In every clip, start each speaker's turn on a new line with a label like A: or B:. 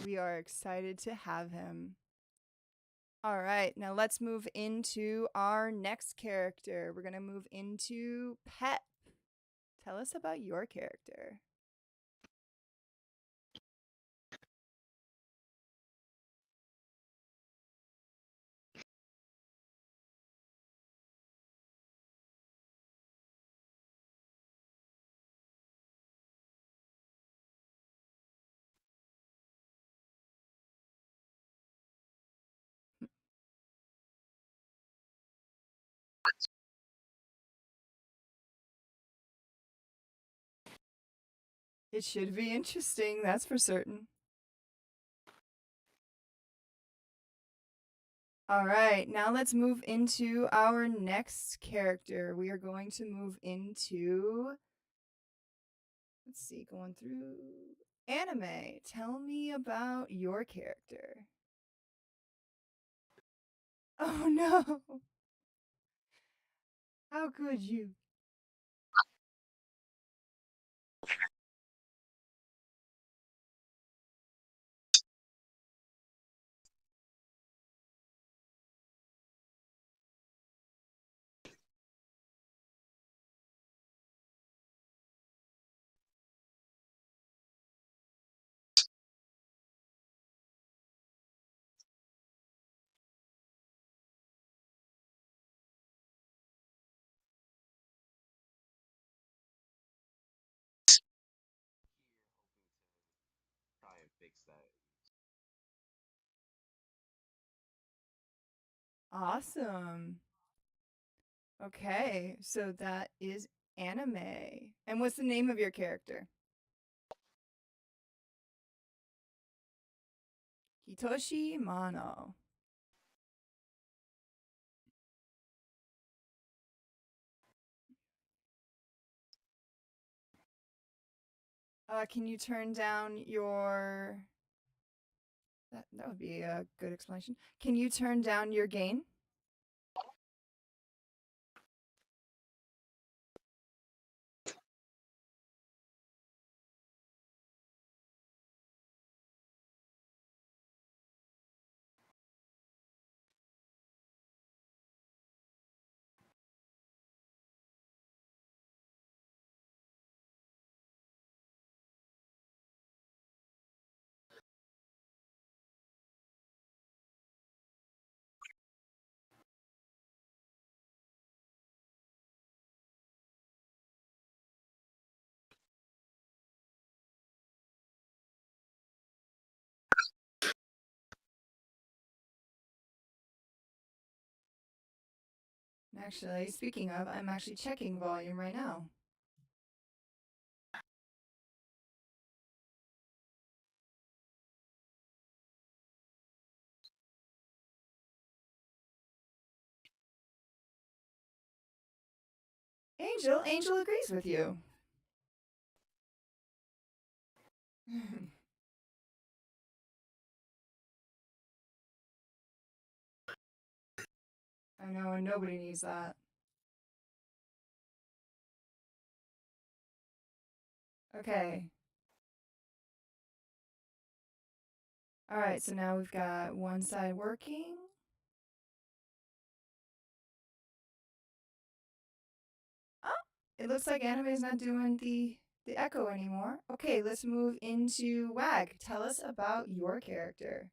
A: We are excited to have him. All right, now let's move into our next character. We're going to move into Pet. Tell us about your character. It should be interesting, that's for certain. All right, now let's move into our next character. We are going to move into, let's see, going through anime. Tell me about your character. Oh no. How could you?
B: Try and fix that.
A: Awesome. Okay, so that is anime. And what's the name of your character? Hitoshi Mano. Can you turn down your... That would be a good explanation. Can you turn down your gain? Actually, speaking of, I'm actually checking volume right now. Angel agrees with you. I know, and nobody needs that. Okay. All right, so now we've got one side working. Oh, it looks like anime is not doing the echo anymore. Okay, let's move into WAG. Tell us about your character.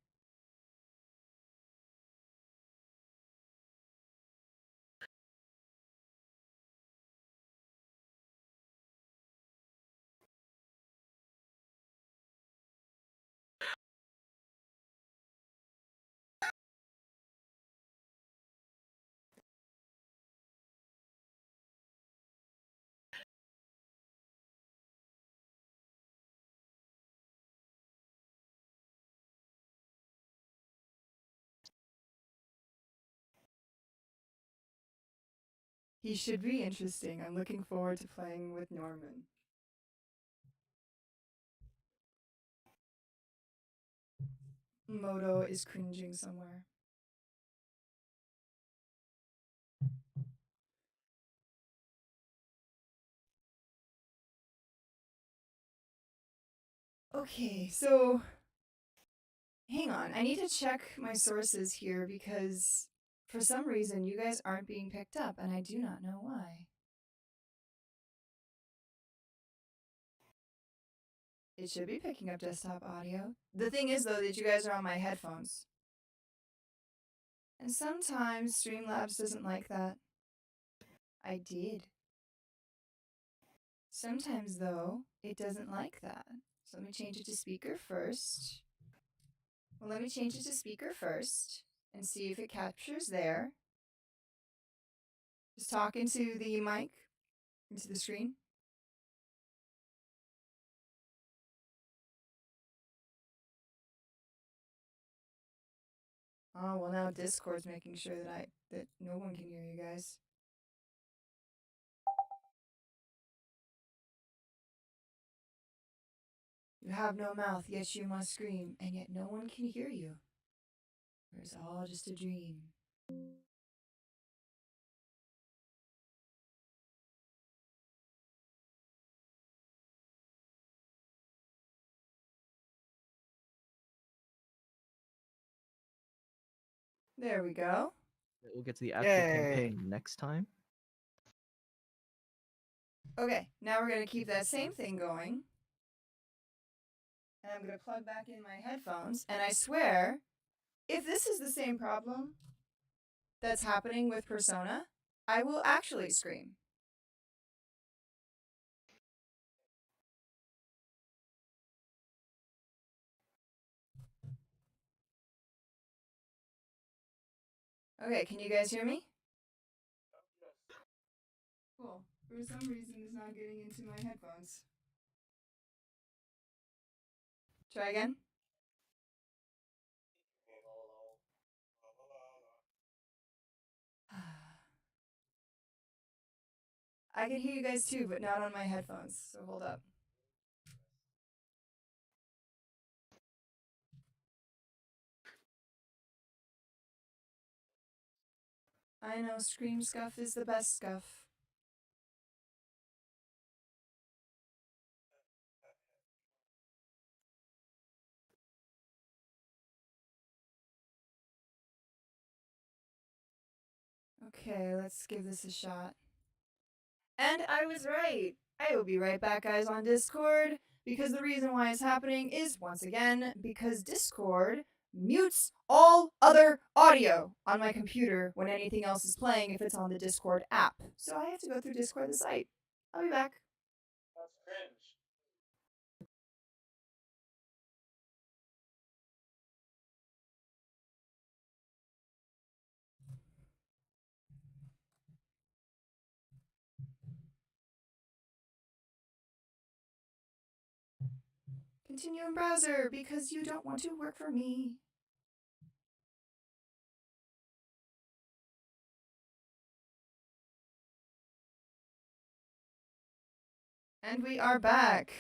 A: He should be interesting. I'm looking forward to playing with Norman. Moto is cringing somewhere. Okay, so Hang on, I need to check my sources here because for some reason you guys aren't being picked up and I do not know why. It should be picking up desktop audio. The thing is though that you guys are on my headphones. And sometimes Streamlabs doesn't like that. I did. Sometimes though, it doesn't like that. So let me change it to speaker first. Well, let me change it to speaker first and see if it captures there. Just talk into the mic, into the screen. Oh, well now Discord's making sure that no one can hear you guys. You have no mouth, yet you must scream, and yet no one can hear you. For it's all just a dream. There we go.
C: We'll get to the actual campaign next time.
A: Okay, now we're gonna keep that same thing going. And I'm gonna plug back in my headphones, and I swear, if this is the same problem that's happening with Persona, I will actually scream. Okay, can you guys hear me? Cool. For some reason, it's not getting into my headphones. Try again. I can hear you guys too, but not on my headphones, so hold up. I know Scream Scuff is the best scuff. Okay, let's give this a shot. And I was right. I will be right back, guys, on Discord, because the reason why it's happening is, once again, because Discord mutes all other audio on my computer when anything else is playing if it's on the Discord app. So I have to go through Discord, the site. I'll be back.
B: That's cringe.
A: Continue in browser, because you don't want to work for me. And we are back.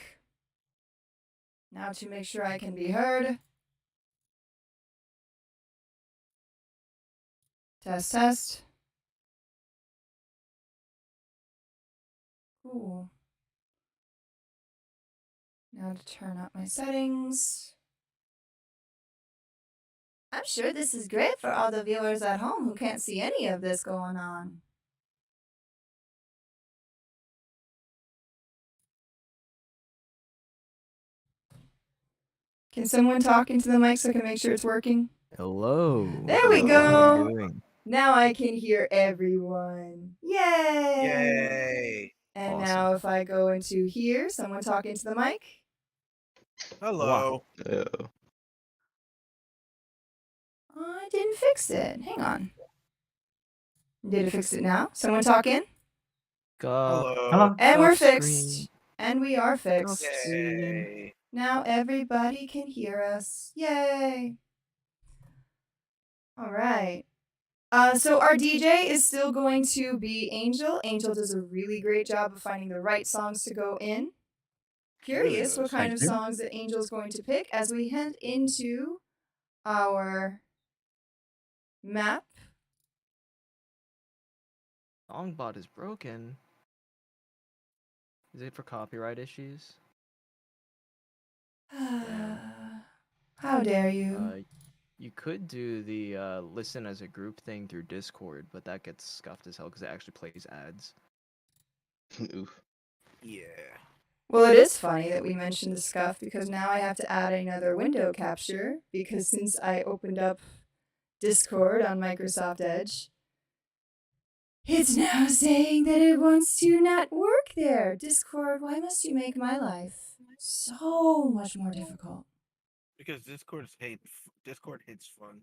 A: Now to make sure I can be heard. Test, test. Cool. Now to turn up my settings. I'm sure this is great for all the viewers at home who can't see any of this going on. Can someone talk into the mic so I can make sure it's working?
C: Hello.
A: There we
C: How
A: go.
C: are you doing?
A: Now I can hear everyone. Yay!
B: Yay!
A: And
C: Awesome.
A: now if I go into here, someone talk into the mic.
B: Hello.
C: Wow.
A: I didn't fix it. Hang on. Did it fix it now? Someone talk in?
B: Hello.
A: And we're
C: Off screen.
A: fixed. And we are fixed.
B: Yay.
A: Now everybody can hear us. Yay! All right. So our DJ is still going to be Angel. Angel does a really great job of finding the right songs to go in. Curious what kind of songs that Angel's going to pick as we head into our map.
C: Songbot is broken. Is it for copyright issues?
A: How dare you?
C: You could do the listen as a group thing through Discord, but that gets scuffed as hell because it actually plays ads.
D: Oof.
B: Yeah.
A: Well, it is funny that we mentioned the scuff because now I have to add another window capture because since I opened up Discord on Microsoft Edge, it's now saying that it wants to not work there. Discord, why must you make my life so much more difficult?
B: Because Discord hits fun.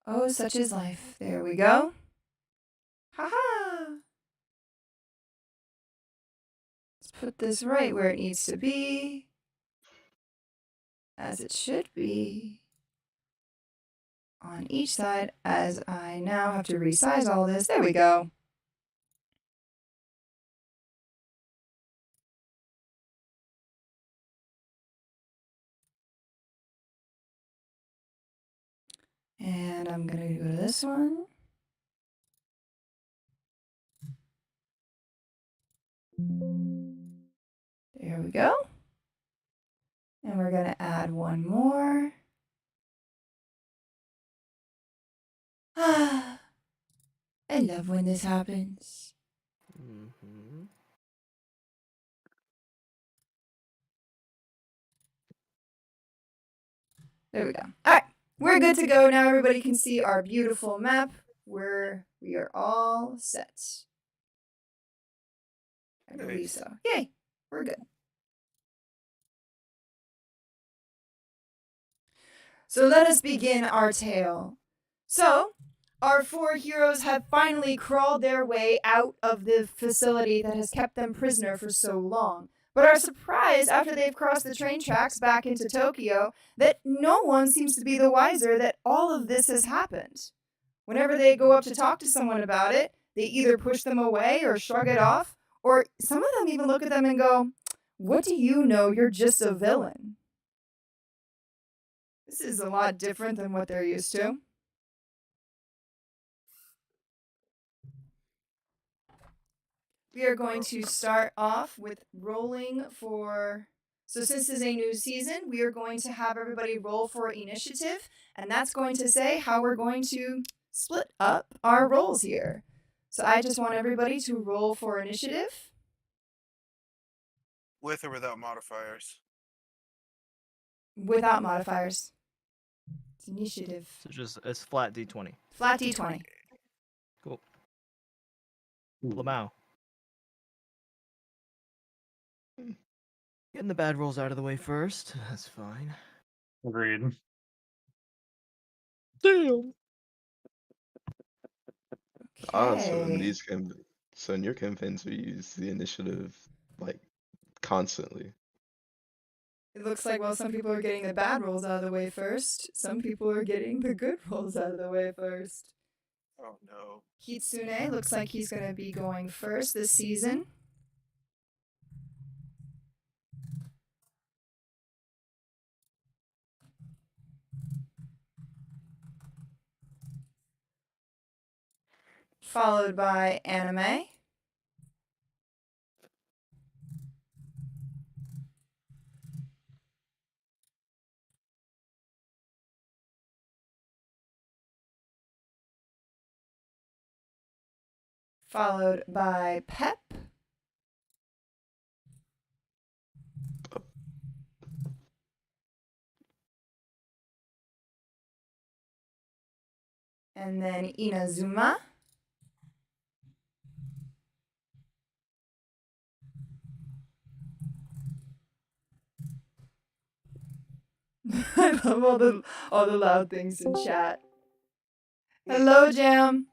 A: Oh, such is life. There we go. Haha. Let's put this right where it needs to be. As it should be. On each side, as I now have to resize all this. There we go. And I'm going to go to this one. There we go. And we're going to add one more. Ah, I love when this happens.
C: Mm-hmm.
A: There we go. All right, we're good to go now. Everybody can see our beautiful map where we are all set. I believe so. Yay, we're good. So let us begin our tale. So, our four heroes have finally crawled their way out of the facility that has kept them prisoner for so long, but are surprised after they've crossed the train tracks back into Tokyo that no one seems to be the wiser that all of this has happened. Whenever they go up to talk to someone about it, they either push them away or shrug it off, or some of them even look at them and go, "What do you know? You're just a villain." This is a lot different than what they're used to. We are going to start off with rolling for... So since this is a new season, we are going to have everybody roll for initiative, and that's going to say how we're going to split up our rolls here. So I just want everybody to roll for initiative.
B: With or without modifiers?
A: Without modifiers. It's initiative.
C: So just it's flat D20.
A: Flat D20.
C: Cool. Lamau. Getting the bad rolls out of the way first. That's fine.
E: Agreed.
C: Damn.
D: So in
A: Okay.
D: so in your campaigns, we use the initiative like constantly.
A: It looks like, well, some people are getting the bad rolls out of the way first. Some people are getting the good rolls out of the way first.
B: Oh no.
A: Kitsune looks like he's going to be going first this season. Followed by Anime. Followed by Pep. And then Inazuma. I love all the loud things in chat. Hello, Jam.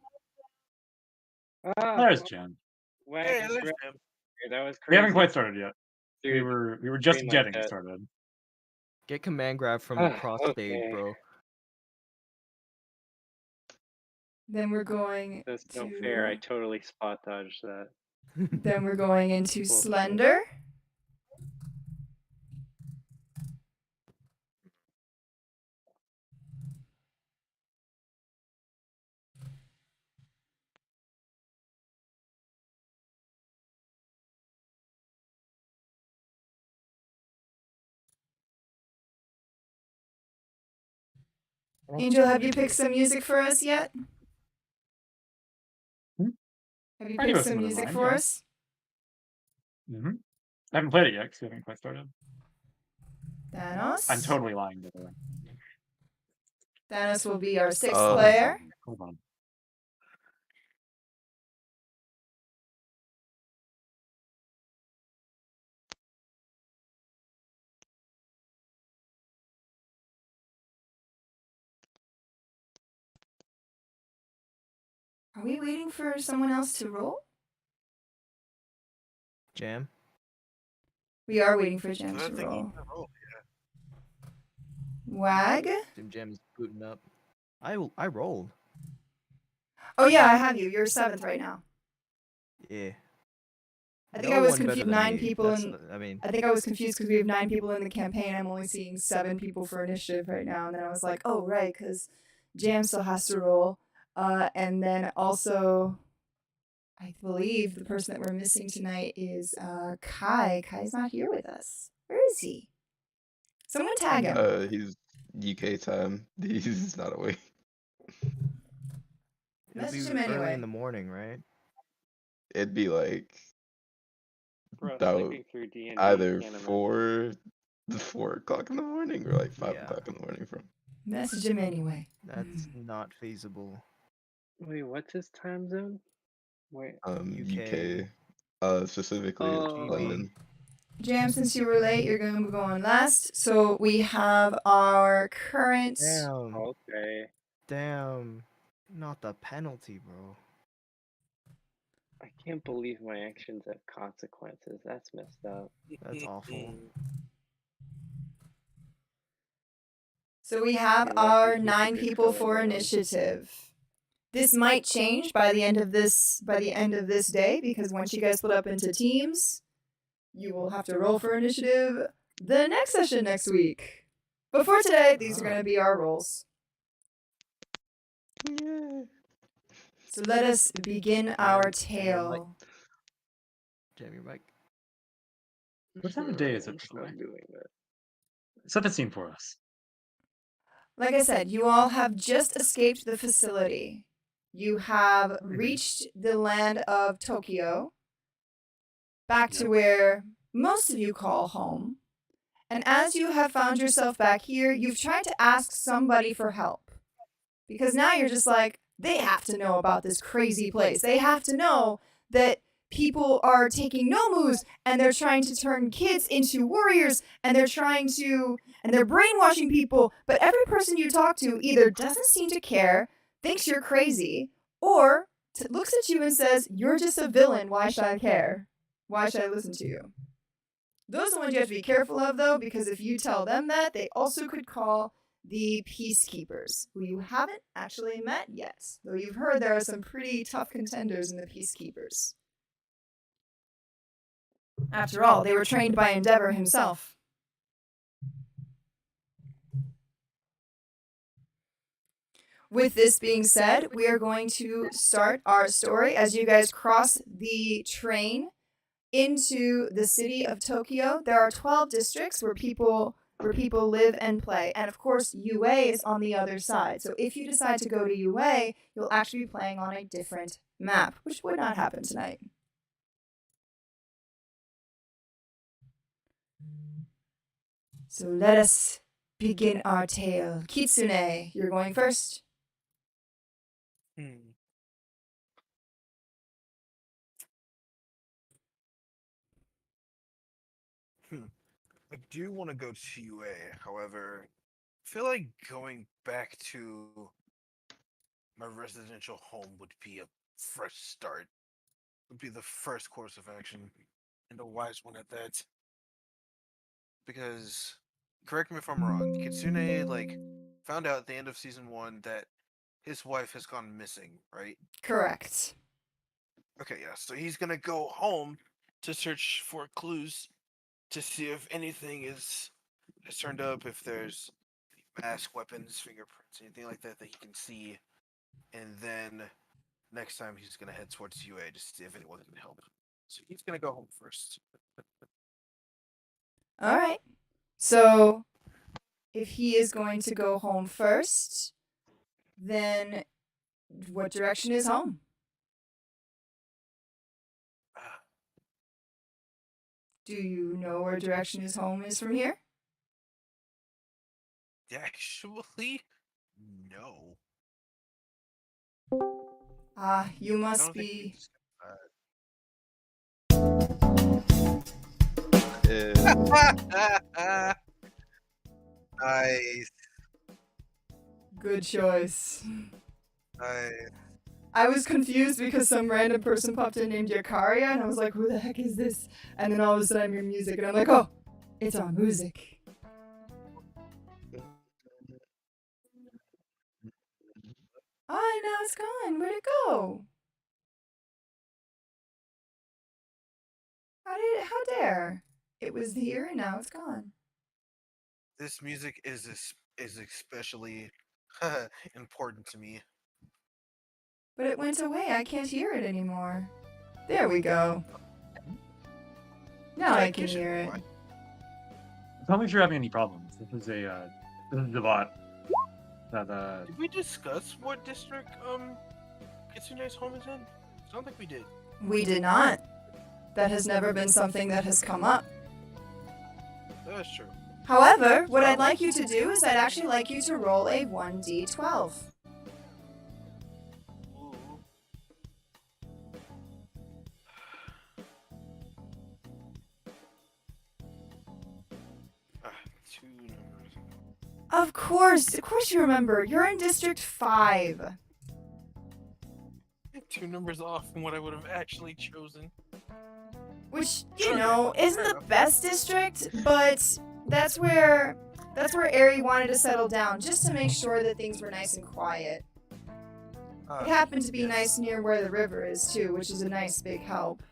F: Ah,
E: There's Jen.
B: Hey, there's him.
F: that was
E: We
F: crazy.
E: haven't quite started yet.
F: Dude,
E: We were just
F: scream like
E: getting
F: that.
E: started.
C: Get command grab from
F: Ah,
C: across stage,
F: okay.
C: bro.
A: Then we're going
F: That's
A: to...
F: no fair. I totally spot dodged that.
A: Then we're going into
F: Bullshit.
A: Slender. Angel, have you picked some music for us yet?
E: Hmm?
A: Have you
E: I do
A: picked
E: have
A: some
E: some in
A: music
E: mind,
A: for
E: yeah.
A: us?
E: Mm-hmm. I haven't played it yet because we haven't quite started.
A: Thanos?
E: I'm totally lying, by the way.
A: Thanos will be our sixth
D: Oh.
A: player.
E: Hold on.
A: Are we waiting for someone else to roll?
C: Jam.
A: We are waiting for
B: So
A: Jam
B: I
A: to
B: think
A: roll.
B: you roll.
A: Wag?
C: Jam is booting up. I rolled.
A: Oh yeah, I have you. You're 7th right now.
C: Yeah.
A: I think
C: No
A: I was
C: one better
A: confused.
C: than
A: 9
C: me.
A: people
C: That's
A: in.
C: not- I mean,
A: I think I was confused because we have 9 people in the campaign. I'm only seeing 7 people for initiative right now, and then I was like, oh right, because Jam still has to roll. And then also, I believe the person that we're missing tonight is Kai. Kai's not here with us. Where is he? Someone tag him.
D: He's UK time. He's not awake.
C: it'll
A: Message
C: be
A: him
C: early
A: anyway.
C: in the morning, right?
D: It'd be like
F: Bro,
D: about
F: sleeping through D&D.
D: either
F: Can't imagine.
D: 4 o'clock in the morning or like 5
C: Yeah.
D: o'clock in the morning from.
A: Message him anyway.
C: That's not feasible.
F: Wait, what's his time zone? Wait.
C: UK.
D: UK, specifically
F: Oh.
D: London.
A: Jam, since you were late, you're going to go on last. So we have our current.
C: Damn.
F: Okay.
C: Damn. Not the penalty, bro.
F: I can't believe my actions have consequences. That's messed up.
C: That's awful.
A: So we have
F: You're lucky
A: our
F: he's a
A: 9
F: good
A: people
F: fellow,
A: for
F: man.
A: initiative. This might change by the end of this day, because once you guys split up into teams, you will have to roll for initiative the next session next week. But for today, these are going to be our rolls.
D: Yeah.
A: So let us begin our tale.
C: Jam your mic.
E: What time of day is it,
F: I'm
E: by the way?
F: still doing that.
E: Set the scene for us.
A: Like I said, you all have just escaped the facility. You have reached the land of Tokyo, back to where most of you call home. And as you have found yourself back here, you've tried to ask somebody for help. Because now you're just like, they have to know about this crazy place. They have to know that people are taking no moves and they're trying to turn kids into warriors and they're brainwashing people. But every person you talk to either doesn't seem to care, thinks you're crazy, or looks at you and says, you're just a villain. Why should I care? Why should I listen to you? Those are the ones you have to be careful of, though, because if you tell them that, they also could call the Peacekeepers, who you haven't actually met yet, though you've heard there are some pretty tough contenders in the Peacekeepers. After all, they were trained by Endeavor himself. With this being said, we are going to start our story as you guys cross the train into the city of Tokyo. There are 12 districts where people live and play. And of course, UA is on the other side. So if you decide to go to UA, you'll actually be playing on a different map, which would not happen tonight. So let us begin our tale. Kitsune, you're going first.
B: I do want to go to UA, however, I feel like going back to my residential home would be a fresh start. Would be the first course of action, and a wise one at that. Because, correct me if I'm wrong, Kitsune, found out at the end of season 1 that his wife has gone missing, right?
A: Correct.
B: Okay, yeah, so he's gonna go home to search for clues to see if anything has turned up, if there's mask, weapons, fingerprints, anything like that that he can see. And then next time he's gonna head towards UA to see if anyone can help. So he's gonna go home first.
A: All right. So if he is going to go home first, then what direction is home? Do you know where direction is home is from here?
B: Actually, no.
A: Ah, you
B: I
A: must
B: don't think we
A: be.
B: discussed that. Nice.
A: Good choice.
B: Nice.
A: I was confused because some random person popped in named Yakaria, and I was like, who the heck is this? And then all of a sudden I hear music, and I'm like, oh, it's our music. Oh, now it's gone. Where'd it go? How dare? It was here and now it's gone.
B: This music is especially important to me.
A: But it went away. I can't hear it anymore. There we go. Now I can hear it.
E: Tell me if you're having any problems. This is the bot. That
B: Did we discuss what district Kitsune's home is in? I don't think we did.
A: We did not. That has never been something that has come up.
B: That's true.
A: However, what I'd like you to do is I'd actually like you to roll a 1d12.
B: Ooh. Two numbers.
A: Of course you remember. You're in District 5.
B: 2 numbers off from what I would have actually chosen.
A: Which, you know, isn't the best district, but that's where Aerie wanted to settle down, just to make sure that things were nice and quiet. It happened to be
B: yes.
A: nice near where the river is, too, which is a nice big help.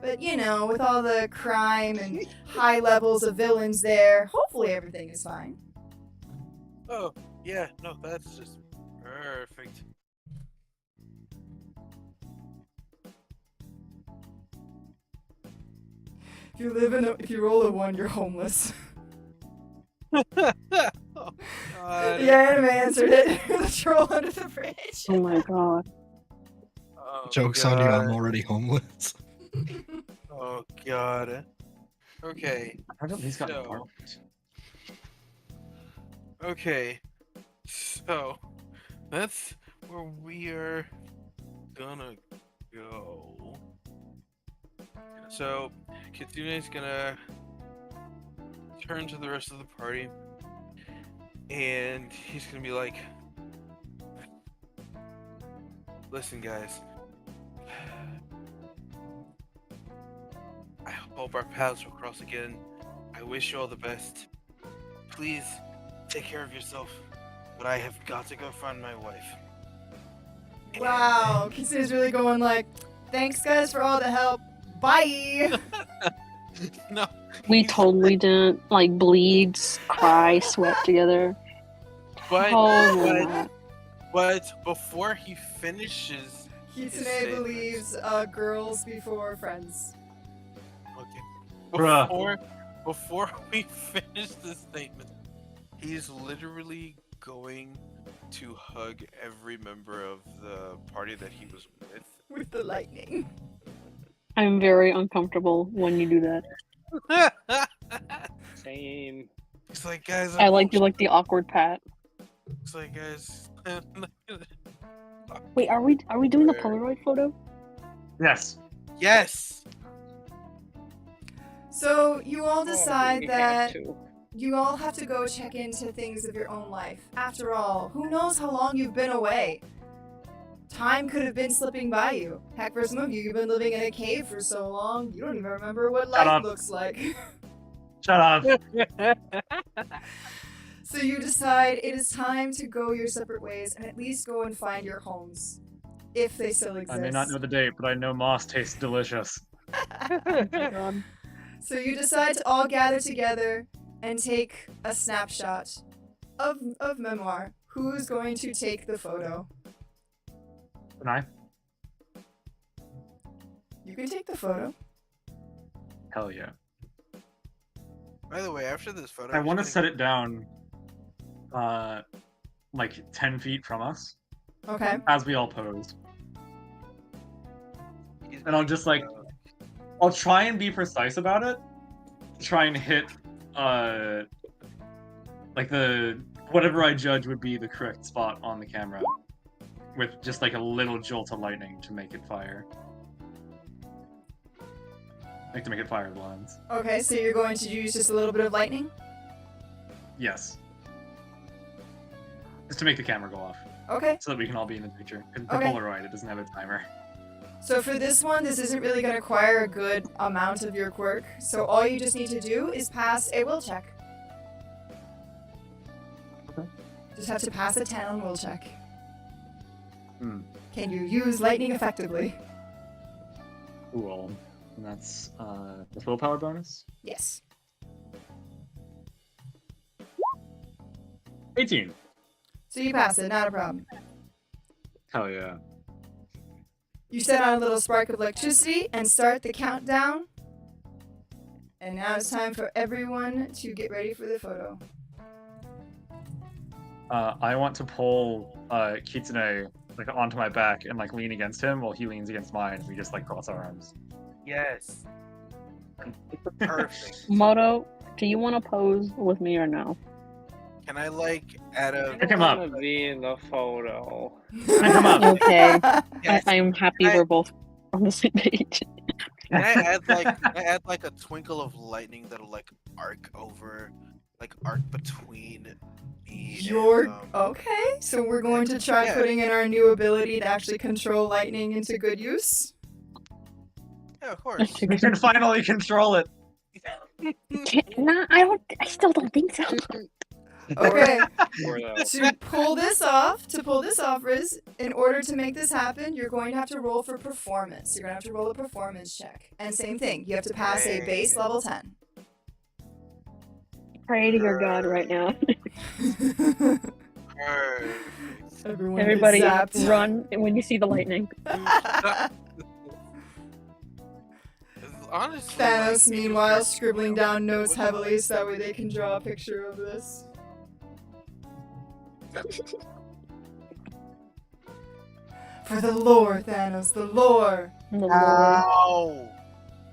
A: But, you know, with all the crime and high levels of villains there, hopefully everything is fine.
B: Oh, yeah, no, that's just perfect.
A: If you roll a 1, you're homeless.
B: Oh, God.
A: The anime answered it. The troll under the bridge.
F: Oh my god.
B: Oh,
G: Joke's on you,
B: God.
G: I'm already homeless.
B: Oh, God. Okay.
E: I don't. He's got an
B: So-
E: apartment.
B: Okay. So, that's where we are gonna go. So, Kitsune's gonna turn to the rest of the party, and he's gonna be like, listen, guys. I hope our paths will cross again. I wish you all the best. Please, take care of yourself. But I have got to go find my wife.
A: Wow, Kitsune's really going like, thanks guys for all the help. Bye!
B: No.
F: We
B: he's-
F: totally didn't like bleed, cry, sweat together.
B: But,
F: Totally
B: but,
F: not.
B: but before he finishes,
A: Kitsune
B: statements.
A: believes girls before friends.
B: okay,
E: Bruh.
B: before we finish this statement, he's literally going to hug every member of the party that he was with.
A: With the lightning.
F: I'm very uncomfortable when you do that.
H: Same.
B: It's like, guys,
F: I like you like the awkward pat.
B: It's like, guys.
F: Wait, are we doing the Polaroid photo?
E: Yes.
B: Yes.
A: So you all
H: Oh,
A: decide
H: we
A: that
H: have to.
A: you all have to go check into things of your own life. After all, who knows how long you've been away? Time could have been slipping by you. Heck, for some of you, you've been living in a cave for so long, you don't even remember what life
E: up.
A: looks like.
E: Shut up.
A: So you decide it is time to go your separate ways and at least go and find your homes. If they still exist.
E: I may not know the date, but I know moss tastes delicious.
A: So you decide to all gather together and take a snapshot of memoir. Who's going to take the photo?
E: Can I?
A: You can take the photo.
E: Hell yeah.
B: By the way, after this photo,
E: I want to set it down, like 10 feet from us,
A: Okay.
E: as we all pose.
B: He's
E: And I'll just like, I'll try and be precise about it. Try and hit, like whatever I judge would be the correct spot on the camera, with just like a little jolt of lightning to make it fire. Like to make it fire the lens.
A: Okay, so you're going to use just a little bit of lightning?
E: Yes. Just to make the camera go off,
A: Okay.
E: so that we can all be in the picture. And for
A: Okay.
E: Polaroid, it doesn't have a timer.
A: So for this one, this isn't really going to require a good amount of your quirk. So all you just need to do is pass a will check.
E: Okay.
A: Just have to pass a 10 on will check.
E: Hmm.
A: Can you use lightning effectively?
E: Cool. And that's the willpower bonus.
A: Yes.
E: 18.
A: So you pass it, not a problem.
E: Hell yeah.
A: You set on a little spark of electricity and start the countdown. And now it's time for everyone to get ready for the photo.
E: I want to pull Kitsune like onto my back and like lean against him while he leans against mine, and we just like cross our arms.
B: Yes. Perfect.
H: Moto, do you want to pose with me or no?
B: Can I like add a?
E: Pick him
F: I
E: up.
F: want to be in the photo.
E: Come on.
H: Okay.
B: Yes.
H: I am happy
B: I-
H: we're both on the same page.
B: Can I add like a twinkle of lightning that'll like arc between me
A: You're
B: and,
A: okay. So we're going to try
B: Yeah.
A: putting in our new ability to actually control lightning into good use.
B: Yeah, of course.
E: We can finally control it.
H: Nah, I still don't think so.
A: Okay.
F: Or no.
A: To pull this off, Riz, in order to make this happen, you're going to have to roll for performance. You're going to have to roll a performance check. And same thing, you have to pass a base level 10.
H: Pray to your god right now.
B: Perfect.
A: Everyone
H: Everybody
A: gets zapped.
H: run when you see the lightning.
B: Honestly,
A: Thanos,
B: like,
A: meanwhile, scribbling down notes heavily so that way they can draw a picture of this. For the lore, Thanos, the lore!
B: How?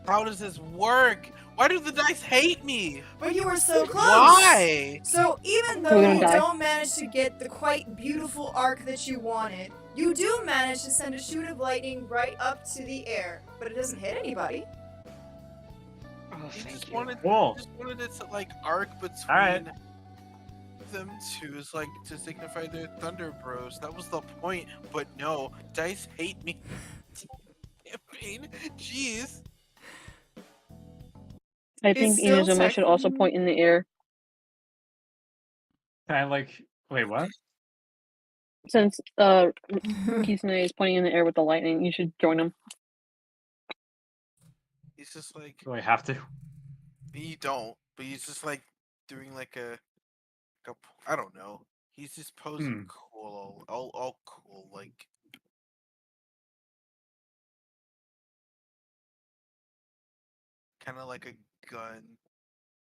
B: How does this work? Why do the dice hate me?
A: But you were so close!
B: Why?
A: So even
H: We're
A: though
H: gonna
A: you
H: die.
A: don't manage to get the quite beautiful arc that you wanted, you do manage to send a shoot of lightning right up to the air. But it doesn't hit anybody.
F: Oh,
B: You
F: thank
B: just
F: you.
B: wanted,
E: Cool.
B: just wanted it to like arc between
E: Alright.
B: them two, is like to signify their Thunder Bros. That was the point. But no, dice hate me. Campaign. Jeez.
H: I think
A: still
H: Inazuma should also point in the air.
E: Can I like wait what?
H: Since Kisune is pointing in the air with the lightning, you should join him.
B: He's just like
E: Do I have to?
B: you don't, but he's just like doing like a I don't know. He's just posing cool, all cool, like kind of like a gun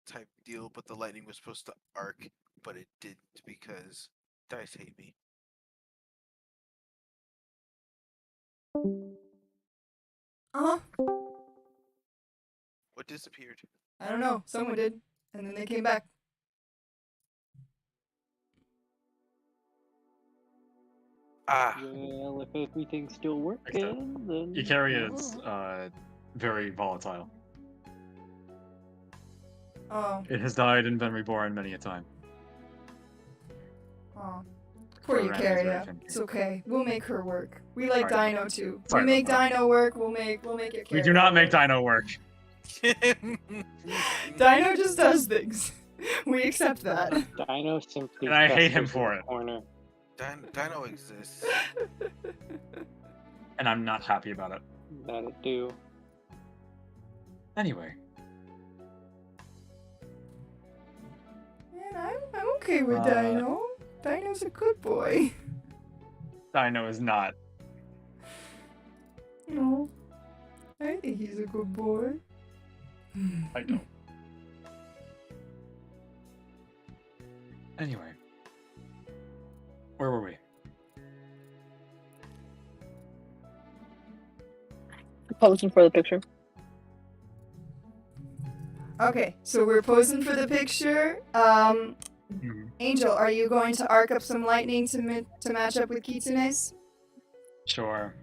B: type deal. But the lightning was supposed to arc, but it didn't because dice hate me.
A: Uh-huh.
B: What disappeared?
A: I don't know. Someone did. And then they came back.
B: Ah,
F: Well, if everything's still working, then.
E: Ikaria is very volatile.
A: Oh.
E: It has died and been reborn many a time.
A: Oh. Poor
E: Around his
A: Eukarya.
E: reaction.
A: It's okay. We'll make her work. We like
E: Sorry.
A: Dino too.
E: Sorry
A: we make
E: about that.
A: Dino work, we'll make Eukarya.
E: We do not make Dino work.
A: Dino just does things. We accept that.
F: Dino simply.
E: And I hate him
F: festers
E: for
F: in the
E: it.
F: Corner.
B: Dino exists.
E: And I'm not happy about it.
F: That it do.
E: Anyway.
A: Man, I'm okay with
E: Uh,
A: Dino. Dino's a good boy.
E: Dino is not.
A: No. I think he's a good boy.
E: I don't. Anyway. Where were we?
H: Posing for the picture.
A: Okay, so we're posing for the picture. Angel, are you going to arc up some lightning to match up with Kitsune's?
E: Sure.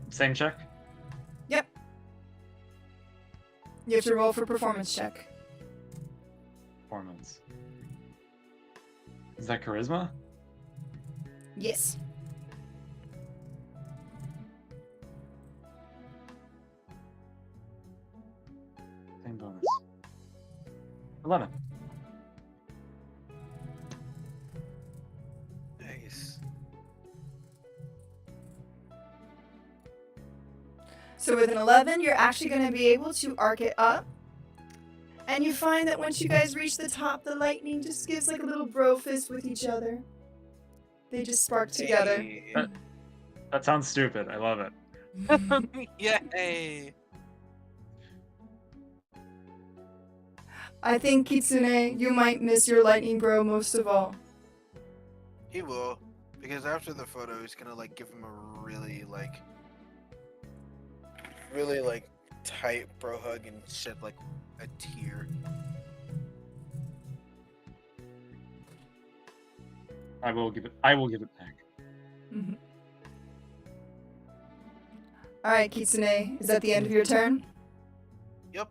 E: Same check?
A: Yep. You have to roll for performance check.
E: Performance. Is that charisma?
A: Yes.
E: Same bonus. 11.
B: Nice.
A: So with an 11, you're actually going to be able to arc it up. And you find that once you guys reach the top, the lightning just gives like a little bro fist with each other. They just spark together.
B: Hey.
E: That sounds stupid. I love it.
B: Yay!
A: I think, Kitsune, you might miss your lightning bro most of all.
B: He will, because after the photo, he's gonna like give him a really tight bro hug and shed like a tear.
E: I will give it back.
A: Mhm. Alright, Kitsune, is that the end of your turn?
B: Yep.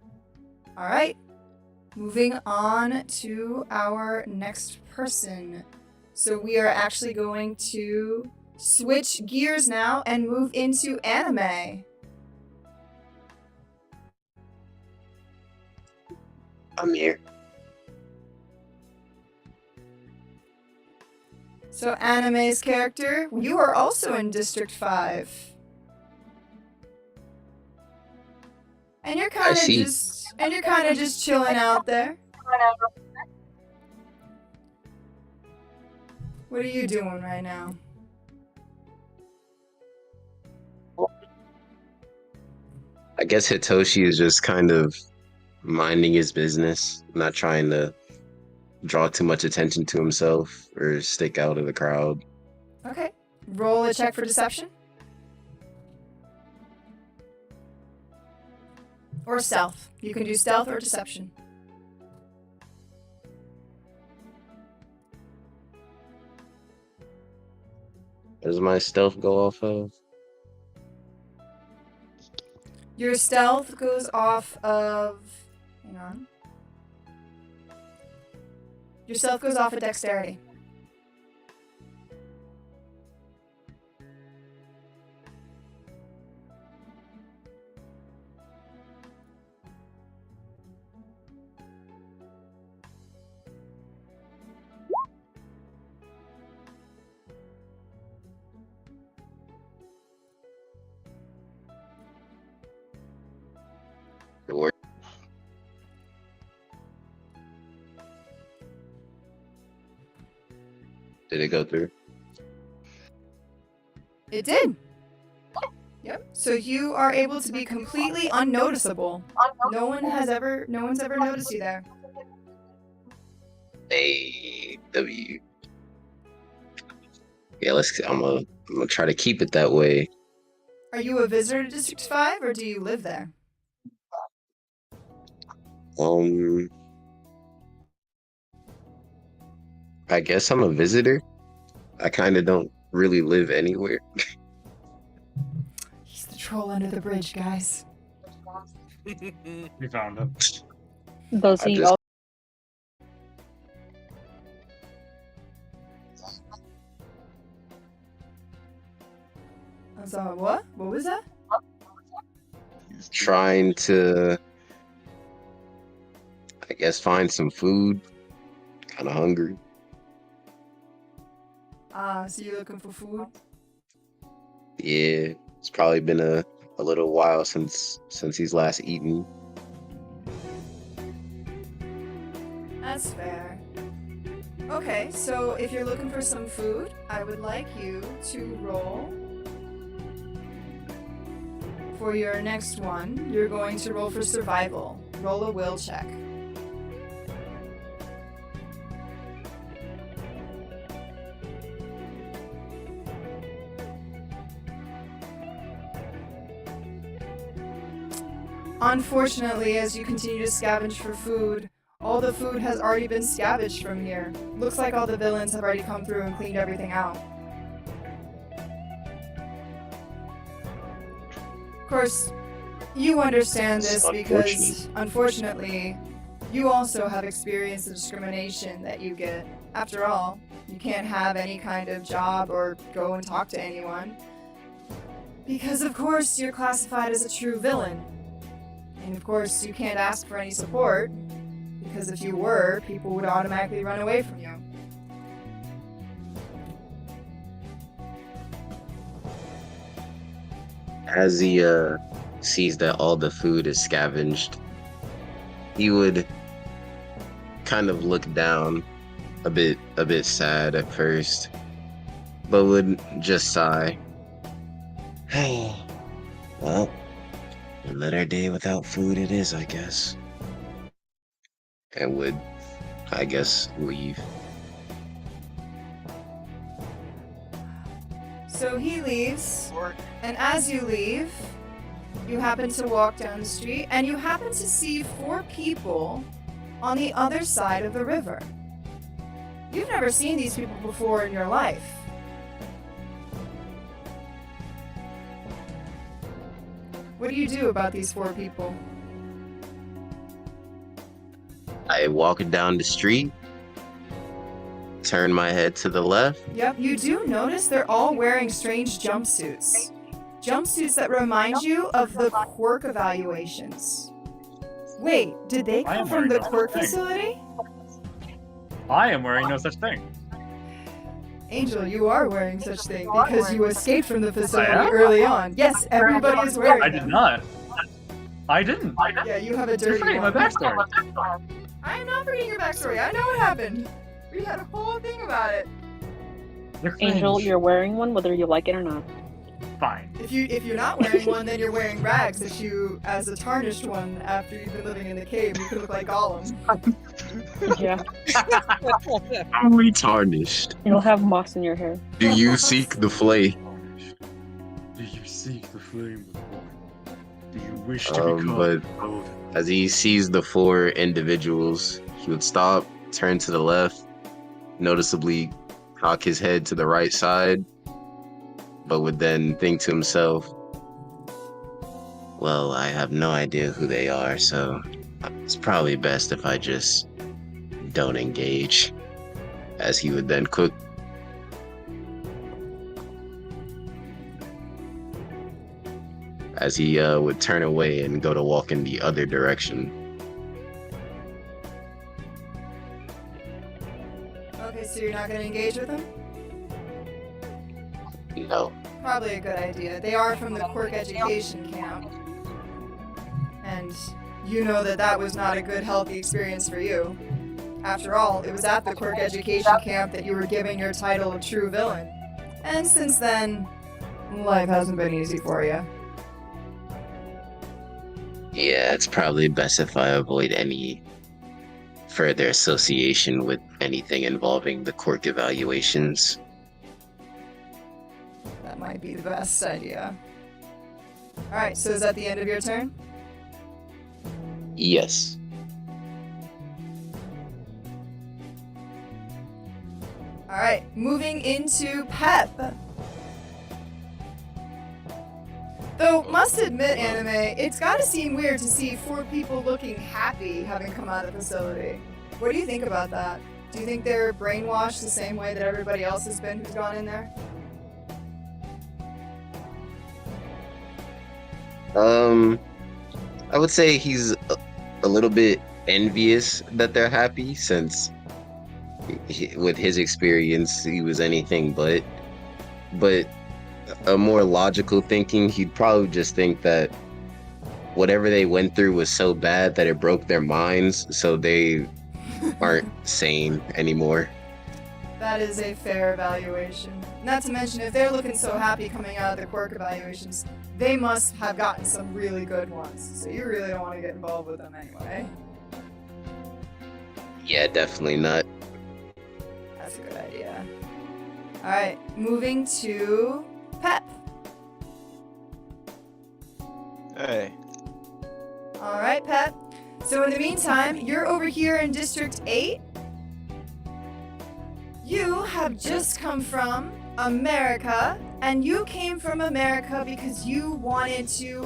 A: Alright. Moving on to our next person. So we are actually going to switch gears now and move into anime.
G: I'm here.
A: So anime's character, you are also in District 5. And you're kind of
G: see.
A: just chilling out there. What are you doing right now?
G: I guess Hitoshi is just kind of minding his business, not trying to draw too much attention to himself or stick out in the crowd.
A: Okay. Roll a check for deception. Or stealth. You can do stealth or deception.
G: What does my stealth go off of?
A: Your stealth goes off of... Hang on. Your stealth goes off of dexterity.
G: It worked. Did it go through?
A: It did. Yep. So you are able to be completely unnoticeable. No one's ever noticed you there.
G: A W. Yeah, I'm gonna try to keep it that way.
A: Are you a visitor to District 5 or do you live there?
G: I guess I'm a visitor. I kind of don't really live anywhere.
A: He's the troll under the bridge, guys.
E: We found it.
H: Does
G: I
H: he
G: just-
A: I'm sorry, what? What was that?
D: He's
G: Trying to, I guess, find some food. Kind of hungry.
A: So you're looking for food?
G: Yeah, it's probably been a little while since he's last eaten.
A: That's fair. Okay, so if you're looking for some food, I would like you to roll. For your next one, you're going to roll for survival. Roll a will check. unfortunately, as you continue to scavenge for food, all the food has already been scavenged from here. Looks like all the villains have already come through and cleaned everything out. Of course, you understand this because, unfortunately, you also have experienced the discrimination that you get. After all, you can't have any kind of job or go and talk to anyone. Because, of course, you're classified as a true villain. And, of course, you can't ask for any support, because if you were, people would automatically run away from you.
G: As he sees that all the food is scavenged, he would kind of look down, a bit sad at first, but would just sigh. Hey, well, another day without food it is, I guess. And would, I guess, leave.
A: So he leaves,
B: Or
A: and as you leave, you happen to walk down the street, and you happen to see 4 people on the other side of the river. You've never seen these people before in your life. What do you do about these 4 people?
G: I walk down the street, turn my head to the left.
A: Yep, you do notice they're all wearing strange jumpsuits. Jumpsuits that remind you of the quirk evaluations. Wait, did they
E: I
A: come
E: am
A: from
E: wearing
A: the
E: no
A: quirk
E: such thing.
A: facility?
E: I am wearing no such thing.
A: Angel, you are wearing such thing because you escaped from the facility
E: am?
A: early on. Yes, everybody is wearing
E: I
A: them.
E: did not. I didn't.
A: Yeah, you have a
E: You're
A: dirty
E: forgetting my
A: one.
E: backstory.
A: I am not forgetting your backstory. I know what happened. We had a whole thing about it.
E: You're
H: Angel,
E: cringe.
H: you're wearing one whether you like it or not.
E: Fine.
A: If you're not wearing one, then you're wearing rags. That you, as a tarnished one, after you've been living in the cave, you could look like Gollum.
H: Yeah.
G: Only tarnished.
H: You'll have moss in your hair.
G: Do you seek the flay?
E: Do you seek the flame of life? Do you wish to become
G: But
E: golden?
G: as he sees the 4 individuals, he would stop, turn to the left, noticeably cock his head to the right side, but would then think to himself, well, I have no idea who they are, so it's probably best if I just don't engage. As he would then cook. As he would turn away and go to walk in the other direction.
A: Okay, so you're not going to engage with them?
G: No.
A: Probably a good idea. They are from the Quirk Education Camp. And you know that that was not a good, healthy experience for you. After all, it was at the Quirk Education Camp that you were given your title of True Villain. And since then, life hasn't been easy for you.
G: Yeah, it's probably best if I avoid any further association with anything involving the quirk evaluations.
A: That might be the best idea. Alright, so is that the end of your turn?
G: Yes.
A: Alright, moving into Pep. Though, must admit, Anime, it's gotta seem weird to see 4 people looking happy having come out of the facility. What do you think about that? Do you think they're brainwashed the same way that everybody else has been who's gone in there?
G: I would say he's a little bit envious that they're happy, since with his experience, he was anything but. But a more logical thinking, he'd probably just think that whatever they went through was so bad that it broke their minds, so they aren't sane anymore.
A: That is a fair evaluation. Not to mention, if they're looking so happy coming out of the quirk evaluations, they must have gotten some really good ones. So you really don't want to get involved with them anyway.
G: Yeah, definitely not.
A: That's a good idea. Alright, moving to Pep.
I: Hey,
A: All right, Pet. So in the meantime, you're over here in District 8. You have just come from America, and you came from America because you wanted to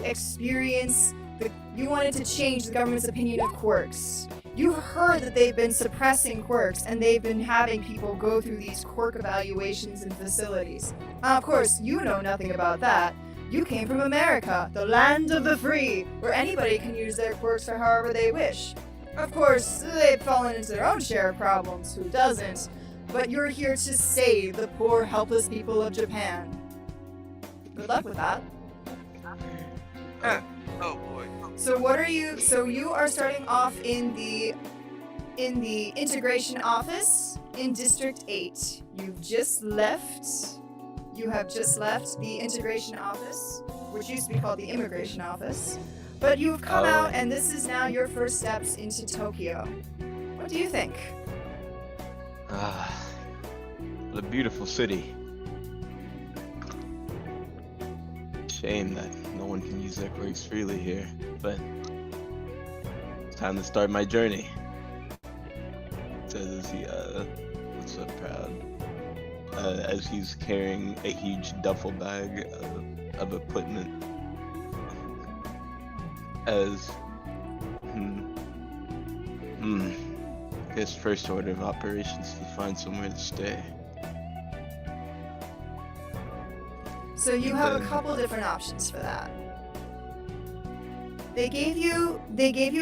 A: you wanted to change the government's opinion of quirks. You've heard that they've been suppressing quirks, and they've been having people go through these quirk evaluations in facilities. Of course, you know nothing about that. You came from America, the land of the free, where anybody can use their quirks for however they wish. Of course, they've fallen into their own share of problems, who doesn't? But you're here to save the poor, helpless people of Japan. Good luck with that.
B: Oh boy.
A: So you are starting off in the integration office in District 8. You have just left the integration office, which used to be called the immigration office. But you've come out, and this is now your first steps into Tokyo. What do you think?
D: What a beautiful city. Shame that no one can use their quirks freely here, but it's time to start my journey. Says as he looks so proud, as he's carrying a huge duffel bag of equipment. As his first order of operations to find somewhere to stay.
A: So you have a couple different options for that. They gave you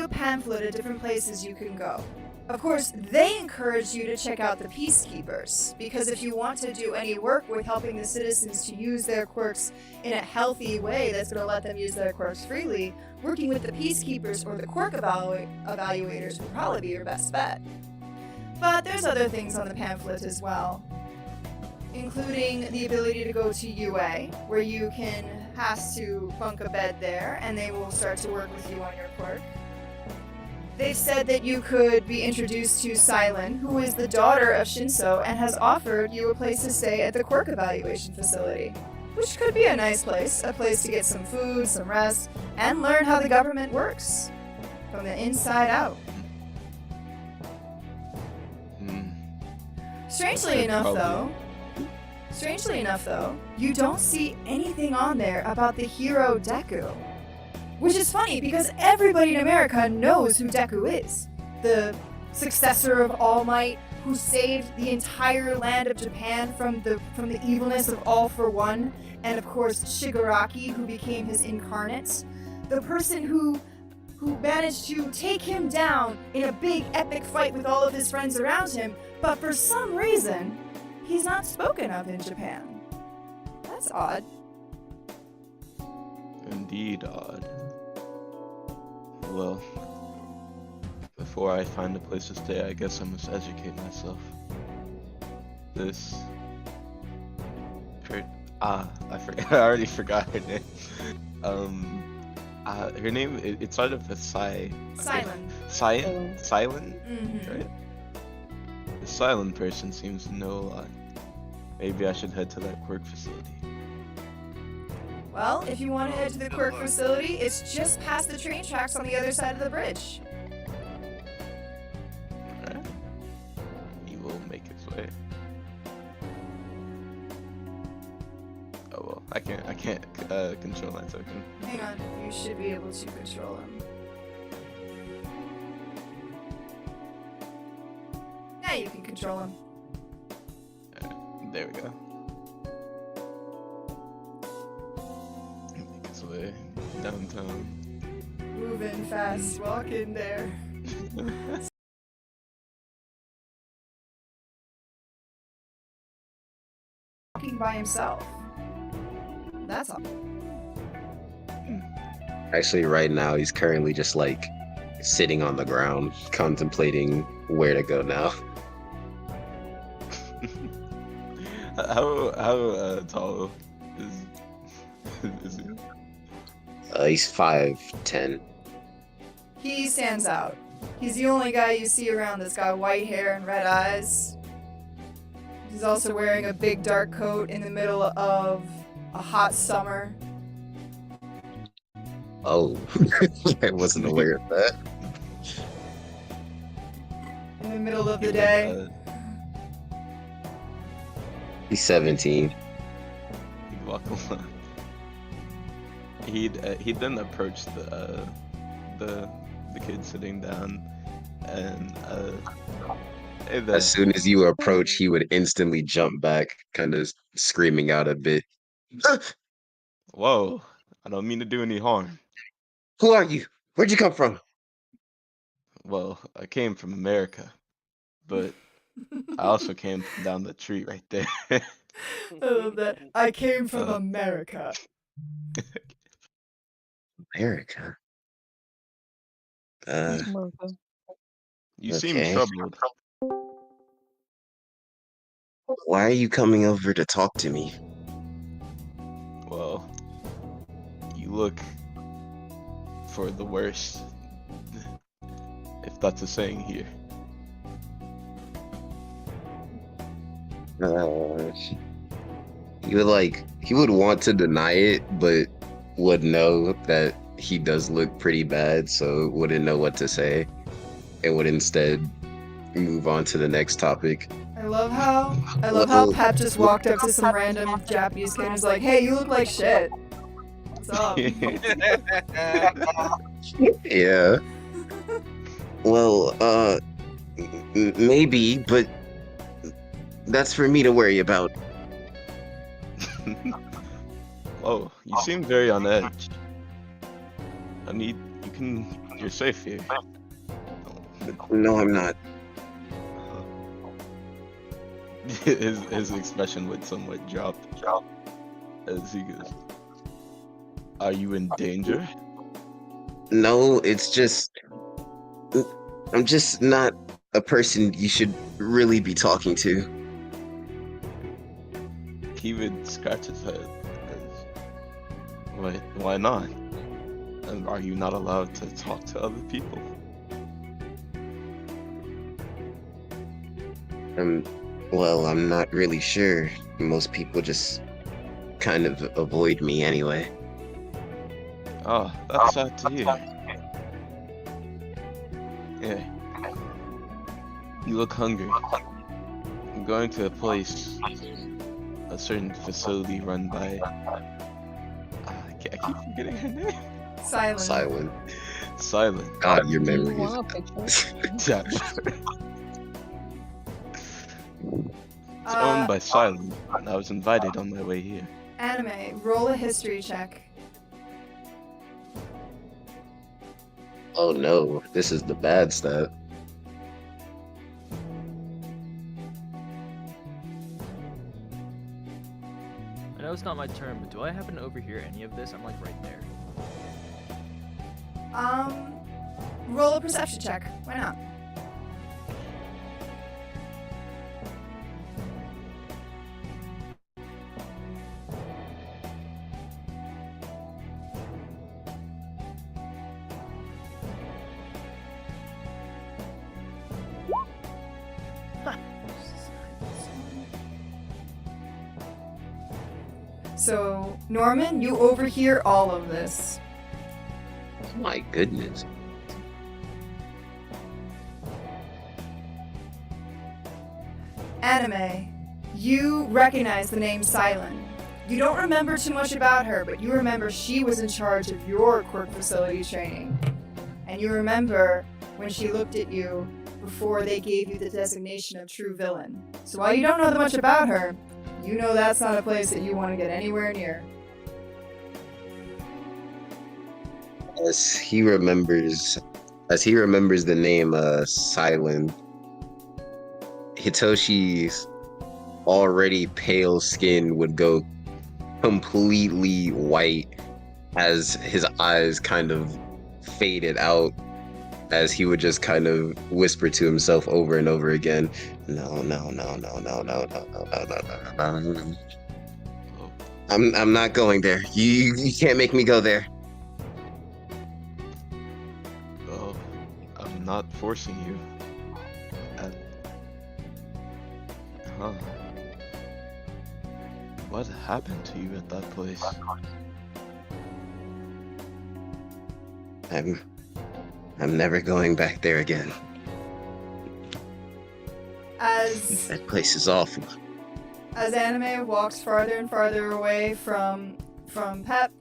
A: a pamphlet of different places you can go. Of course, they encourage you to check out the Peacekeepers, because if you want to do any work with helping the citizens to use their quirks in a healthy way that's going to let them use their quirks freely, working with the Peacekeepers or the quirk evaluators would probably be your best bet. But there's other things on the pamphlet as well, including the ability to go to UA, where you can have to bunk a bed there, and they will start to work with you on your quirk. They've said that you could be introduced to Silent, who is the daughter of Shinso and has offered you a place to stay at the quirk evaluation facility, which could be a nice place, a place to get some food, some rest, and learn how the government works from the inside out. Strangely enough though, you don't see anything on there about the hero Deku. Which is funny, because everybody in America knows who Deku is. The successor of All Might, who saved the entire land of Japan from the evilness of All for One, and of course Shigaraki, who became his incarnate. The person who managed to take him down in a big epic fight with all of his friends around him, but for some reason, he's not spoken of in Japan. That's odd.
D: Indeed odd. Well, before I find a place to stay, I guess I must educate myself. I already forgot her name. Her name, it started with Silent. Silent?
A: Mm-hmm.
D: Right? The silent person seems to know a lot. Maybe I should head to that quirk facility.
A: Well, if you want to head to the quirk facility, it's just past the train tracks on the other side of the bridge.
D: Alright. He will make his way. Oh well, I can't control that token.
A: Hang on, you should be able to control him. Now you can control him.
D: Alright, there we go. Make his way downtown.
A: Moving fast, walking there. Walking by himself. That's all.
G: Actually, right now, he's currently just like sitting on the ground, contemplating where to go now.
D: How tall is he?
G: He's 5'10".
A: He stands out. He's the only guy you see around that's got white hair and red eyes. He's also wearing a big dark coat in the middle of a hot summer.
G: Oh, I wasn't aware of that.
A: In the middle of
D: He
A: the
D: would,
A: day.
G: He's 17.
D: he'd walk along. He'd then approach the kid sitting down, and hey there.
G: As soon as you approach, he would instantly jump back, kind of screaming out a bit.
D: Whoa, I don't mean to do any harm.
G: Who are you? Where'd you come from?
D: Well, I came from America, but I also came from down the tree right there.
A: I love that. I came from America.
G: America.
H: America.
D: You seem
G: Okay.
D: troubled.
G: Why are you coming over to talk to me?
D: Well, you look for the worst, if that's a saying here.
G: He would want to deny it, but would know that he does look pretty bad, so wouldn't know what to say, and would instead move on to the next topic.
A: I love how Pep just walked up to some random Japanese kid and was like, "Hey, you look like shit. What's up?"
G: Yeah. Well, maybe, but that's for me to worry about.
D: Oh, you seem very on edge. You're safe here.
G: No, I'm not.
D: His expression would somewhat drop as he goes, "Are you in danger?"
G: No, it's just I'm just not a person you should really be talking to.
D: He would scratch his head. Why not? And are you not allowed to talk to other people?
G: Well, I'm not really sure. Most people just kind of avoid me anyway.
D: Oh, that's sad to hear. Yeah. You look hungry. I'm going to a certain facility run by... I keep forgetting her name.
A: Silent.
G: Silent. God, your
H: Do you
G: memory
H: want a picture?
D: Yeah. It's owned by Silent, and I was invited on my way here.
A: Anime, roll a history check.
G: Oh no, this is the bad stuff.
C: I know it's not my turn, but do I happen to overhear any of this? I'm like right there.
A: Roll a perception check. Why not? So, Norman, you overhear all of this.
G: My goodness.
A: Anime, you recognize the name Silent. You don't remember too much about her, but you remember she was in charge of your quirk facility training. And you remember when she looked at you before they gave you the designation of true villain. So while you don't know that much about her, you know that's not a place that you want to get anywhere near.
G: As he remembers the name Silent, Hitoshi's already pale skin would go completely white as his eyes kind of faded out, as he would just kind of whisper to himself over and over again, no. I'm not going there. You can't make me go there.
D: Well, I'm not forcing you. Huh. What happened to you at that place?
G: I'm never going back there again.
A: As
G: That place is awful.
A: Anime walks farther and farther away from Pep,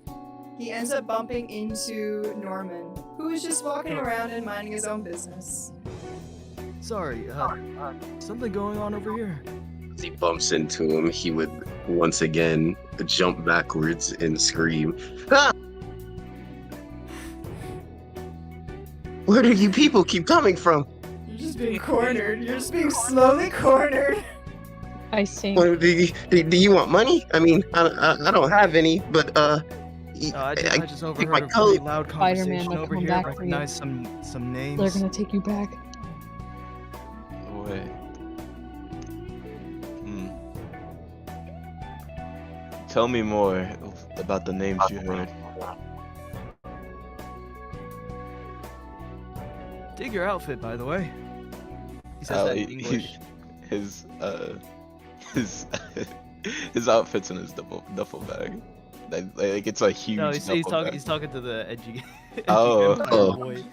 A: he ends up bumping into Norman, who is just walking around and minding his own business.
C: Sorry, something going on over here.
G: As he bumps into him, he would once again jump backwards and scream, "Ah! Where do you people keep coming from?
A: You're just being cornered. You're just being slowly cornered.
H: I see.
G: What, do you want money? I mean, I don't have any, but
C: I just overheard
G: my
C: a pretty
G: coat.
C: loud
H: Spider-Man
C: conversation
H: will
C: over
H: come
C: here.
H: back for you.
C: Recognize some names.
H: They're gonna take you back.
D: Wait. Tell me more about the names you heard.
C: Dig your outfit, by the way. He says that in English.
D: His his outfit's in his duffel bag. Like it's a huge.
C: No, he's
D: duffel
C: talking.
D: bag.
C: He's talking to the edgy.
D: Oh.
G: Oh.
C: Boy.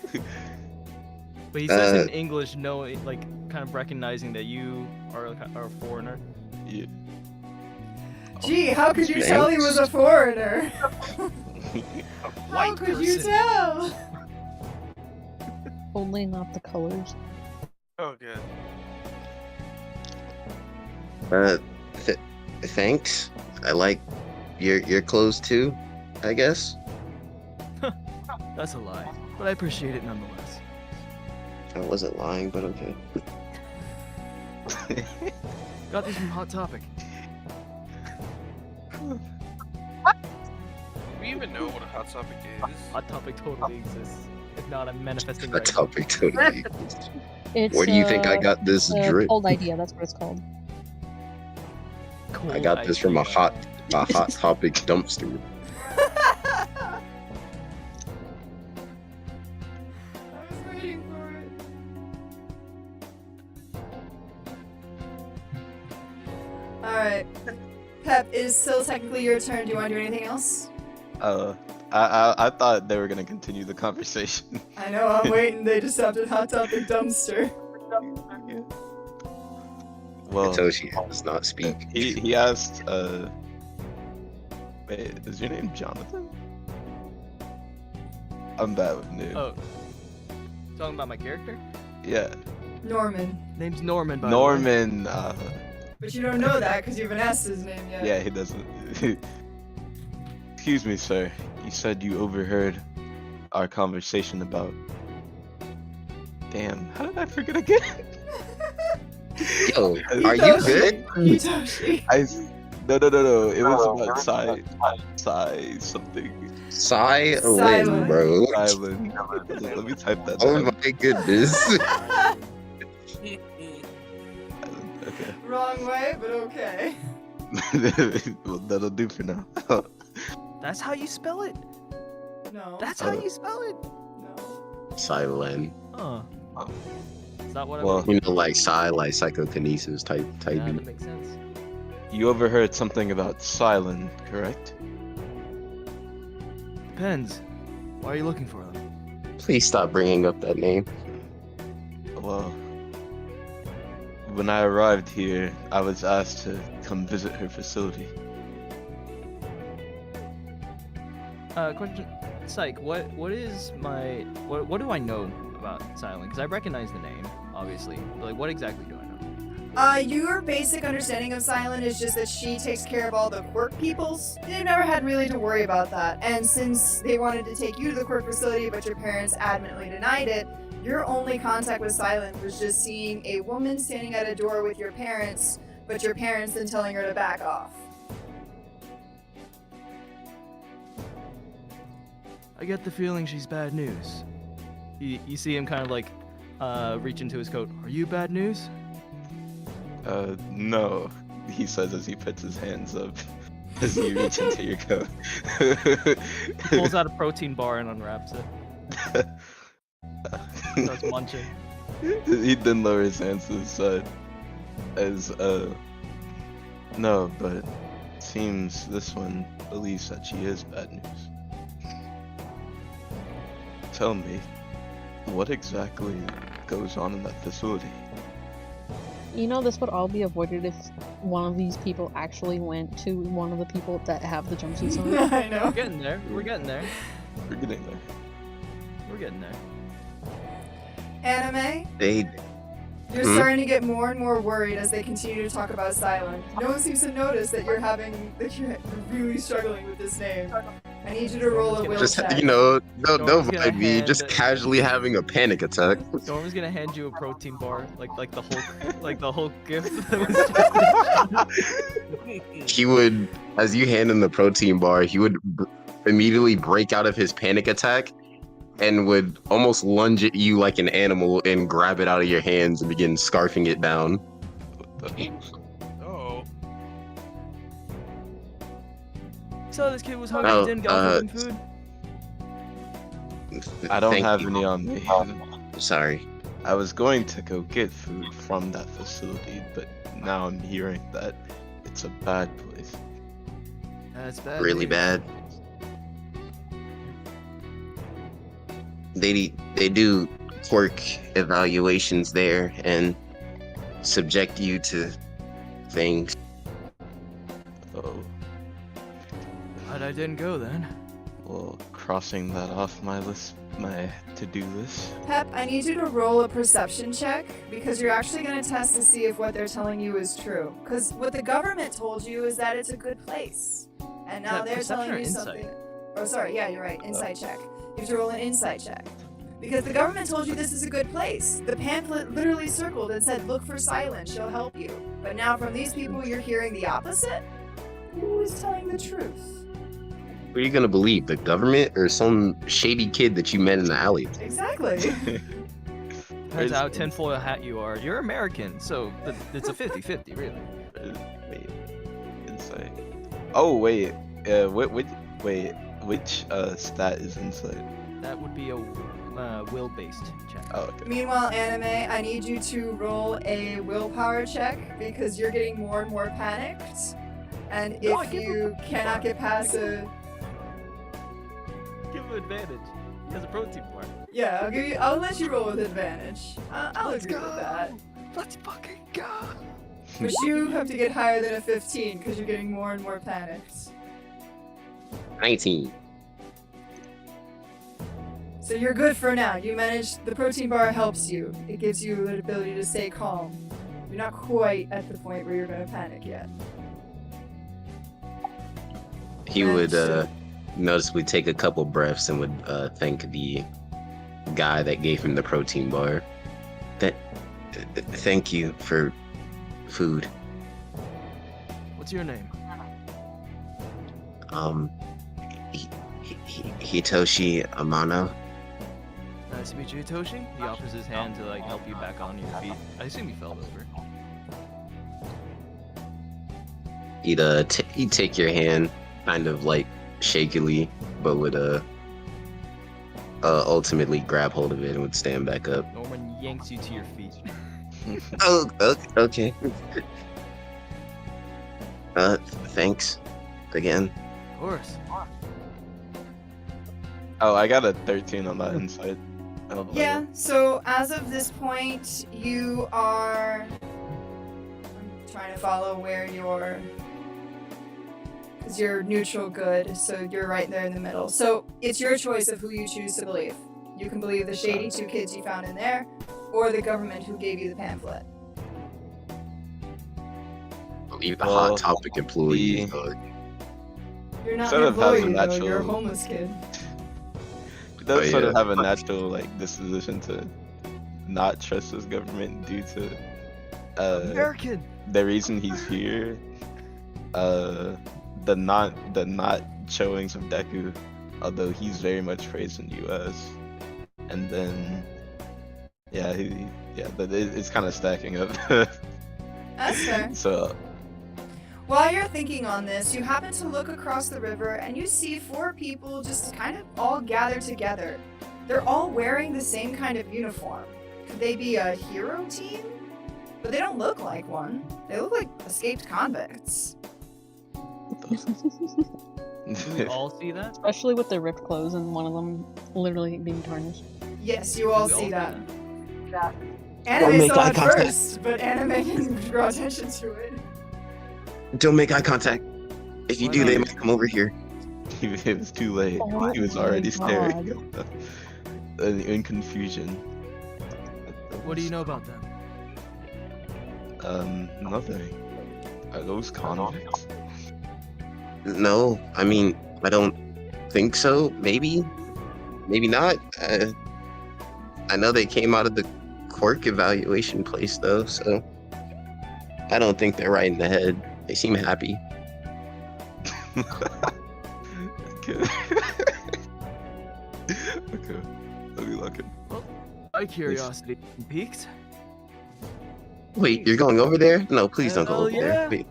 C: But he says in English, knowing, like, kind of recognizing that you are a foreigner.
D: Yeah.
A: Gee, how could you
G: Thanks.
A: tell he was a foreigner? How
C: White
A: could you
C: person.
A: tell?
H: Only not the colors.
B: Oh, good.
G: Thanks. I like your clothes too, I guess.
C: That's a lie, but I appreciate it nonetheless.
G: I wasn't lying, but okay.
C: Got these from Hot Topic.
B: Do we even know what a hot topic is?
C: Hot Topic totally exists. If not, I'm manifesting
G: That
C: right
G: topic totally.
H: It's
G: Where do you think I got this drip?
H: Cold idea. That's what it's called.
C: now.
G: I got this from a hot topic dumpster.
A: I was waiting for it. Alright. Pep, it is still technically your turn. Do you want to do anything else?
D: I thought they were gonna continue the conversation.
A: I know, I'm waiting. They just stopped at Hot Topic Dumpster.
D: Well,
G: Hitoshi does not speak.
D: he asked. Wait, is your name Jonathan? I'm bad with names.
C: Oh, talking about my character?
D: Yeah,
A: Norman.
C: Name's Norman. By the way.
D: Norman.
A: But you don't know that because you haven't asked his name yet.
D: Yeah, he doesn't. Excuse me, sir. You said you overheard our conversation about. Damn, how did I forget again?
G: Yo, are you good?
A: Hitoshi.
D: No. It was about Psy something.
G: Silent, bro.
D: Island. Let me type that
G: Oh
D: down.
G: my goodness.
D: Okay.
A: Wrong way, but okay.
D: Well, that'll do for now.
C: That's how you spell it.
A: No.
C: That's how you spell it.
A: No.
G: Silent.
C: Huh. Is that what I
D: Well,
C: meant?
G: You know, like like psychokinesis type
C: Yeah,
G: beat.
C: that makes sense.
D: You overheard something about Silent, correct?
C: Depends. Why are you looking for them?
G: Please stop bringing up that name.
D: Well, when I arrived here, I was asked to come visit her facility.
C: Question, Psych. What do I know about Silent? Because I recognize the name, obviously. But, like, what exactly do I know?
A: Your basic understanding of Silent is just that she takes care of all the quirk peoples. They've never had really to worry about that. And since they wanted to take you to the quirk facility, but your parents adamantly denied it, your only contact with Silent was just seeing a woman standing at a door with your parents, but your parents then telling her to back off.
C: I get the feeling she's bad news. You see him kind of like reach into his coat. Are you bad news?
D: No, he says as he puts his hands up as you reach into your coat.
C: Pulls out a protein bar and unwraps it. Starts munching.
D: He then lowers his hands to the side as, no, but it seems this one believes that she is bad news. tell me what exactly goes on in that facility?
H: You know, this would all be avoided if one of these people actually went to one of the people that have the jumpsuits on.
A: I know.
C: We're getting there. We're getting there.
D: We're getting there.
C: We're getting there.
A: Anime, you're
G: Hmm?
A: starting to get more and more worried as they continue to talk about Silent. No one seems to notice that you're really struggling with this name. I need you to roll a will
G: Just
A: check.
G: don't
C: Norman's gonna
G: mind me. Just
C: hand-
G: casually having a panic attack.
C: Norman's gonna hand you a protein bar, like the whole gift.
G: He would, as you hand him the protein bar, he would immediately break out of his panic attack and would almost lunge at you like an animal and grab it out of your hands and begin scarfing it down.
D: What the-
B: Oh.
C: So this kid was hungry,
G: Oh,
C: didn't go for food.
D: I don't
G: Thank
D: have
G: you.
D: any on me.
G: Sorry.
D: I was going to go get food from that facility, but now I'm hearing that it's a bad place.
C: That's bad.
G: Really
C: news.
G: bad. They do quirk evaluations there and subject you to things.
D: Oh,
C: But I didn't go then.
D: well, crossing that off my list, my to-do list.
A: Pep, I need you to roll a perception check because you're actually going to test to see if what they're telling you is true. Because what the government told you is that it's a good place. And now
C: That
A: they're
C: perception
A: telling
C: or
A: you
C: insight?
A: something. Oh, sorry. Yeah, you're right. Insight check. You have to roll an insight check. Because the government told you this is a good place. The pamphlet literally circled and said, look for Silence, she'll help you. But now from these people, you're hearing the opposite? Who is telling the truth?
G: Who are you gonna believe, the government or some shady kid that you met in the alley?
A: Exactly.
C: Depends how tinfoil hat you are. You're American, so it's a 50-50, really.
D: Wait, insight. Oh wait, which stat is insight?
C: That would be a will-based check.
D: Oh, okay.
A: Meanwhile, Anime, I need you to roll a willpower check because you're getting more and more panicked. And if
C: No, give him
A: you
C: the
A: cannot get past a...
C: Give him advantage. He has a protein bar.
A: Yeah, I'll let you roll with advantage. I'll
B: Let's
A: agree with
B: go.
A: that.
B: Let's fucking go.
A: But you have to get higher than a 15 because you're getting more and more panicked.
G: 19.
A: So you're good for now. You managed, the protein bar helps you. It gives you the ability to stay calm. You're not quite at the point where you're gonna panic yet.
G: He would noticeably take a couple breaths and would thank the guy that gave him the protein bar. Thank you for food.
C: What's your name?
G: Hitoshi Amano.
C: Nice to meet you, Hitoshi. He offers his hand to like help you back on your feet. I assume you fell over.
G: He'd take your hand, kind of like shakily, but would ultimately grab hold of it and would stand back up.
C: Norman yanks you to your feet.
G: Oh, okay. Thanks again.
C: Of course.
D: Oh, I got a 13 on that insight.
A: Yeah, so as of this point, you are... I'm trying to follow where you're... Because you're neutral good, so you're right there in the middle. So it's your choice of who you choose to believe. You can believe the shady two kids you found in there, or the government who gave you the pamphlet.
G: Believe the
D: Well,
G: hot topic employee.
A: You're not
D: Sort
A: an
D: of has a
A: employee, though.
D: natural-
A: You're a homeless kid.
D: He does
G: Oh,
D: sort of
G: yeah.
D: have a natural like disposition to not trust his government due to
C: American.
D: the reason he's here. The not showings of Deku, although he's very much praised in the U.S. And then but it's kind of stacking up.
A: That's fair.
D: So
A: While you're thinking on this, you happen to look across the river and you see 4 people just kind of all gathered together. They're all wearing the same kind of uniform. Could they be a hero team? But they don't look like one. They look like escaped convicts.
C: Do we all see that?
H: Especially with their ripped clothes and one of them literally being tarnished.
A: Yes, you all
C: Do we
A: see that.
C: that?
A: Anime
G: make
A: saw
G: eye
A: it
G: contact.
A: first, but anime can draw attention to it.
G: Don't make eye contact. If you
C: Why
G: do, they
C: not?
G: might come over here.
D: It was too late.
H: Oh
D: He was
H: my
D: already staring
H: God.
D: in confusion.
C: What do you know about them?
D: Nothing. Are those convicts?
G: No, I mean, I don't think so. Maybe, maybe not. I know they came out of the quirk evaluation place though, so I don't think they're right in the head. They seem happy.
D: Okay. Okay. Let me look it.
C: My curiosity piqued.
G: Wait, you're going over there? No, please don't go
C: Hell
G: over there.
C: yeah.
G: Wait.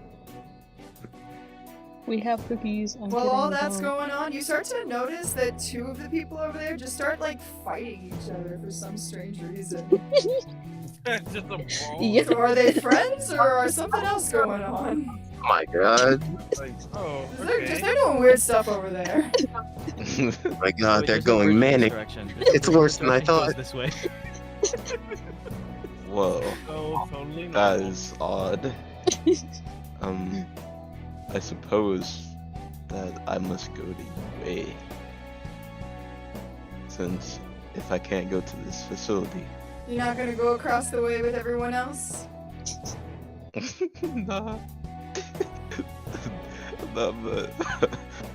H: We have cookies. I'm
A: While
H: kidding,
A: all
H: we
A: that's
H: don't.
A: going on, you start to notice that two of the people over there just start like fighting each other for some strange reason.
B: Just a brawl.
H: Yeah.
A: So are they friends or is something else going on?
G: Oh my god.
B: Like, oh,
A: They're doing weird stuff over there.
G: Oh my god,
C: Wait,
G: they're
C: there's no
G: going
C: bridge in this
G: manic.
C: direction.
G: It's worse than I
C: Direction goes
G: thought.
C: This way.
D: Whoa,
B: So totally
D: that
B: normal.
D: is odd. I suppose that I must go to UA. Since if I can't go to this facility,
A: You're not gonna go across the way with everyone else?
D: nah.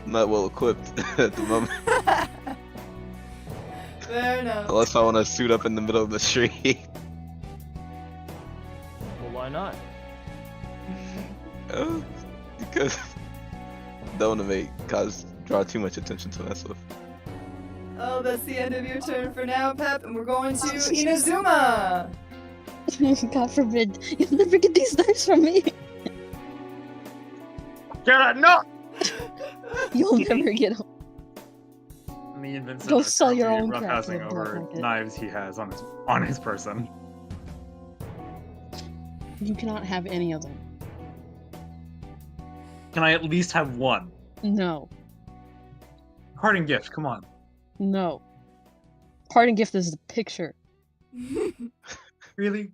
D: Not well equipped at the moment.
A: Fair enough.
D: Unless I want to suit up in the middle of the street.
C: Well, why not?
D: Because don't want to draw too much attention to myself.
A: Oh, that's the end of your turn for now, Pep, and we're going to Inazuma!
H: God forbid. You'll never get these knives from me.
E: Get it? No!
H: You'll never get them.
E: Me and Vincent
H: Go
E: are
H: sell your
E: currently
H: own crap to
E: roughhousing
H: the
E: over
H: black market.
E: knives he has on his person.
H: You cannot have any of them.
E: Can I at least have one?
H: No.
E: Parting gift, come on.
H: No. Parting gift is the picture.
E: Really?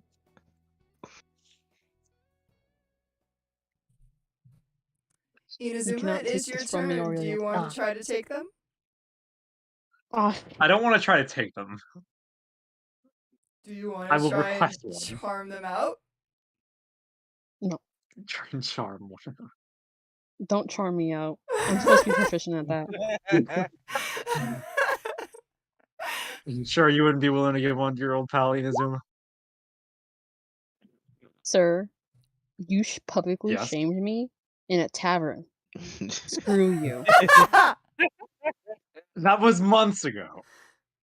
A: Inazuma,
H: cannot
A: it is
H: take
A: your
H: this from me,
A: turn. Do
H: Aurelia.
A: you want
H: Ah.
A: to try to take them?
H: Ah,
E: I don't want to try to take them.
A: Do you want
E: I
A: to
E: will
A: try and
E: request one.
A: charm them out?
E: Try and charm one.
H: don't charm me out. I'm supposed to be proficient at that.
E: You sure you wouldn't be willing to give one to your old pal Inazuma?
H: Sir, you publicly
E: Yes.
H: shamed me in a tavern. Screw you.
E: That was months ago.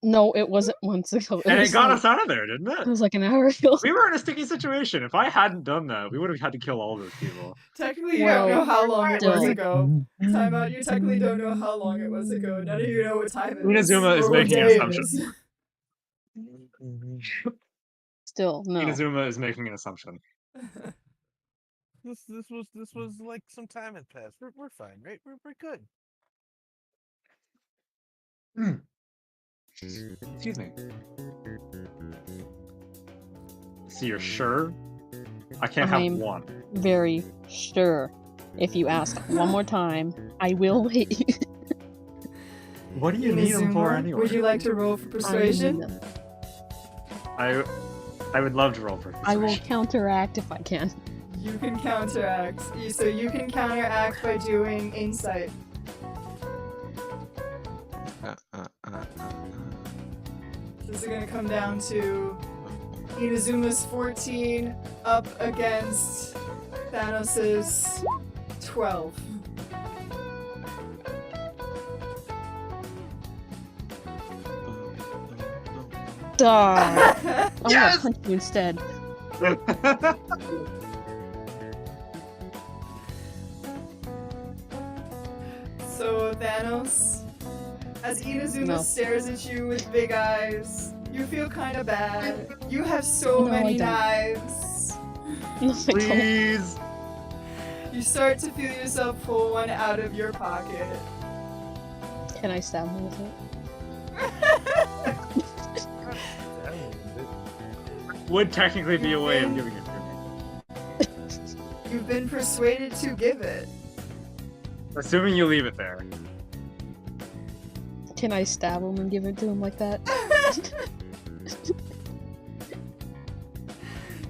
H: No, it wasn't months ago.
E: And it
H: was
E: got
H: like,
E: us out of there, didn't
H: it
E: it?
H: was like an hour ago.
E: We were in a sticky situation. If I hadn't done that, we would have had to kill all those people.
A: Technically, you
H: Well,
A: don't know how long it was
H: still.
A: ago. Time out, you technically don't know how long it was ago. None of you know what time it is.
E: Inazuma is
A: or what
E: making an
A: day it
E: assumption.
A: is.
H: Still, no.
E: Inazuma is making an assumption.
B: This was like some time had passed. We're fine, right? We're good.
E: Excuse me. So you're sure? I can't have
H: I'm-
E: one.
H: Very sure. If you ask one more time, I will hit you.
E: What do you need them for
A: Inazuma,
E: anyway?
A: would you like to roll for persuasion?
E: I would love to roll for
H: I will
E: persuasion.
H: counteract if I can.
A: You can counteract. So you can counteract by doing insight. This is gonna come down to Inazuma's 14 up against Thanos's 12.
H: Duh. I'm
E: Yes!
H: gonna punch you instead.
A: So Thanos, as Inazuma
H: No.
A: stares at you with big eyes, you feel kind of bad. You have so
H: No, I
A: many
H: don't.
A: knives.
H: No, I don't.
E: Please.
A: You start to feel yourself pull one out of your pocket.
H: Can I stab him with it?
E: Would technically be a way of giving it to me.
A: You've been persuaded to give it.
E: Assuming you leave it there.
H: Can I stab him and give it to him like that?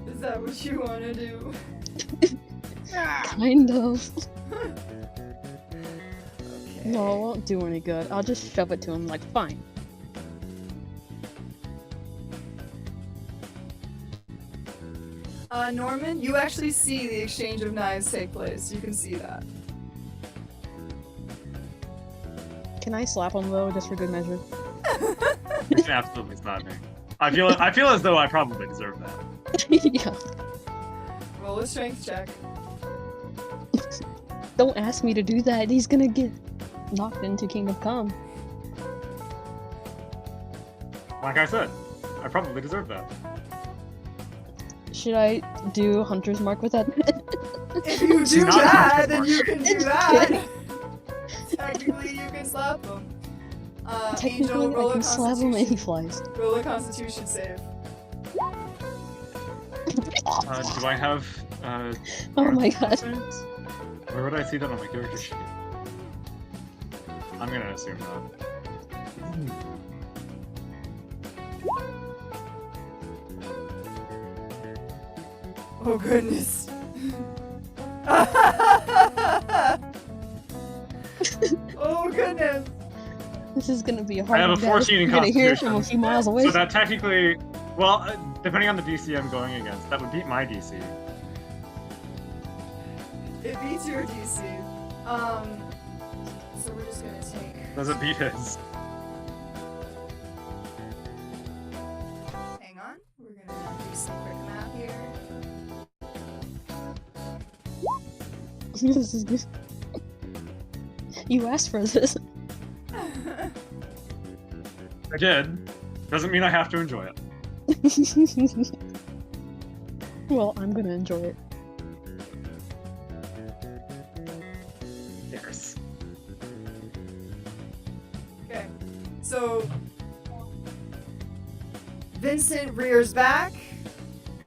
A: Is that what you want to do?
H: Kind of.
A: Okay.
H: No, it won't do any good. I'll just shove it to him like, fine.
A: Norman, you actually see the exchange of knives take place. You can see that.
H: Can I slap him though, just for good measure?
E: You can absolutely slap me. I feel as though I probably deserve that.
H: Yeah.
A: Roll a strength check.
H: Don't ask me to do that. He's gonna get knocked into Kingdom Come.
E: Like I said, I probably deserve that.
H: Should I do Hunter's Mark with that?
A: If you do
E: Not
A: that,
E: Hunter's
A: then
E: Mark.
A: you can do that. Technically, you can slap him. Angel,
H: Technically,
A: roll
H: I
A: a
H: can slap him and he
A: constitution.
H: flies.
A: Roll a constitution save.
E: Do I have
H: Oh my god.
E: saves? Where would I see that on my character sheet? I'm gonna assume that.
A: Oh goodness. Oh goodness.
H: This is gonna be a
E: I
H: hard
E: have a
H: one, guys.
E: 14 in
H: You're gonna hear it from a
E: Constitution.
H: few miles away.
E: So that technically, well, depending on the DC I'm going against, that would beat my DC.
A: It beats your DC. So we're just gonna take.
E: Does it beat his?
A: Hang on. We're gonna do some quick math here.
H: This is good. You asked for this.
E: I did. Doesn't mean I have to enjoy it.
H: Well, I'm gonna enjoy it.
E: Yes.
A: Okay. So Vincent rears back.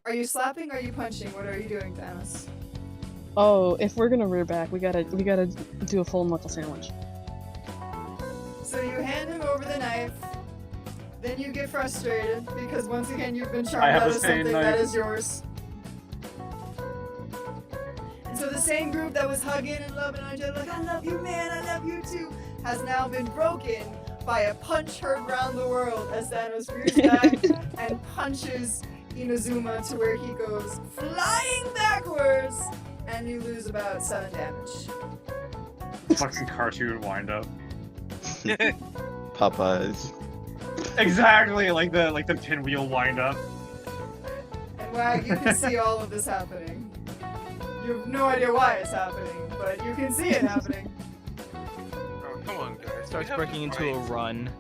A: Are you slapping or are you punching? What are you doing, Thanos?
H: Oh, if we're gonna rear back, we gotta do a full knuckle sandwich.
A: So you hand him over the knife. Then you get frustrated because once again you've been charmed
E: have
A: out
E: the
A: of
E: same
A: something that
E: knife.
A: is yours. And so the same group that was hugging and loving on each other, like, I love you, man, I love you too, has now been broken by a punch heard round the world as Thanos rears back and punches Inazuma to where he goes flying backwards, and you lose about 7 damage.
E: Fucking cartoon wind up.
D: Popeyes.
E: Exactly, like the pinwheel wind up.
A: And wow, you can see all of this happening. You have no idea why it's happening, but you can see it happening.
B: Oh, come on, guys.
C: Starts
B: We have
C: breaking
B: this
C: into a
B: right.
C: run.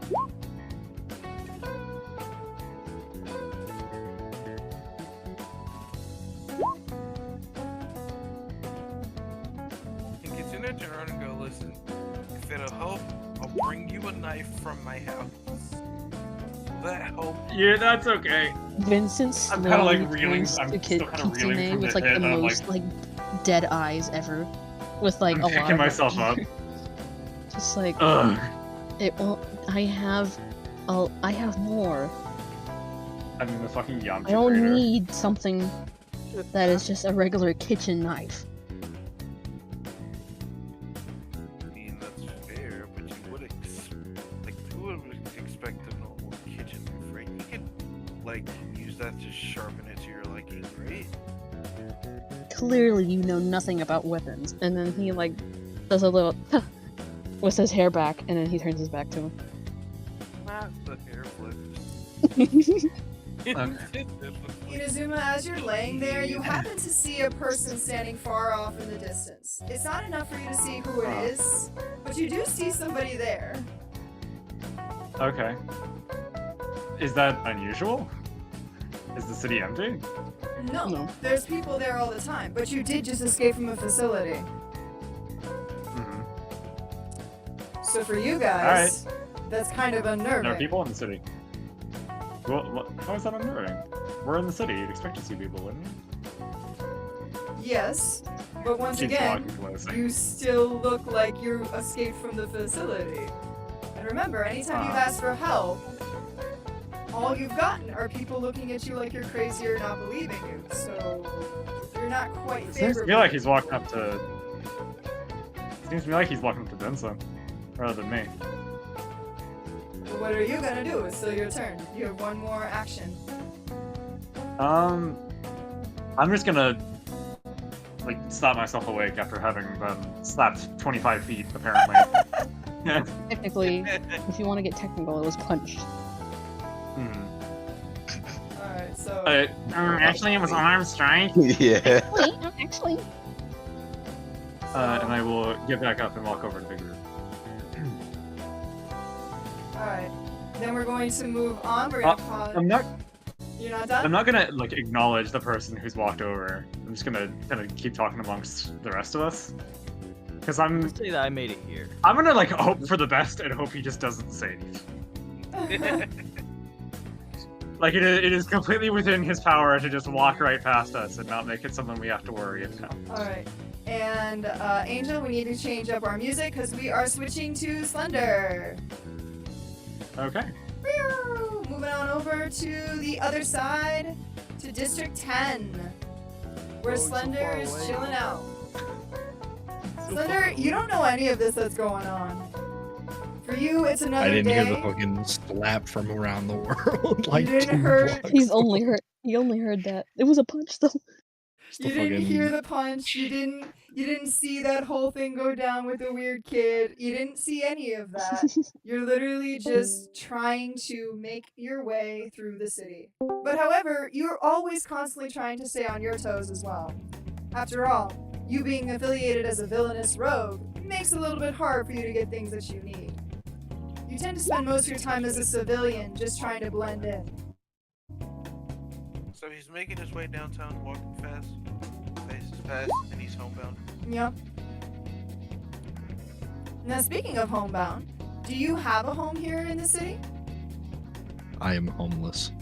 B: He gets in there, turn around and go, listen, if it'll help, I'll bring you a knife from my house. Will that help?
E: Yeah, that's okay.
H: Vincent
E: I'm kinda, like,
H: slowly
E: reeling-
H: turns
E: I'm
H: to
E: still kinda reeling
H: Kitsune
E: from
H: with
E: the
H: like
E: hit,
H: the
E: and I'm
H: most like dead eyes ever, with like
E: I'm
H: a lot
E: picking
H: of
E: myself up.
H: Just like
E: Ugh.
H: it won't. I have more.
E: I mean, the fucking Yamcha
H: I don't
E: Raider.
H: need something that is just a regular kitchen knife.
B: I mean, that's fair, but you would who would expect a normal kitchen knife, right? You could, like, use that to sharpen it to your liking, right?
H: Clearly, you know nothing about weapons. And then he like does a little with his hair back, and then he turns his back to him.
B: Not the hair flip.
A: Inazuma, as you're laying there, you happen to see a person standing far off in the distance. It's not enough for you to see who it is, but you do see somebody there.
E: Okay. Is that unusual? Is the city empty?
A: No,
H: No.
A: there's people there all the time, but you did just escape from a facility.
E: Mm-hmm.
A: So for you guys, that's kind of unnerving.
E: There are people in the city. Well, how is that unnerving? We're in the city. You'd expect to see people, wouldn't you?
A: Yes, but once
E: Keep
A: again,
E: walking closer.
A: you still look like you escaped from the facility. And remember, anytime you've asked for help, all you've gotten are people looking at you like you're crazy or not believing you. So you're not quite
E: It seems to
A: favorable.
E: me like he's walking up to. Seems to me like he's walking up to Benson, rather than me.
A: But what are you gonna do? It's still your turn. You have one more action.
E: I'm just gonna like stop myself awake after having been slapped 25 feet, apparently.
H: Technically, if you want to get technical, it was punched.
A: Alright, so
E: Actually, it was arm strike.
G: Yeah.
H: Actually.
E: And I will get back up and walk over to Big Root.
A: alright. Then we're going to move on. We're gonna pause. You're not done?
E: I'm not gonna like acknowledge the person who's walked over. I'm just gonna kind of keep talking amongst the rest of us. Because
C: Let's say that I made it here.
E: I'm gonna like hope for the best and hope he just doesn't say anything. Like it is completely within his power to just walk right past us and not make it something we have to worry about.
A: Alright. And Angel, we need to change up our music because we are switching to Slender.
E: Okay.
A: Woo! Moving on over to the other side, to District 10, where
C: so
A: Slender
C: far
A: is
C: away.
A: chilling out. Slender, you don't know any of this that's going on. For you, it's another
I: I didn't
A: day.
I: hear the fucking slap from around the world.
A: You didn't hear.
H: He only heard that. It was a punch though.
A: You didn't hear the punch. You didn't see that whole thing go down with the weird kid. You didn't see any of that. You're literally just trying to make your way through the city. But however, you're always constantly trying to stay on your toes as well. After all, you being affiliated as a villainous rogue makes it a little bit hard for you to get things that you need. You tend to spend most of your time as a civilian just trying to blend in.
B: So he's making his way downtown, walking fast, faces fast, and he's homebound.
A: Yep. Now, speaking of homebound, do you have a home here in the city?
I: I am homeless.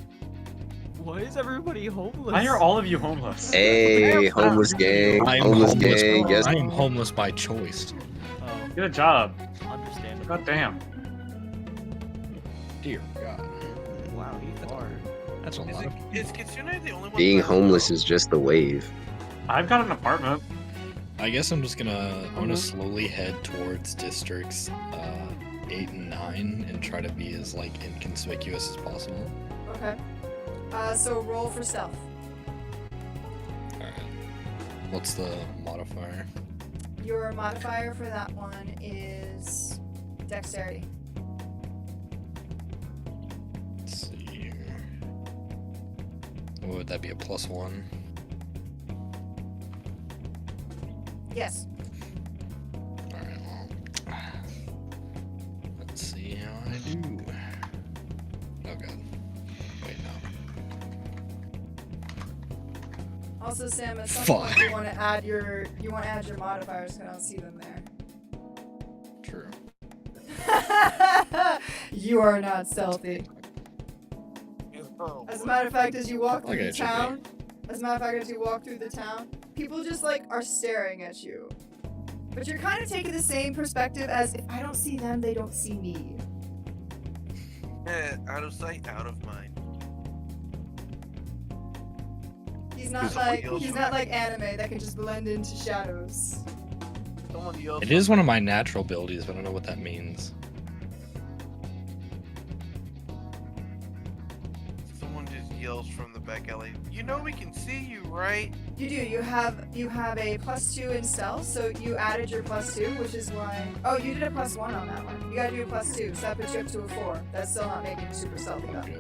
C: Why is everybody homeless?
E: Why are all of you homeless?
G: Hey, homeless gang.
I: I'm
G: Homeless gang.
I: by-
G: Yes.
I: I am homeless by choice.
C: Oh,
E: Get a job.
C: understandable.
E: God damn.
I: Dear God.
C: Wow, he's hard.
I: That's a
B: Is,
I: lot
B: it,
I: of.
B: is Kitsune the only one?
G: Being
B: who has a
G: homeless
B: boat?
G: is just a wave.
E: I've got an apartment.
I: I guess I'm just gonna. I'm gonna slowly head towards districts 8 and 9 and try to be as like inconspicuous as possible.
A: Okay. So roll for stealth.
I: All right. What's the modifier?
A: Your modifier for that one is dexterity.
I: Let's see here. Would that be a +1?
A: Yes.
I: Alright, well. Let's see how I do. Oh god. Wait, no.
A: Also, Sam, at some point
I: Fuck.
A: you want to add your modifiers because I don't see them there.
I: True.
A: You are not stealthy.
B: Oh,
A: As a matter of fact, as you walk through
I: Okay,
A: the
I: it should be.
A: town, people just like are staring at you. But you're kind of taking the same perspective as if I don't see them, they don't see me.
B: out of sight, out of mind.
A: He's not like anime that can just blend into shadows.
B: Someone yells.
I: It is one of my natural abilities, but I don't know what that means.
B: Someone just yells from the back alley. You know we can see you, right?
A: You do. You have a +2 in stealth, so you added your +2, which is why. Oh, you did a +1 on that one. You gotta do a +2, so that puts you up to a 4. That's still not making you super stealthy though.
I: Go.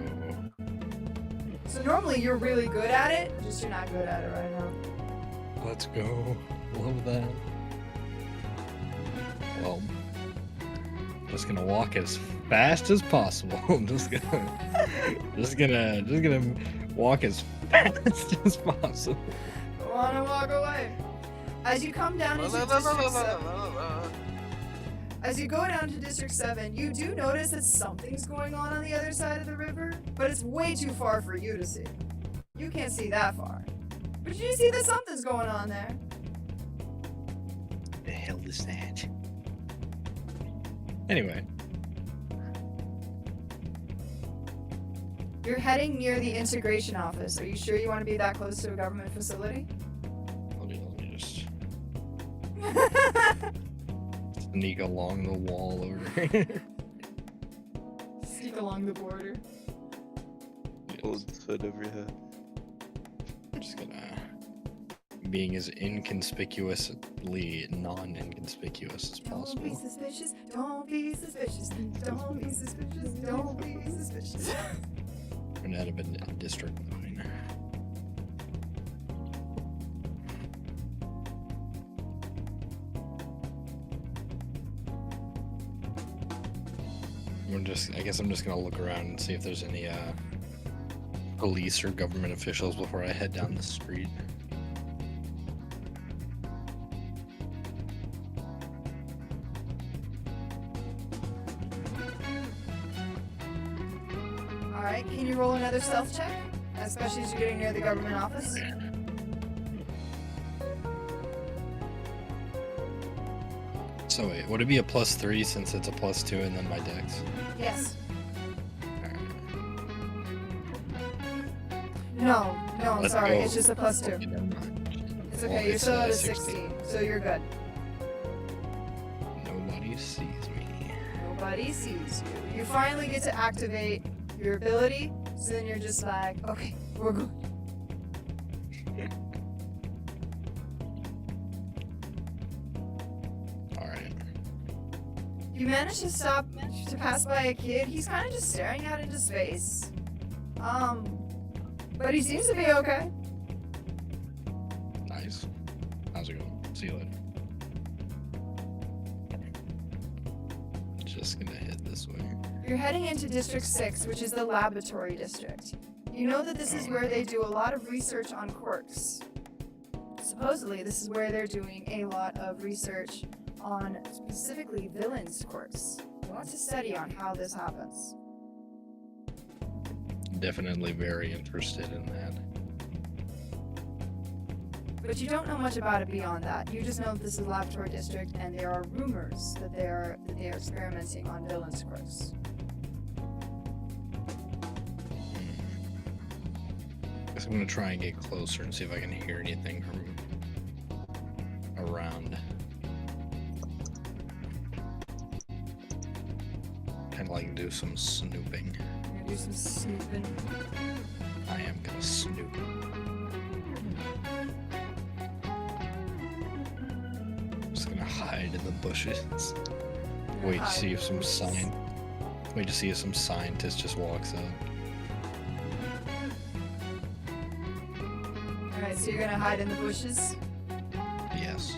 A: So normally you're really good at it, just you're not good at it right now.
I: Let's go. Love that. Well, I'm just gonna walk as fast as possible. I'm just gonna walk as fast as possible.
A: Go on and walk away. As you come down into District 7, As you go down to District 7, you do notice that something's going on the other side of the river, but it's way too far for you to see. You can't see that far. But you see that something's going on there.
I: The hell is that? Anyway,
A: You're heading near the integration office. Are you sure you want to be that close to a government facility?
I: let me just sneak along the wall over here.
A: Sneak along the border.
D: Hold the hood over your head.
I: I'm just gonna being as inconspicuously non-inconspicuous as
A: Don't be
I: possible.
A: suspicious. Don't be suspicious. Don't be suspicious. Don't be suspicious.
I: We're out of a district 9. I guess I'm just gonna look around and see if there's any police or government officials before I head down the street.
A: Alright, can you roll another stealth check? Especially as you're getting near the government office.
I: So wait, would it be a +3 since it's a +2 and then my dex?
A: Yes.
I: Alright.
A: No, I'm
I: Let's
A: sorry.
I: go.
A: It's just a +2.
I: Okay, never mind.
A: It's
I: Well,
A: okay. You're
I: it's,
A: still at a
I: 16.
A: 16, so you're good.
I: Nobody sees me.
A: Nobody sees you. You finally get to activate your ability, so then you're just like, okay, we're good.
I: Alright.
A: You manage to stop to pass by a kid. He's kind of just staring out into space. But he seems to be okay.
I: Nice. How's it going? See you later. Just gonna head this way.
A: You're heading into District 6, which is the laboratory district. You know that this is where they do a lot of research on quirks. Supposedly, this is where they're doing a lot of research on specifically villains' quirks. They want to study on how this happens.
I: Definitely very interested in that.
A: But you don't know much about it beyond that. You just know that this is a laboratory district, and there are rumors that they are experimenting on villains' quirks.
I: Guess I'm gonna try and get closer and see if I can hear anything from around. Kind of like do some snooping.
A: You're gonna do some snooping.
I: I am gonna snoop. Just gonna hide in the bushes. Wait to see if some Wait to see if some scientist just walks up.
A: Alright, so you're gonna hide in the bushes?
I: Yes.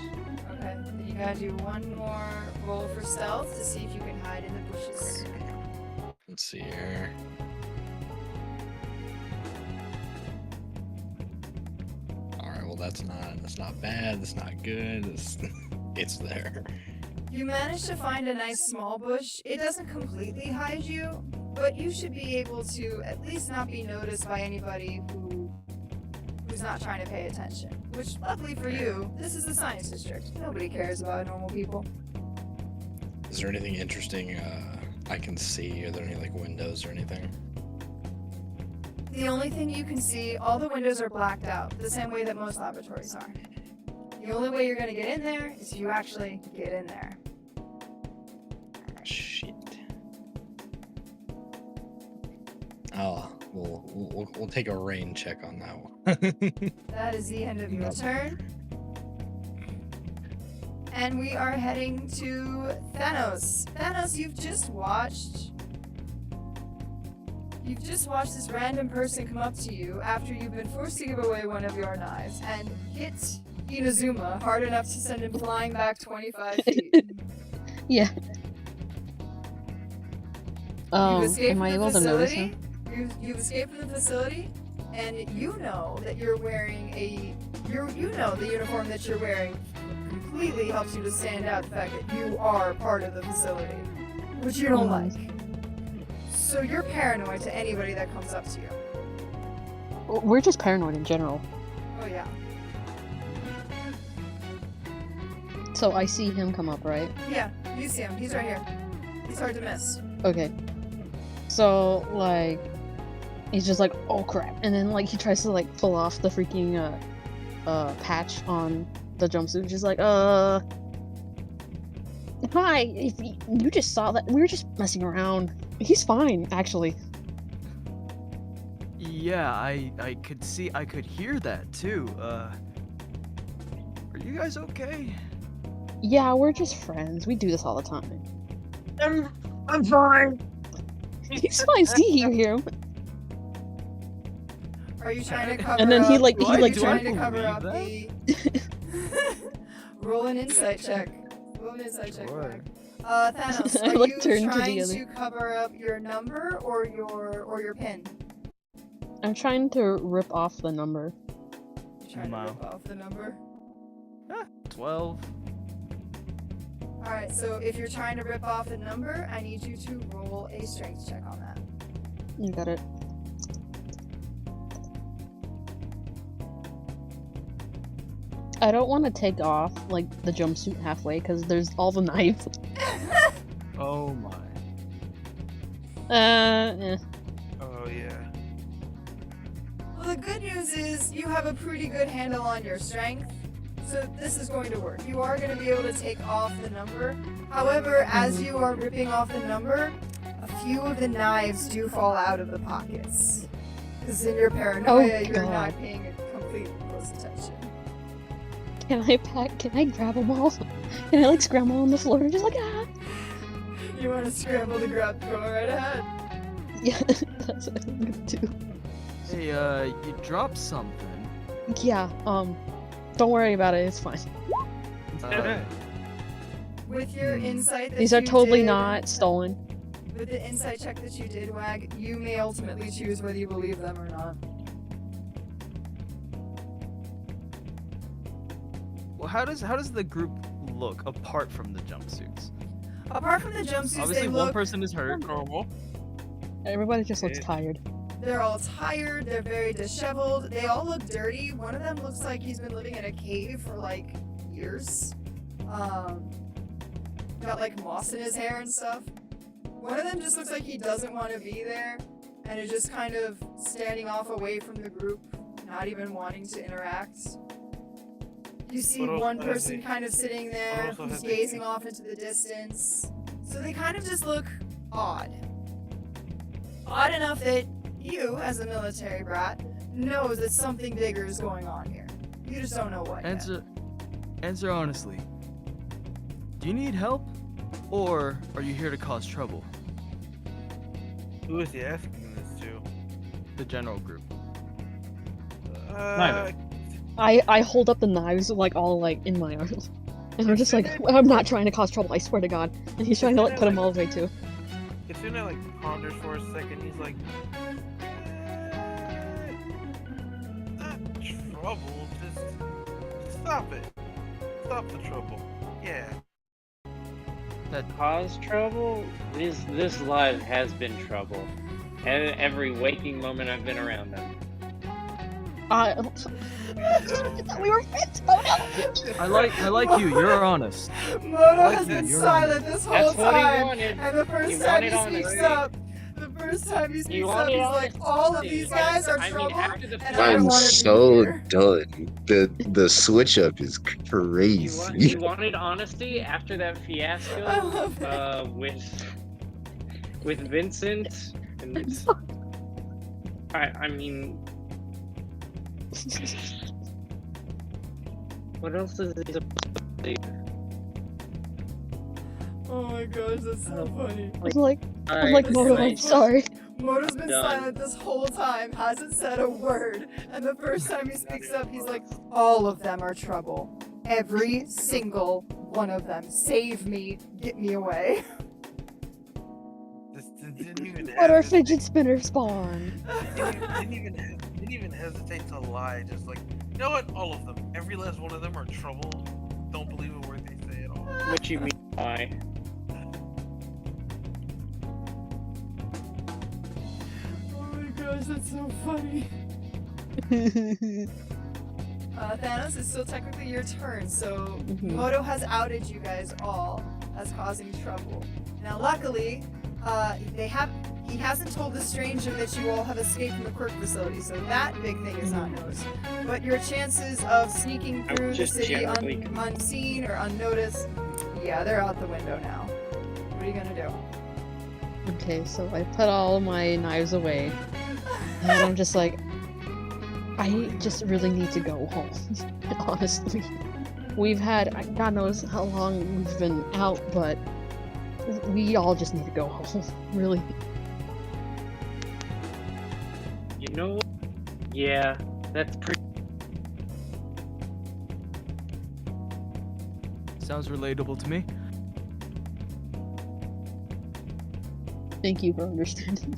A: Okay, then you gotta do one more roll for stealth to see if you can hide in the bushes.
I: Let's see here. Alright, well that's not bad, that's not good, it's there.
A: You managed to find a nice small bush. It doesn't completely hide you, but you should be able to at least not be noticed by anybody who's not trying to pay attention. Which, luckily for you, this is the science district. Nobody cares about normal people.
I: Is there anything interesting I can see? Are there any like windows or anything?
A: The only thing you can see, all the windows are blacked out, the same way that most laboratories are. The only way you're gonna get in there is if you actually get in there.
I: Ah, shit. Oh, we'll take a rain check on that one.
A: That is the end of your
I: Nope.
A: turn. And we are heading to Thanos. Thanos, you've just watched this random person come up to you after you've been forced to give away one of your knives and hit Inazuma hard enough to send him flying back 25 feet.
H: Yeah.
A: You've escaped
H: Am
A: from
H: I
A: the
H: able to notice
A: facility.
H: him?
A: You've escaped from the facility, and you know that you're wearing you know the uniform that you're wearing completely helps you to stand out the fact that you are part of the facility, which you don't like. So you're paranoid to anybody that comes up to you.
H: We're just paranoid in general.
A: Oh yeah.
H: So I see him come up, right?
A: Yeah, you see him. He's right here. He's hard to miss.
H: Okay. So, like, he's just like, oh crap. And then, like, he tries to, like, pull off the freaking, patch on the jumpsuit. Just like, hi, if you just saw that, we were just messing around. He's fine, actually.
C: Yeah, I could hear that too. Are you guys okay?
H: Yeah, we're just friends. We do this all the time.
E: I'm fine.
H: He's fine. See, you hear him.
A: Are you trying to cover
H: And then
A: up?
H: he, like,
A: are
H: like,
A: you trying to
C: do I
A: cover up
C: believe
A: the? Roll an insight check. Roll an insight check.
C: Sure.
A: Greg. Thanos,
H: I,
A: are
H: like,
A: you
H: turned to the
A: trying
H: other.
A: to cover up your number or your pin?
H: I'm trying to rip off the number.
A: You're trying
C: Wow.
A: to rip off the number.
C: 12.
A: Alright, so if you're trying to rip off the number, I need you to roll a strength check on that.
H: You got it. I don't want to take off, like, the jumpsuit halfway, because there's all the knives.
C: Oh my.
B: Oh yeah.
A: Well, the good news is you have a pretty good handle on your strength, so this is going to work. You are going to be able to take off the number. However, as you are ripping off the number, a few of the knives do fall out of the pockets. Because in your paranoia, you're
H: God.
A: not paying complete close attention.
H: Can I grab them all? Can I, like, scramble on the floor and just like, ah?
A: You want to scramble to grab, go right ahead.
H: Yeah, that's what I'm gonna do.
C: Hey, you dropped something.
H: Yeah, don't worry about it, it's fine.
A: With your insight that
H: These are
A: you
H: totally
A: did,
H: not stolen.
A: With the insight check that you did, Wag, you may ultimately choose whether you believe them or not.
C: Well, how does the group look apart from the jumpsuits?
A: Apart from the jumpsuits,
C: Obviously,
A: they
C: one
A: look,
C: person is hurt.
B: Normal.
H: Everybody just looks tired.
A: they're all tired, they're very disheveled, they all look dirty. One of them looks like he's been living in a cave for like years. Got like moss in his hair and stuff. One of them just looks like he doesn't want to be there and is just kind of standing off away from the group, not even wanting to interact. You see
B: What else
A: one
B: has
A: person
B: he-
A: kind of sitting
B: what
A: there
B: else
A: who's
B: has he-
A: gazing off into the distance. So they kind of just look odd. Odd enough that you, as a military brat, knows that something bigger is going on here. You just don't know what yet.
C: Answer honestly. Do you need help, or are you here to cause trouble?
B: Who is he asking this to?
C: The general group.
E: Neither.
H: I hold up the knives, like, all, like, in my arms. And I'm just like, I'm not trying to cause trouble, I swear to God. And he's trying to, like, put them all away, too.
B: Kasuna like ponders for a second. He's like, not trouble. Just stop it. Stop the trouble. Yeah.
F: Cause trouble? This life has been trouble. And every waking moment I've been around them.
H: We were friends. Oh no!
C: I like you. You're honest.
A: Moto
B: Like
A: has been
B: that, you're
A: silent this whole
F: That's what he
A: time,
F: wanted.
A: and the first
F: He
A: time he
F: wanted
A: speaks
F: honesty.
A: up, he's
F: wanted
A: like, all of
F: honesty.
A: these guys are
F: I mean,
A: trouble,
F: after the
A: and I
G: I'm
A: want to
G: so
A: be here.
G: done. The switch up is
F: He
G: crazy.
F: wanted honesty after that
A: I
F: fiasco
A: love it.
F: with Vincent. And I mean, what else is he supposed to do?
A: Oh my gosh, that's so funny.
H: I'm like,
F: Alright,
H: Moto, I'm
F: nice.
H: sorry.
A: Moto's been
F: Done.
A: silent this whole time, hasn't said a word, and the first time he speaks up, he's like, all of them are trouble. Every single one of them. Save me, get me away.
B: This didn't even
H: What our
B: hesitate-
H: fidget spinner spawn.
B: didn't even hesitate to lie. Just like, you know what? All of them. Every last one of them are trouble. Don't believe a
F: What you mean by?
A: Oh my gosh, that's so funny. Thanos, it's still technically your turn, so
H: Mhm.
A: Moto has outed you guys all as causing trouble. Now, luckily, he hasn't told the stranger that you all have escaped from the quirk facility, so that big thing is not noticed. But your chances of sneaking
F: I'm
A: through the
F: just
A: city
F: generally
A: unseen or unnoticed, yeah, they're out the window now. What are you gonna do?
H: Okay, so I put all my knives away, and I'm just like, I just really need to go home. Honestly, we've had God knows how long we've been out, but we all just need to go home. Really.
F: You know what? Yeah, that's pretty.
C: Sounds relatable to me.
H: Thank you for understanding.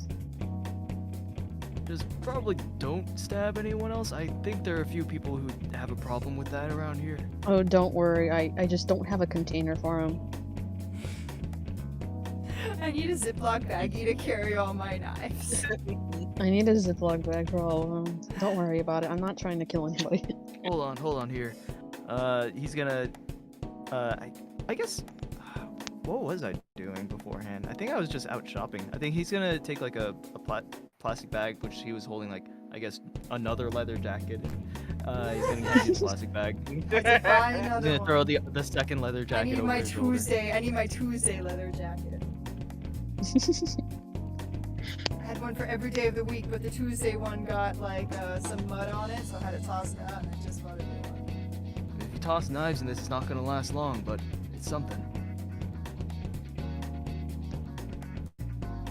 C: Just probably don't stab anyone else. I think there are a few people who have a problem with that around here.
H: Oh, don't worry. I just don't have a container for him.
A: I need a Ziploc baggie to carry all my knives.
H: I need a Ziploc bag for all of them. Don't worry about it. I'm not trying to kill anybody.
C: Hold on here. He's gonna. I guess. What was I doing beforehand? I think I was just out shopping. I think he's gonna take like a plastic bag, which he was holding like I guess another leather jacket. He's gonna get his plastic bag.
A: I have to buy
C: He's
A: another
C: gonna
A: one.
C: throw the second leather
A: I
C: jacket
A: need
C: over
A: my
C: his shoulder.
A: Tuesday. I need my Tuesday leather jacket. I had one for every day of the week, but the Tuesday one got like some mud on it, so I had to toss it out, and I just bought a new one.
C: If you toss knives in this, it's not gonna last long, but it's something.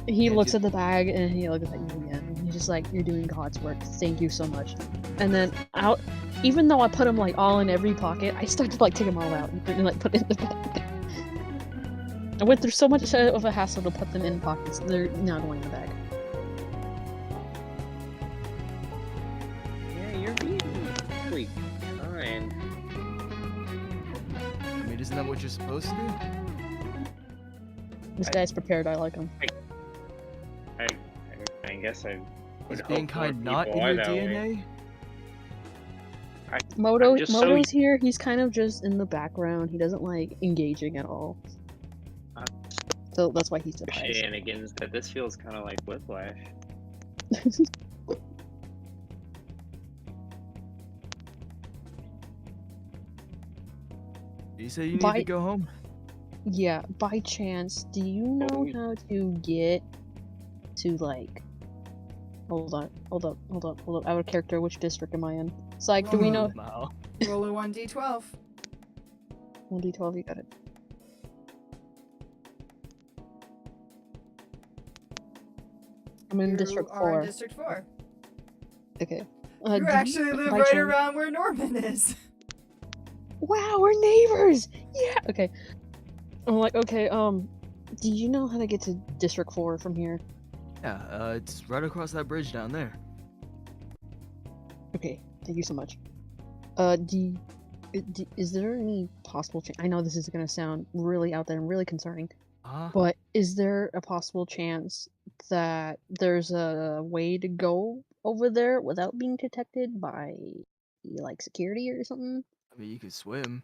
H: He
C: Yeah,
H: looks
C: dude.
H: at the bag and he looks at you again. And he's just like, "You're doing God's work. Thank you so much." And then out, even though I put him like all in every pocket, I started to like take them all out and like put it in the bag. I went through so much of a hassle to put them in pockets. They're now going in the bag.
F: Yeah, you're being really kind.
C: I mean, isn't that what you're supposed to do?
H: This guy's prepared. I like him.
F: I guess I would
C: Is
F: hope
C: being
F: more
C: kind not
F: people
C: in
F: are
C: your
F: that way.
C: DNA?
H: Moto's
F: just so
H: here. He's kind of just in the background. He doesn't like engaging at all. So that's why he's surprised.
F: Shenanigans that this feels kind of like Whiplash.
C: You say you need
H: By-
C: to go home?
H: Yeah, by chance, do you know how to get to like? Hold up. I have a character. Which district am I in? Psych, do we know?
C: No.
A: Roll a 1d12.
H: 1d12, you got it. I'm in
A: You
H: District
A: are
H: 4.
A: in District 4.
H: Okay.
A: You actually live
H: by
A: right
H: chance-
A: around where Norman is.
H: Wow, we're neighbors! Yeah! Okay. I'm like, okay, do you know how to get to District 4 from here?
C: Yeah, it's right across that bridge down there.
H: Okay, thank you so much. Is there any possible chance? I know this is gonna sound really out there and really concerning, but is there a possible chance that there's a way to go over there without being detected by, like, security or something?
C: I mean, you could swim.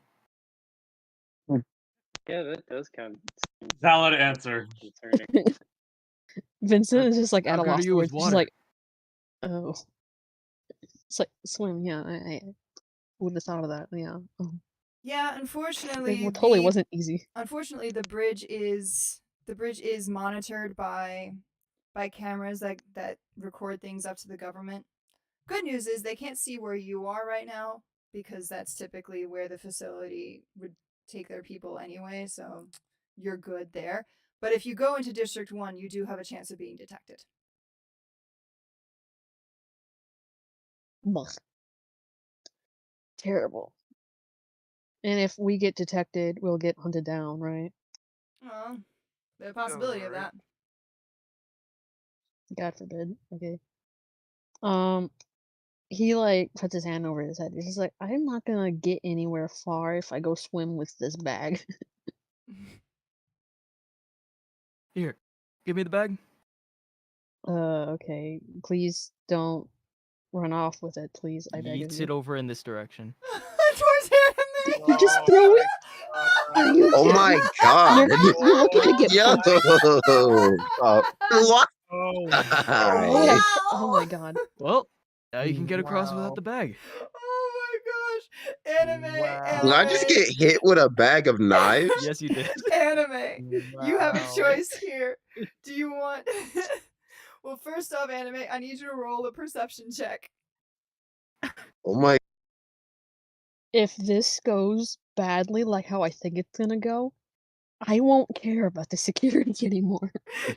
F: Yeah, that does kind of
E: Valid answer.
F: concerning.
H: Vincent is just like
C: How
H: at a
C: good are
H: loss
C: you
H: for
C: with
H: words. She's
C: water?
H: like, oh, it's like swim. Yeah, I would have thought of that. Yeah.
A: Yeah, unfortunately,
H: It totally wasn't easy.
A: Unfortunately, the bridge is monitored by cameras that record things up to the government. Good news is they can't see where you are right now because that's typically where the facility would take their people anyway, so you're good there. But if you go into District 1, you do have a chance of being detected.
H: Ugh. Terrible. And if we get detected, we'll get hunted down, right?
A: Well, the possibility of that.
H: God forbid. Okay. He like puts his hand over his head. He's just like, I'm not gonna get anywhere far if I go swim with this bag.
C: Here, give me the bag.
H: Okay. Please don't run off with it, please. I beg of
C: Yeets
H: you.
C: it over in this direction.
A: Towards
H: Did
A: anime.
H: you just
B: Oh
H: throw
B: my
H: it?
B: God.
H: Are you
G: Oh
H: kidding?
G: my god.
H: You're lucky I get
G: Yo.
H: punched.
G: What?
B: Oh,
H: Why would I? Oh
A: Wow.
H: my god.
C: Well, now you can get across without
B: Wow.
C: the bag.
A: Oh my gosh. Anime,
G: Did I just
A: anime.
G: get hit with a bag of knives?
C: Yes, you did.
A: Anime. You have a
B: Wow.
A: choice here. Do you want Well, first off, anime, I need you to roll a perception check.
G: Oh my.
H: If this goes badly, like how I think it's gonna go, I won't care about the security anymore.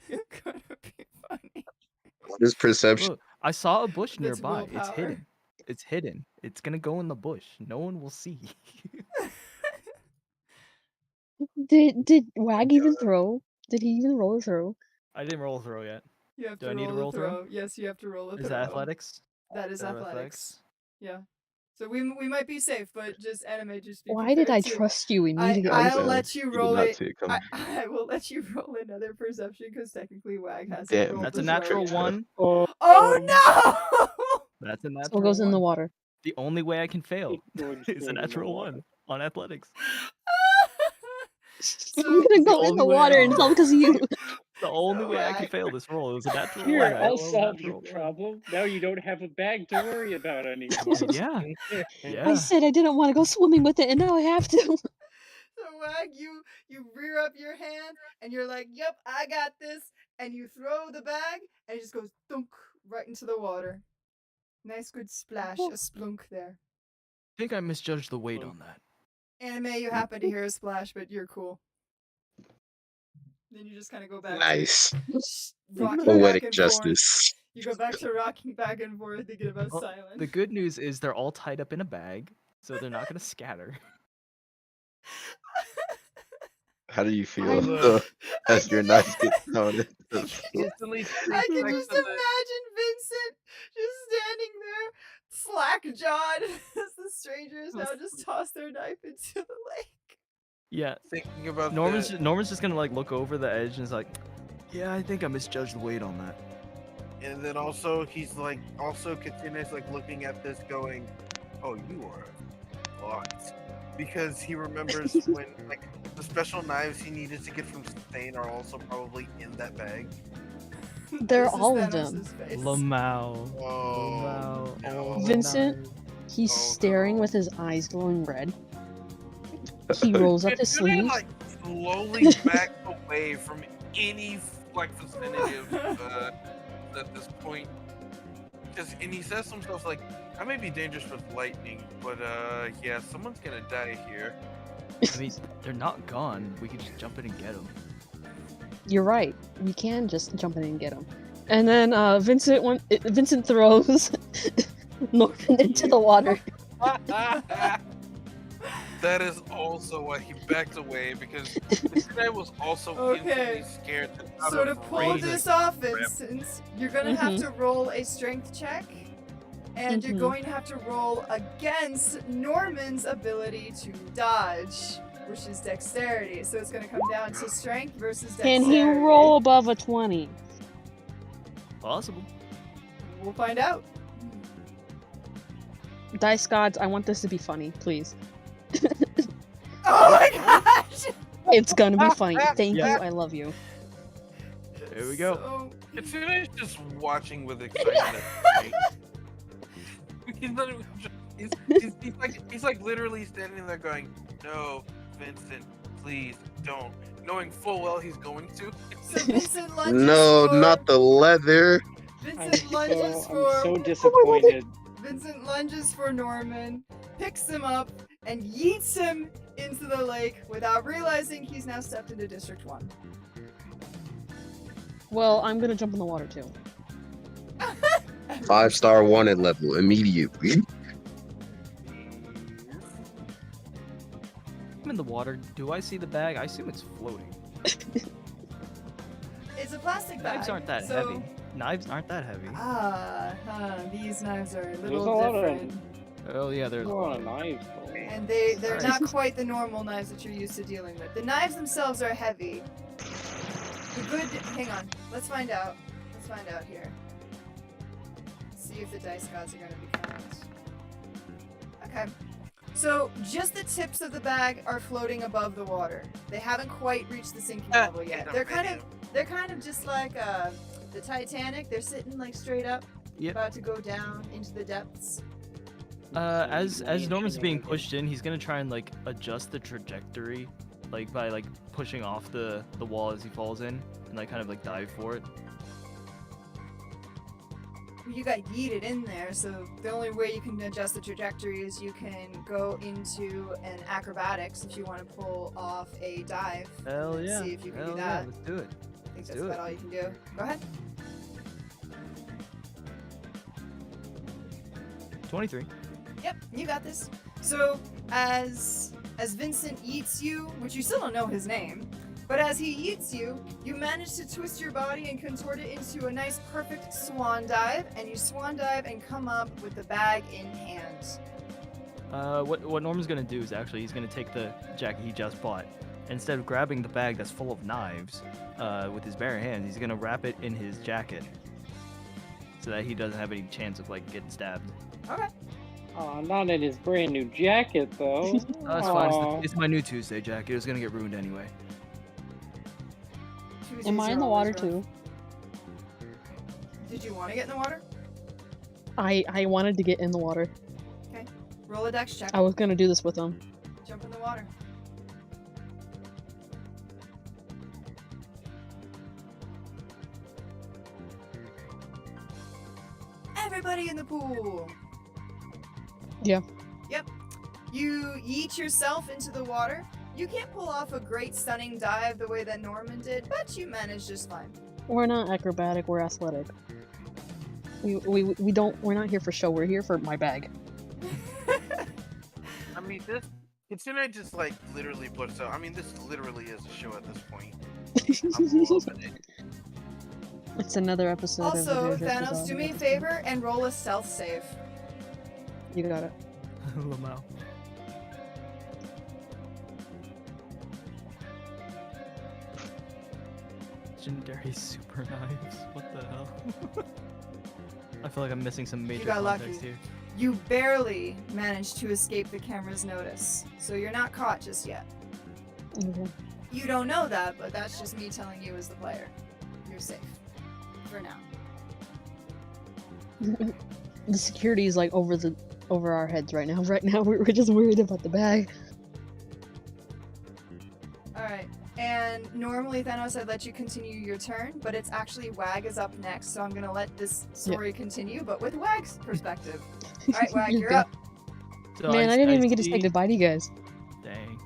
A: You're gonna be funny.
G: What is perception?
C: Look, I saw a bush
A: That's
C: nearby. It's
A: willpower.
C: hidden. It's hidden. It's gonna go in the bush. No one will see.
H: Did Wag even throw? Did he even roll a throw?
C: I didn't roll a throw yet.
A: You have
C: Do
A: to
C: I need to
A: roll
C: roll
A: a
C: throw?
A: throw. Yes, you have to roll a throw.
C: Is that athletics?
A: That is
C: Is that
A: athletics. Yeah. So we might be safe, but just anime, just be
H: Why did I
A: prepared to-
H: trust you immediately?
A: I'll
D: Yeah,
A: let you
D: you did
A: roll
D: not
A: it.
D: see it coming.
A: I will let you roll another perception because technically Wag hasn't
D: Damn,
A: rolled
C: That's
A: the
C: a
A: throw
C: natural
A: yet.
C: one.
F: Oh,
A: Oh no!
C: That's a natural
H: Still goes in the
C: one.
H: water.
C: The only way I can fail
F: going
C: is a
F: straight in the
C: natural
F: water.
C: one on athletics.
H: I'm
A: So
H: gonna
C: the
H: go in
C: only
H: the
C: way
H: water
C: I
H: and
C: can-
H: it's all because of you.
C: The only way I
A: Wag.
C: can fail this roll is a natural
F: Here,
C: one. I
F: I'll
C: rolled a
F: solve your
C: natural one.
F: problem. Now you don't have a bag to worry about anymore.
C: Yeah.
H: I
C: Yeah.
H: said I didn't want to go swimming with it, and now I have to.
A: So Wag, you rear up your hand and you're like, "Yep, I got this," and you throw the bag and it just goes thunk right into the water. Nice good splash, a splunk there.
C: I think I misjudged the weight on that.
A: Anime, you happen to hear a splash, but you're cool. Then you just kind of go back
G: Nice.
A: to rocking
G: Poetic
A: back and forth.
G: justice.
A: You go back to rocking back and forth, thinking about
C: Well,
A: silence.
C: the good news is they're all tied up in a bag, so they're not gonna scatter.
D: How do you feel
B: Look.
D: as your knives get thrown into the floor?
B: Instantly
A: I can
B: next
A: just
B: to the-
A: imagine Vincent just standing there, slack-jawed, as the strangers now just toss their knife into the lake.
C: Yeah.
B: thinking about
C: Norman's
B: the,
C: Norman's just gonna like look over the edge and is like, yeah, I think I misjudged the weight on that.
B: and then also he's like also continues like looking at this going, oh, you are locked, because he remembers when like the special knives he needed to get from Stain are also probably in that bag.
H: They're
A: This is
H: all of them.
A: Thanos' face.
C: Lamau.
B: Oh,
C: Lamau.
B: no.
C: all the
H: Vincent?
C: knives.
H: He's
B: Oh,
H: staring
B: no.
H: with his eyes glowing red. He rolls up his
B: It's gonna,
H: sleeves.
B: like slowly back away from any like vicinity of at this point, and he says to himself like, I may be dangerous with lightning, but yeah, someone's gonna die here.
C: I mean, they're not gone. We could just jump in and get them.
H: You're right. We can just jump in and get him. And then Vincent throws Norman into the water.
B: That is also why he backed away, because this guy was also
A: Okay.
B: instantly scared. Out
A: So to
B: of
A: pull
B: range.
A: this off, Vincent, you're gonna have
H: Mhm.
A: to roll a strength check, and you're
H: Mhm.
A: going to have to roll against Norman's ability to dodge, which is dexterity. So it's gonna come down to strength versus dexterity.
H: Can he roll above a 20?
C: Possible.
A: We'll find out.
H: Dice gods, I want this to be funny, please.
A: Oh my gosh!
H: It's gonna be funny. Thank
C: Yeah.
H: you, I love you.
C: There we go.
A: So,
B: It's just watching with excitement. He's not even. He's like literally standing there going, "No, Vincent, please don't," knowing full well he's going to.
A: so Vincent lunges
G: No,
A: for,
G: not the leather.
A: Vincent lunges for
F: I'm so disappointed.
A: Vincent lunges for Norman, picks him up, and yeets him into the lake without realizing he's now stepped into District 1.
H: Well, I'm gonna jump in the water too.
G: 5-star wanted level immediately.
C: I'm in the water. Do I see the bag? I assume it's floating.
A: It's a plastic bag.
C: Knives aren't that
A: so...
C: heavy. Knives aren't that heavy.
A: These knives are a
F: There's
A: little
F: a lot of
A: different.
C: Oh yeah, there's
F: There's a lot of knives. though.
A: And they're
C: Nice.
A: not quite the normal knives that you're used to dealing with. The knives themselves are heavy. Hang on. Let's find out. Let's find out here. See if the dice gods are going to be kind. Okay. So just the tips of the bag are floating above the water. They haven't quite reached the sinking level yet. They're kind of just like the Titanic. They're sitting like straight up,
C: Yep.
A: about to go down into the depths.
C: As Norman's being pushed in, he's gonna try and like adjust the trajectory, like by like pushing off the wall as he falls in, and like kind of like dive for it.
A: You got yeeted in there, so the only way you can adjust the trajectory is you can go into an acrobatics if you want to pull off a dive.
C: Hell
A: and
C: yeah!
A: See if you can
C: Hell
A: do
C: yeah!
A: that.
C: Let's do it.
A: I think
C: let's
A: that's
C: do
A: about
C: it.
A: all you can do. Go ahead.
C: 23.
A: Yep, you got this. So as Vincent eats you, which you still don't know his name, but as he eats you, you manage to twist your body and contort it into a nice perfect swan dive, and you swan dive and come up with the bag in hand.
C: What Norman's gonna do is actually he's gonna take the jacket he just bought. Instead of grabbing the bag that's full of knives, with his bare hands, he's gonna wrap it in his jacket, so that he doesn't have any chance of like getting stabbed.
A: Okay.
F: Aw, not in his brand new jacket though.
C: That's fine. It's my new Tuesday jacket. It's gonna get ruined anyway.
H: Am I in the water too?
A: Did you want to get in the water?
H: I wanted to get in the water.
A: Okay. Roll a dex check.
H: I was gonna do this with him.
A: Jump in the water. Everybody in the pool.
H: Yeah.
A: Yep. You yeet yourself into the water. You can't pull off a great stunning dive the way that Norman did, but you managed just fine.
H: We're not acrobatic, we're athletic. We're not here for show, we're here for my bag.
B: I mean, this. Considering I just like literally put so. I mean, this literally is a show at this point. I'm loving it.
H: It's another episode
A: Also,
H: of the
A: Thanos, do me a favor and roll a stealth save.
H: You got it.
C: Lamau. Legendary super knives. What the hell? I feel like I'm missing some major
A: got
C: context
A: lucky.
C: here.
A: You barely managed to escape the camera's notice, so you're not caught just yet.
H: Okay.
A: You don't know that, but that's just me telling you as the player. You're safe. For now.
H: The security is like over our heads right now. Right now we're just worried about the bag.
A: Alright. And normally, Thanos, I'd let you continue your turn, but it's actually Wag is up next, so I'm gonna let this story continue, but with Wag's perspective. Alright, Wag, you're
H: good.
A: up.
C: So
H: Man, I didn't even get to
C: see-
H: say goodbye to you guys.
C: Dang.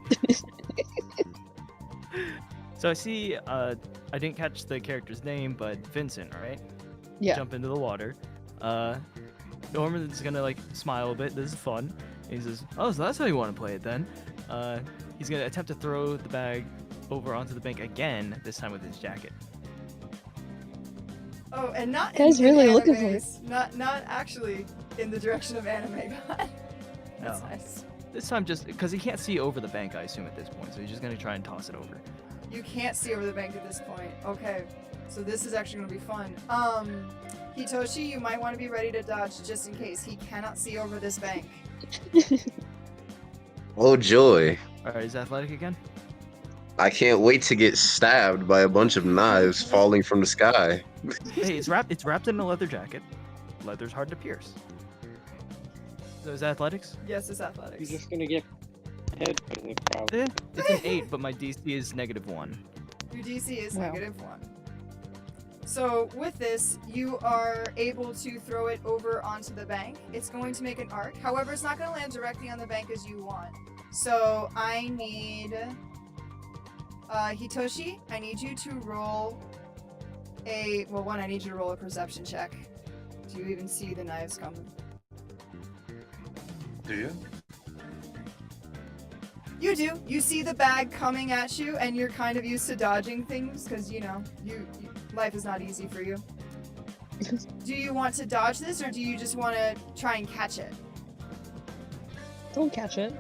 C: So I see, I didn't catch the character's name, but Vincent, right?
H: Yeah.
C: Jump into the water. Norman's gonna like smile a bit. This is fun. He says, "Oh, so that's how you want to play it then." He's gonna attempt to throw the bag over onto the bank again. This time with his jacket.
A: Oh, and not
H: Guys
A: in
H: really looking for it.
A: animes. Not actually in the direction of anime. That's
C: No.
A: nice.
C: This time just because he can't see over the bank, I assume at this point. So he's just gonna try and toss it over.
A: You can't see over the bank at this point. Okay. So this is actually gonna be fun. Hitoshi, you might want to be ready to dodge just in case. He cannot see over this bank.
G: Oh joy.
C: All right, is athletic again?
G: I can't wait to get stabbed by a bunch of knives falling from the sky.
C: Hey, it's wrapped in a leather jacket. Leather's hard to pierce. So is that athletics?
A: Yes, it's athletics.
F: You're just gonna get hit with it, probably.
C: Eh, it's an 8, but my DC is -1.
A: Your DC is
H: Wow.
A: -1. So with this, you are able to throw it over onto the bank. It's going to make an arc. However, it's not going to land directly on the bank as you want. So I need Hitoshi. I need you to roll I need you to roll a perception check. Do you even see the knives coming?
J: Do you?
A: You do. You see the bag coming at you, and you're kind of used to dodging things because life is not easy for you. Do you want to dodge this, or do you just want to try and catch it?
H: Don't catch it.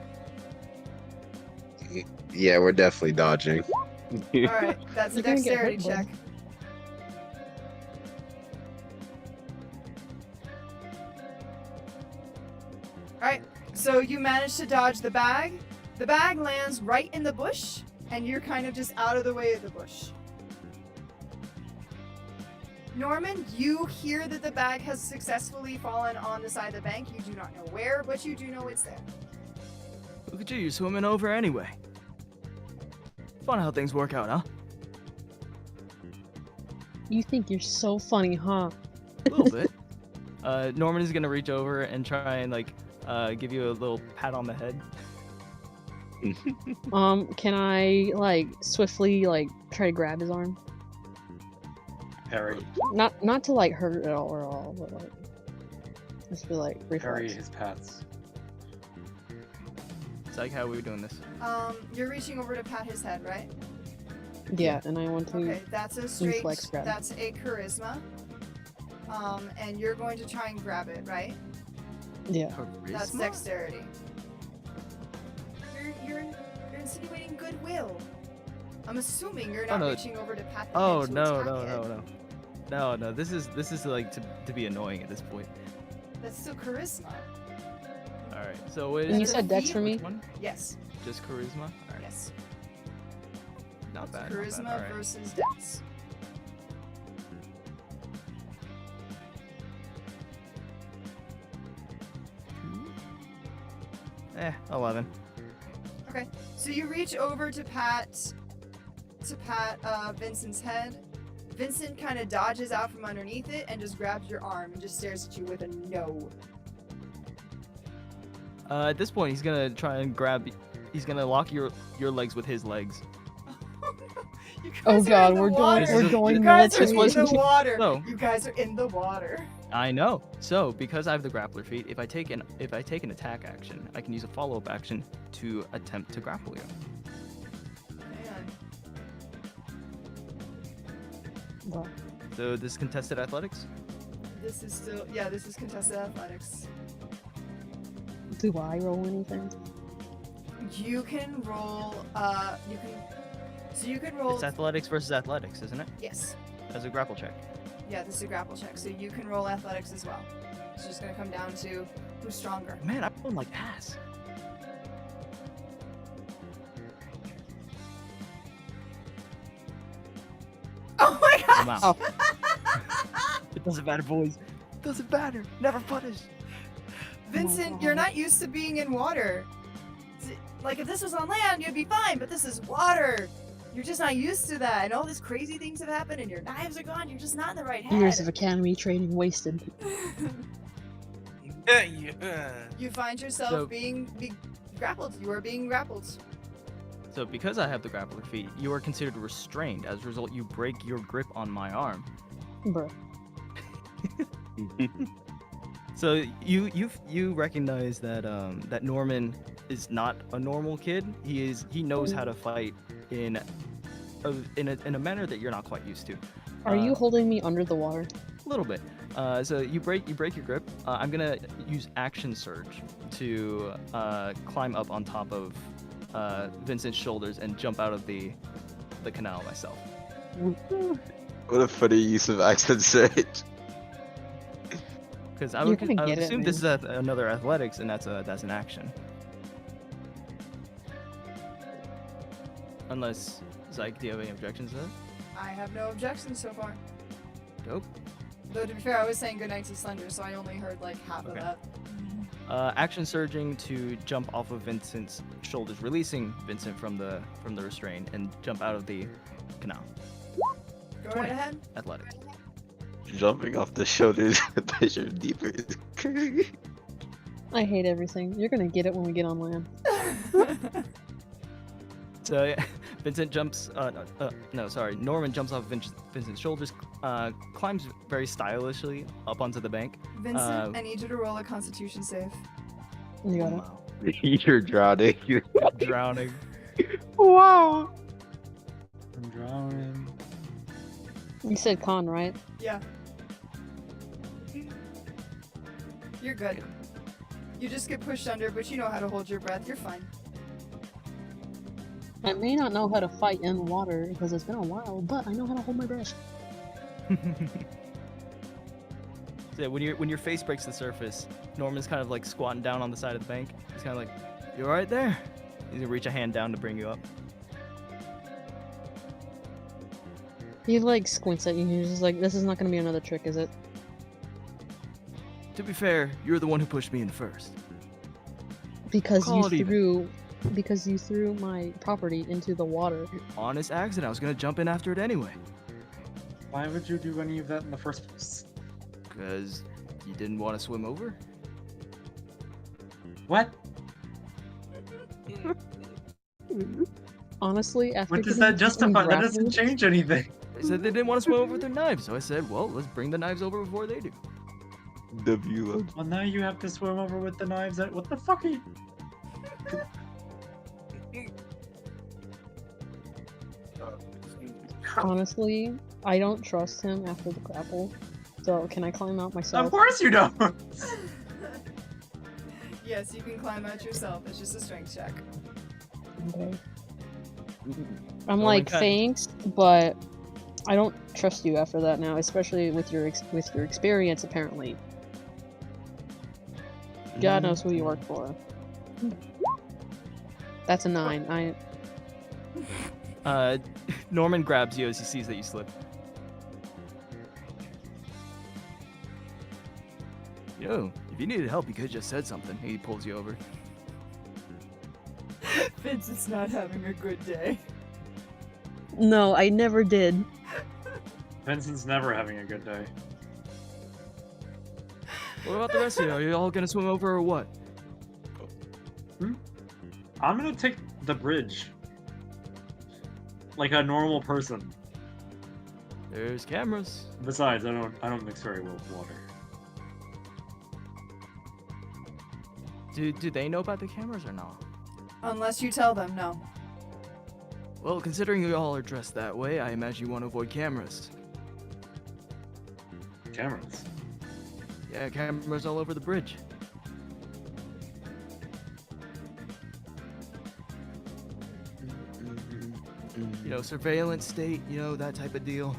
G: Yeah, we're definitely dodging.
A: All right, that's a
H: You're gonna get
A: dexterity
H: hurt,
A: check.
H: bud.
A: All right, so you manage to dodge the bag. The bag lands right in the bush, and you're kind of just out of the way of the bush. Norman, you hear that the bag has successfully fallen on the side of the bank. You do not know where, but you do know it's there.
C: Look at you, you're swimming over anyway. Fun how things work out, huh?
H: You think you're so funny, huh?
C: A little bit. Norman is gonna reach over and try and like give you a little pat on the head.
H: Can I like swiftly like try to grab his arm?
E: Parry.
H: Not to like hurt at all, but like just be like
E: Parry
H: reflex.
E: his pats.
C: It's like, how are we doing this?
A: You're reaching over to pat his head, right?
H: Yeah, and I want to.
A: Okay, that's a straight.
H: reflex grab.
A: That's a charisma. And you're going to try and grab it, right?
H: Yeah.
A: That's
C: Charisma?
A: dexterity. You're insinuating goodwill. I'm assuming you're not
C: no.
A: reaching over to pat the
C: Oh
A: head to
C: no,
A: attack
C: no,
A: it.
C: no, no. No, this is like to be annoying at this point.
A: That's still charisma.
C: Alright, so what
H: And
C: is
H: you
C: it?
H: said dex for me?
C: Which one?
A: Yes.
C: Just charisma? Alright.
A: Yes.
C: Not bad.
A: Charisma
C: Not bad. Alright.
A: versus dex.
C: 11.
A: Okay. So you reach over to pat Vincent's head. Vincent kind of dodges out from underneath it and just grabs your arm and just stares at you with a no.
C: At this point, he's gonna try and grab. He's gonna lock your legs with his legs.
A: You guys
H: Oh
A: are
H: god,
A: in the
H: we're
A: water.
H: going
C: You
H: going
A: You guys are
H: military.
A: in the water.
C: No.
A: You guys are in the water.
C: I know. So because I have the grappler feat, if I take an attack action, I can use a follow-up action to attempt to grapple you.
A: Man.
H: Well,
C: So this is contested athletics.
A: This is contested athletics.
H: do I roll anything?
A: You can roll you can roll
C: It's athletics versus athletics, isn't it?
A: yes.
C: As a grapple check.
A: Yeah, this is a grapple check, so you can roll athletics as well. It's just gonna come down to who's stronger.
C: Man, I'm going like ass.
A: Oh my gosh!
C: I'm out. It doesn't matter, boys. It doesn't matter. Never punish.
A: Vincent, you're not used to being in water. Like if this was on land, you'd be fine, but this is water. You're just not used to that, and all these crazy things have happened, and your knives are gone. You're just not in the right head.
H: Years of academy training wasted.
B: Yeah.
A: You find yourself
C: So-
A: being grappled. You are being grappled.
C: So because I have the grappler feat, you are considered restrained. As a result, you break your grip on my arm.
H: Bruh.
C: So you recognize that that Norman is not a normal kid. He knows how to fight in a manner that you're not quite used to.
H: Are you holding me under the water?
C: A little bit. So you break your grip. I'm gonna use action surge to climb up on top of Vincent's shoulders and jump out of the canal myself.
D: What a funny use of accent surge.
C: Because I
H: You're
C: would
H: gonna
C: I would
H: get it,
C: assume this is another athletics, and that's an action. Unless Zyke, do you have any objections to that?
A: I have no objections so far.
C: Dope.
A: Though to be fair, I was saying goodnight to Slender, so I only heard like half of
C: Okay.
A: that.
C: Action surging to jump off of Vincent's shoulders, releasing Vincent from the restraint, and jump out of the canal.
A: Go
C: 20.
A: right ahead.
C: Athletics.
D: Jumping off the shoulders of the pressure deeper is crazy.
H: I hate everything. You're gonna get it when we get on land.
C: So yeah, Vincent jumps. Norman jumps off Vincent's shoulders, climbs very stylishly up onto the bank.
A: Vincent, I need you to roll a Constitution save.
H: You got it.
C: Wow.
D: You're drowning.
C: Drowning.
D: Wow.
E: I'm drowning.
H: You said con, right?
A: Yeah. You're good. You just get pushed under, but you know how to hold your breath. You're fine.
H: I may not know how to fight in water because it's been a while, but I know how to hold my breath.
C: So yeah, when your face breaks the surface, Norman's kind of like squatting down on the side of the bank. He's kind of like, "You all right there?" He's gonna reach a hand down to bring you up.
H: He like squints at you and he's just like, this is not gonna be another trick, is it?
C: To be fair, you're the one who pushed me in first.
H: Because
C: Call it even.
H: you threw my property into the water.
C: Honest accident. I was gonna jump in after it anyway.
E: Why would you do any of that in the first place?
C: Because you didn't want to swim over?
E: What?
H: Honestly, after
E: What does
H: getting
E: that
H: fucking
E: justify? That doesn't
H: grappled-
E: change anything.
C: They said they didn't want to swim over with their knives, so I said, well, let's bring the knives over before they do.
D: W.
E: Well, now you have to swim over with the knives. What the fuck are you?
H: Honestly, I don't trust him after the grapple. So can I climb out myself?
E: Of course you don't.
A: Yes, you can climb out yourself. It's just a strength check.
H: Okay. I'm
C: Oh my
H: like,
C: God.
H: thanks, but I don't trust you after that now, especially with your experience apparently. God knows who you work for. That's a 9.
C: Norman grabs you as he sees that you slip. Yo, if you needed help, you could have just said something. He pulls you over.
A: Vincent's not having a good day.
H: No, I never did.
E: Vincent's never having a good day.
C: What about the rest of you? Are you all gonna swim over or what?
E: I'm gonna take the bridge. Like a normal person.
C: There's cameras.
E: Besides, I don't mix very well with water.
C: Do they know about the cameras or not?
A: Unless you tell them, no.
C: Well, considering you all are dressed that way, I imagine you want to avoid cameras.
E: Cameras.
C: Yeah, cameras all over the bridge. You know, surveillance state, you know, that type of deal.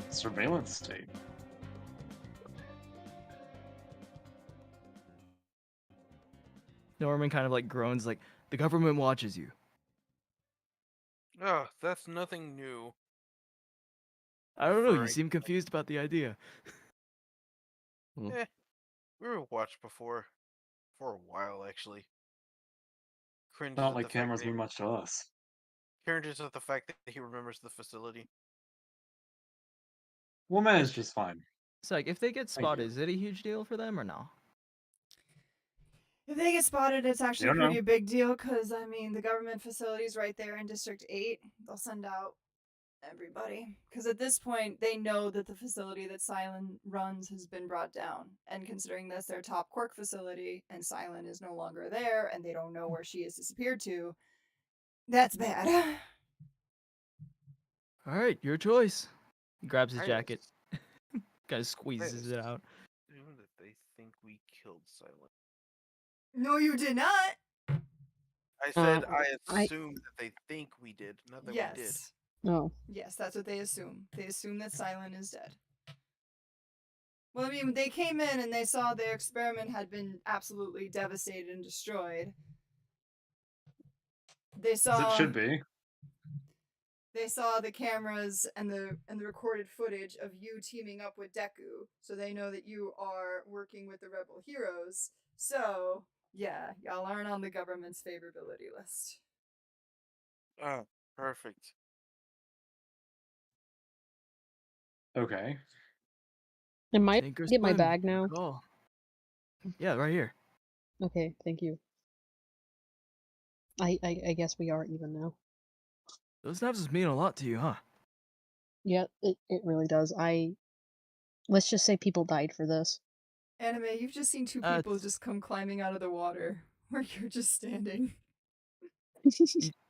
E: Surveillance state.
C: Norman kind of like groans like, the government watches you.
B: Oh, that's nothing new.
C: I don't know, you
B: Frank.
C: seem confused about the idea.
B: We were watched before. For a while, actually. Cringes
E: Not
B: at
E: like
B: the fact
E: cameras
B: that
E: mean much to us.
B: Cringes at the fact that he remembers the facility.
E: We'll manage just fine.
C: It's like, if they get
E: Thank you.
C: spotted, is it a huge deal for them or no?
A: If they get spotted, it's actually
E: don't
A: pretty
E: know.
A: big deal because, I mean, the government facility's right there in District 8. They'll send out everybody. Because at this point, they know that the facility that Silent runs has been brought down. And considering that's their top quirk facility and Silent is no longer there and they don't know where she has disappeared to, that's bad.
C: Alright, your choice. He grabs his
B: I
C: jacket, kind of squeezes it out.
B: assume that they think we killed Silent.
A: No, you did not.
B: I said
H: I-
B: assume that they think we did, not that we did.
A: Yes.
H: No.
A: Yes, that's what they assume. They assume that Silent is dead. Well, I mean, they came in and they saw their experiment had been absolutely devastated and destroyed. They
E: As
A: saw
E: it should be.
A: They saw the cameras and the recorded footage of you teaming up with Deku, so they know that you are working with the rebel heroes. So, yeah, y'all aren't on the government's favorability list.
B: Oh, perfect.
H: I
E: Okay.
H: might
C: Sink or
H: get my
C: swim,
H: bag now.
C: your call. Yeah, right here.
H: Okay, thank you. I guess we are even now.
C: Those knives mean a lot to you, huh?
H: Yeah, it really does. Let's just say people died for this.
A: Anime, you've just seen two people just come climbing out of the water where you're just standing.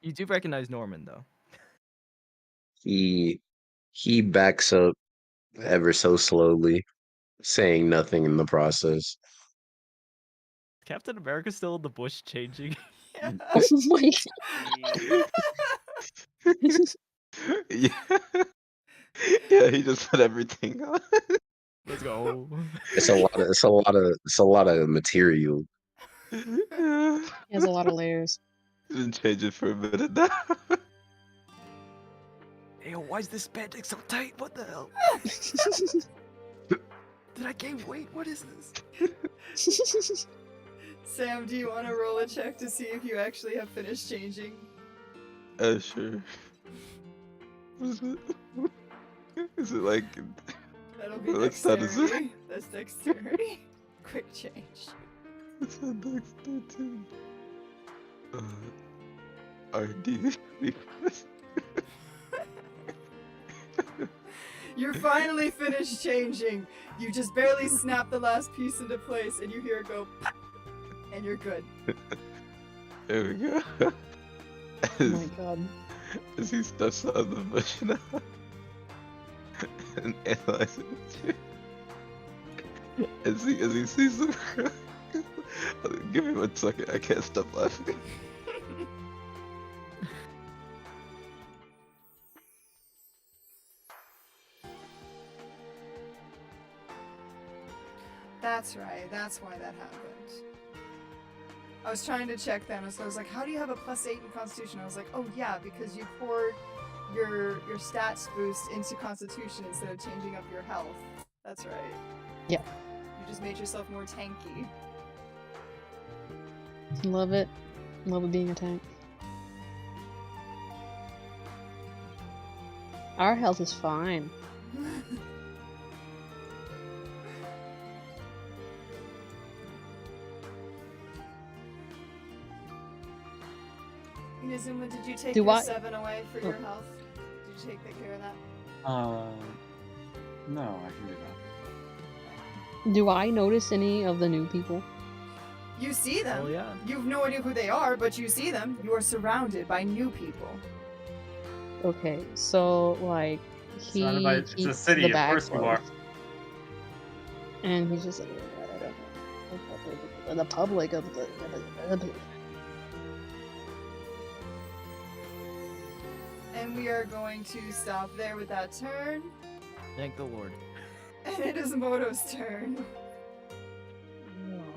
C: You do recognize Norman, though.
G: He backs up ever so slowly, saying nothing in the process.
C: Captain America's still in the bush changing.
A: Yeah.
H: Oh my
D: Yeah. Yeah, he just put everything on.
C: Let's go.
G: It's a lot of material.
D: Yeah.
H: He has a lot of layers.
D: Been changing for a minute now.
C: Hey, yo, why is this spandex so tight? What the hell? Did I gain weight? What is this?
A: Sam, do you want to roll a check to see if you actually have finished changing?
D: Sure. What is it? Is it like?
A: That'll be
D: What stat is it?
A: dexterity. That's dexterity. Quick change.
D: It's on Dex 13. RD.
A: You're finally finished changing. You just barely snap the last piece into place, and you hear it go, pop, and you're good.
D: There we go.
H: Oh my god.
D: As he steps out of the bush now and analyzes it. As he sees the crowd. Give me 1 second, I can't stop laughing.
A: That's right. That's why that happened. I was trying to check then, so I was like, how do you have a +8 in Constitution? I was like, oh yeah, because you poured your stats boost into Constitution instead of changing up your health. That's right.
H: Yeah.
A: You just made yourself more tanky.
H: Love it. Love it being a tank. Our health is fine.
A: Inazuma, did you take
H: Do
A: your
H: I-
A: 7 away for your
H: Oh.
A: health? Did you take care of that?
E: No, I can do that.
H: Do I notice any of the new people?
A: You see them.
C: Hell yeah.
A: You have no idea who they are, but you see them. You are surrounded by new people.
H: Okay, so like he
E: Surrounded by- it's a
H: keeps
E: city,
H: the
E: of
H: bag
E: course you are.
H: closed. And he's just like the public of the
A: And we are going to stop there with that turn.
C: Thank the Lord.
A: And it is Moto's turn.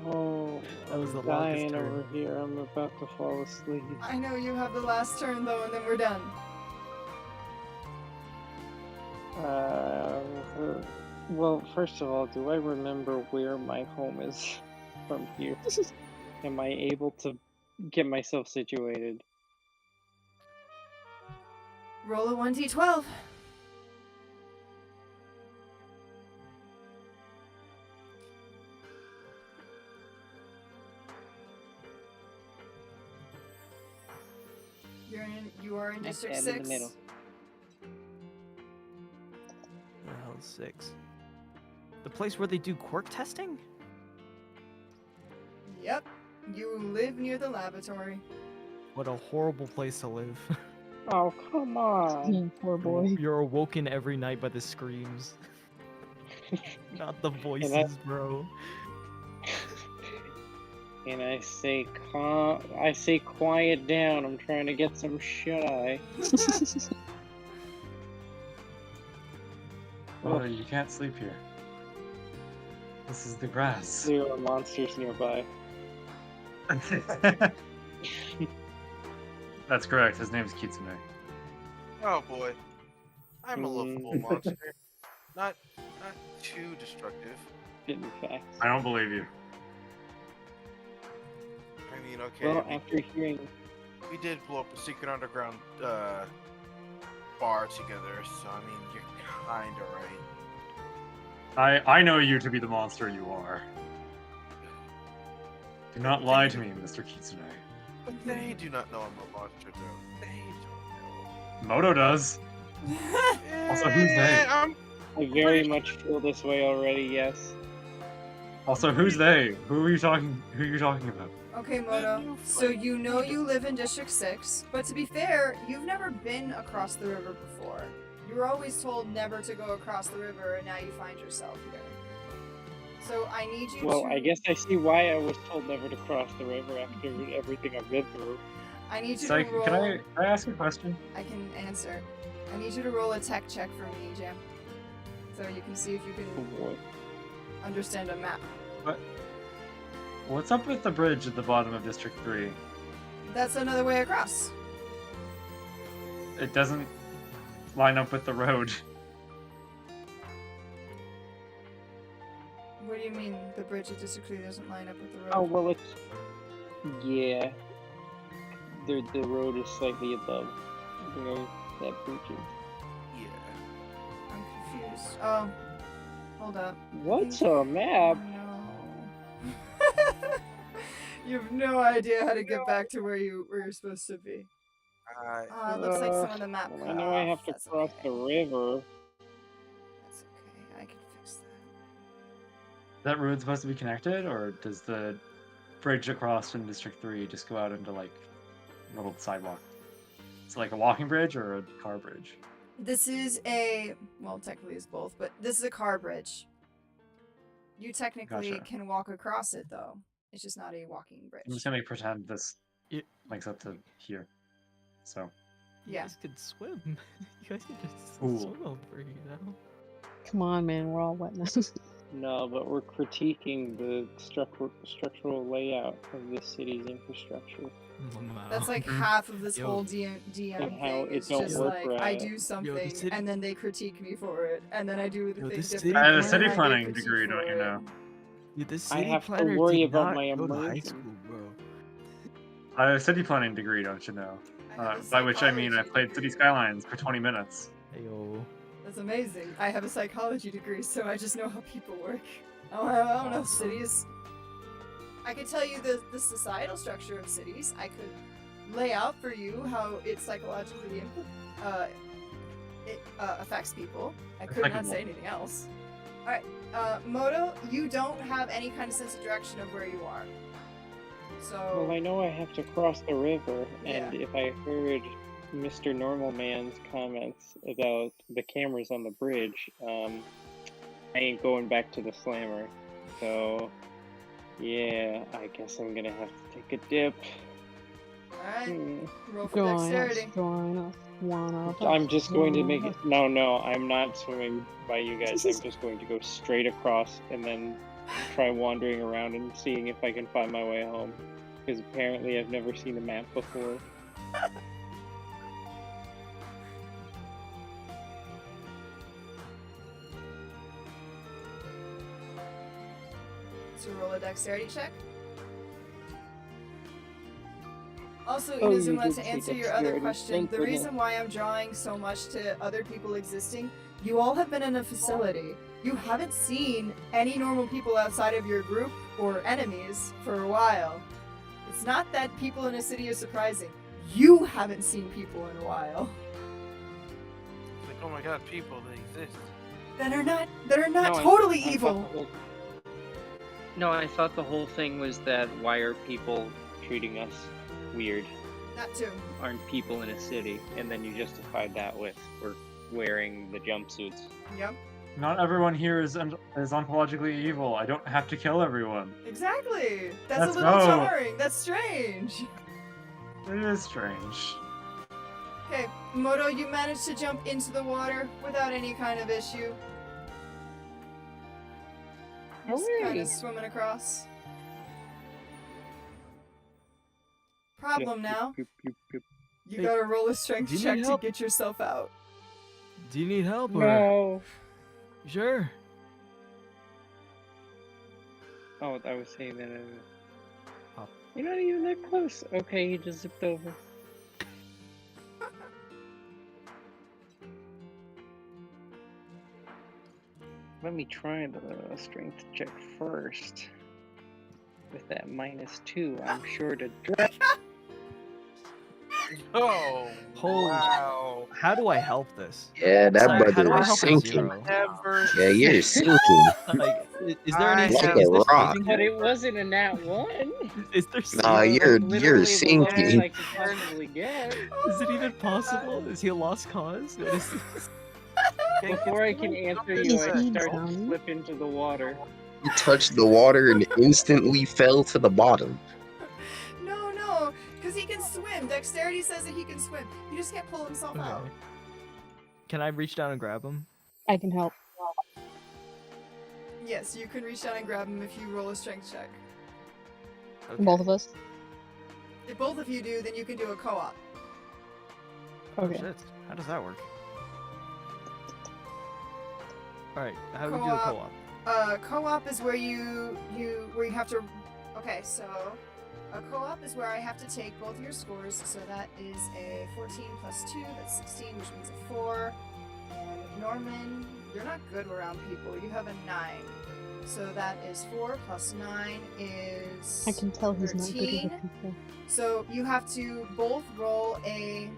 F: Oh,
C: That was the
F: I'm
C: longest
F: dying
C: turn.
F: over here. I'm about to fall asleep.
A: I know you have the last turn though, and then we're done.
F: Well, first of all, do I remember where my home is from here? Am I able to get myself situated?
A: Roll a 1d12. You are in District
F: I'm
A: 6.
F: in the middle.
C: The hell is 6? The place where they do quirk testing?
A: Yep. You live near the laboratory.
C: What a horrible place to live.
F: Oh, come on.
H: poor boy.
C: You're awoken every night by the screams. Not the voices, bro.
F: And I say, quiet down. I'm trying to get some shut-eye.
E: Oh, you can't sleep here. This is the grass.
F: There are monsters nearby.
E: That's correct. His name's Kitsune.
B: Oh boy, I'm a lovable monster. Not too destructive.
F: In fact.
E: I don't believe you.
B: I mean, okay,
F: Well, after hearing
B: we did blow up a secret underground bar together, so I mean, you're kinda right.
E: I know you to be the monster you are. Do not lie to me, Mr. Kitsune.
B: But they do not know I'm a monster, though. They don't
E: Moto does.
B: know.
E: Also, who's they?
B: I'm
F: I very much feel this way already, yes.
E: Also, who's they? Who are you talking about?
A: Okay, Moto. So you know you live in District 6, but to be fair, you've never been across the river before. You were always told never to go across the river, and now you find yourself here. So I need you
F: Well,
A: to.
F: I guess I see why I was told never to cross the river after everything I've been through.
A: I need you
E: So,
A: to roll.
E: can I ask you a question?
A: I can answer. I need you to roll a tech check for me, Jam. So you can see if you
F: Oh
A: can
F: boy.
A: understand a map.
E: What's up with the bridge at the bottom of District 3?
A: That's another way across.
E: It doesn't line up with the road.
A: What do you mean the bridge at District 3 doesn't line up with the road?
F: Oh well, it's yeah. The road is slightly above where that bridge is.
B: Yeah.
A: I'm confused. Oh, hold up.
F: What's a map?
A: No. You have no idea how to get back to where you're supposed to be. It looks like some of the map
F: Well,
A: cut
F: I know I
A: off.
F: have to
A: That's
F: cross
A: okay.
F: the river.
A: That's okay. I can fix that.
E: That road's supposed to be connected, or does the bridge across in District 3 just go out into like a little sidewalk? It's like a walking bridge or a car bridge?
A: This is a well, technically it's both, but this is a car bridge. You technically
E: Gotcha.
A: can walk across it though. It's just not a walking bridge.
E: I'm just gonna pretend this
C: You,
E: links up to here. So,
C: you
A: Yeah.
C: guys could swim. You guys could just
E: Cool.
C: swim over, you know?
H: Come on, man, we're all wet now.
F: No, but we're critiquing the structural layout of this city's infrastructure.
A: That's like
E: Mhm.
A: half of this
C: Yo.
A: whole DM
F: And how
A: thing.
F: it
A: It's
F: don't
A: just
F: work
A: like
F: right.
A: I do something
C: city-
A: and then they critique me for it, and then I do the
C: Yo,
A: thing
C: this
A: differently.
C: city
E: I had a
A: and
E: city
A: then I get
E: planning
A: critiqued
E: degree, don't
A: for
E: you
A: it.
E: know?
C: Dude, this
F: I
C: city
F: have to
C: planner
F: worry
C: did
F: about
C: not
F: my
C: go to high
F: immersion.
C: school, bro.
E: I have a city planning degree, don't you know?
A: I have a
E: By which I mean I
A: psychology
E: played City
A: degree.
E: Skylines for 20 minutes.
C: Ayo.
A: That's amazing. I have a psychology degree, so I just know how people work. I don't know cities. I could tell you the societal structure of cities. I could lay out for you how it psychologically affects people. I could not say anything else. Alright, Moto, you don't have any kind of sense of direction of where you are. So
F: Well, I know I have to cross the river, and
A: Yeah.
F: if I heard Mr. Normal Man's comments about the cameras on the bridge, I ain't going back to the slammer. So, yeah, I guess I'm gonna have to take a dip.
A: alright,
F: Hmm.
A: roll for
H: Join
A: dexterity.
H: us, join us, one of us.
F: I'm just going to
H: one
F: make
H: of
F: it.
H: us.
F: No, I'm not swimming by you guys. I'm just going to go straight across and then try wandering around and seeing if I can find my way home. Because apparently I've never seen a map before.
A: So roll a dexterity check. Also,
F: Oh, you
A: Inazuma,
F: did
A: to
F: say
A: answer your other
F: dexterity.
A: question,
F: Thank
A: the
F: goodness.
A: reason why I'm drawing so much to other people existing, you all have been in a facility. You haven't seen any normal people outside of your group or enemies for a while. It's not that people in a city are surprising. You haven't seen people in a while.
B: It's like, oh my god, people that exist.
A: That are not
F: No, I-
A: totally
F: I thought
A: evil.
F: the whole- No, I thought the whole thing was that why are people treating us weird?
A: Not too.
F: Aren't people in a city? And then you justified that with we're wearing the jumpsuits.
A: Yep.
E: Not everyone here is ontologically evil. I don't have to kill everyone.
A: Exactly. That's
E: Let's
A: a little
E: go.
A: jarring. That's strange.
E: It is strange.
A: Okay, Moto, you managed to jump into the water without any kind of issue. Just kind
F: Hooray!
A: of swimming across. Problem now,
F: Pew, pew, pew, pew.
A: you
C: Hey,
A: gotta roll a strength
C: do you
A: check
C: need
A: to
C: help?
A: get yourself out.
C: Do you need help or?
F: No.
C: Sure.
F: Oh, I was saying that.
C: Oh.
F: You're not even that close. Okay, he just zipped over. Let me try the strength check first. With that -2, I'm sure to drop.
B: Oh,
C: Holy-
B: wow.
C: How do I help this?
G: Yeah, that
C: Sorry, how
G: brother
C: do I
G: is
C: help a
G: sinking.
C: zero?
B: Never.
G: Yeah, you're sinking.
C: Like, is there any?
B: I
G: Like
B: have-
C: is
G: a
C: there
G: rock.
C: saving
F: But
C: help?
F: it wasn't a nat 1.
C: Is there
G: Nah,
C: saving?
G: you're
F: Literally the lowest
G: sinking.
F: I could possibly get.
C: Is it even possible? Is he a lost cause? What is this?
F: Before I can answer you,
H: He's
F: I
H: being
F: start to
H: funny.
F: slip into the water.
G: He touched the water and instantly fell to the bottom.
A: No, because he can swim. Dexterity says that he can swim. He just can't pull himself out.
C: Okay. Can I reach down and grab him?
H: I can help.
A: Yes, you can reach down and grab him if you roll a strength check.
C: Okay.
H: Both of us.
A: If both of you do, then you can do a co-op.
C: Oh,
H: Okay.
C: shit. How does that work? Alright, how do we do a
A: Co-op.
C: co-op?
A: Co-op is where you have to. Okay, so a co-op is where I have to take both your scores. So that is a 14 plus 2. That's 16, which means a 4. And Norman, you're not good around people. You have a 9. So that is 4 plus 9 is.
H: I can tell he's not good
A: 13.
H: with people.
A: So you have to both roll a.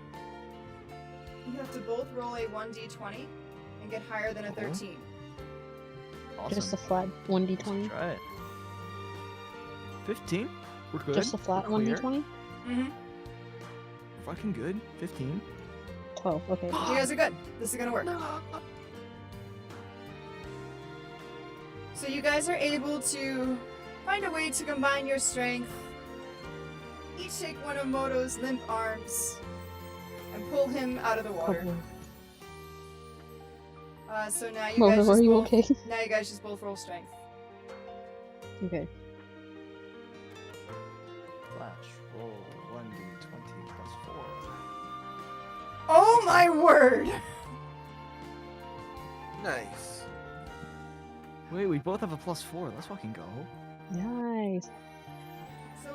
A: You have to both roll a 1d20 and get higher than a
C: Cool.
A: 13.
C: Awesome.
H: Just a flat
C: Let's
H: 1d20.
C: try it. 15? We're good.
H: Just a flat
C: We're clear.
H: 1d20.
A: Mm-hmm.
C: Fucking good. 15.
H: 12. Okay.
A: You guys are good. This is gonna work. So you guys are able to find a way to combine your strength. Each take one of Moto's limp arms and pull him out of the water.
H: Oh,
A: So now you
H: Moto,
A: guys
H: are
A: just
H: you
A: both,
H: okay?
A: now you guys just both roll strength.
H: Okay.
C: Flash. Roll 1d20 plus 4.
A: Oh my word!
B: Nice.
C: Wait, we both have a plus 4. Let's fucking go.
H: Nice.
A: So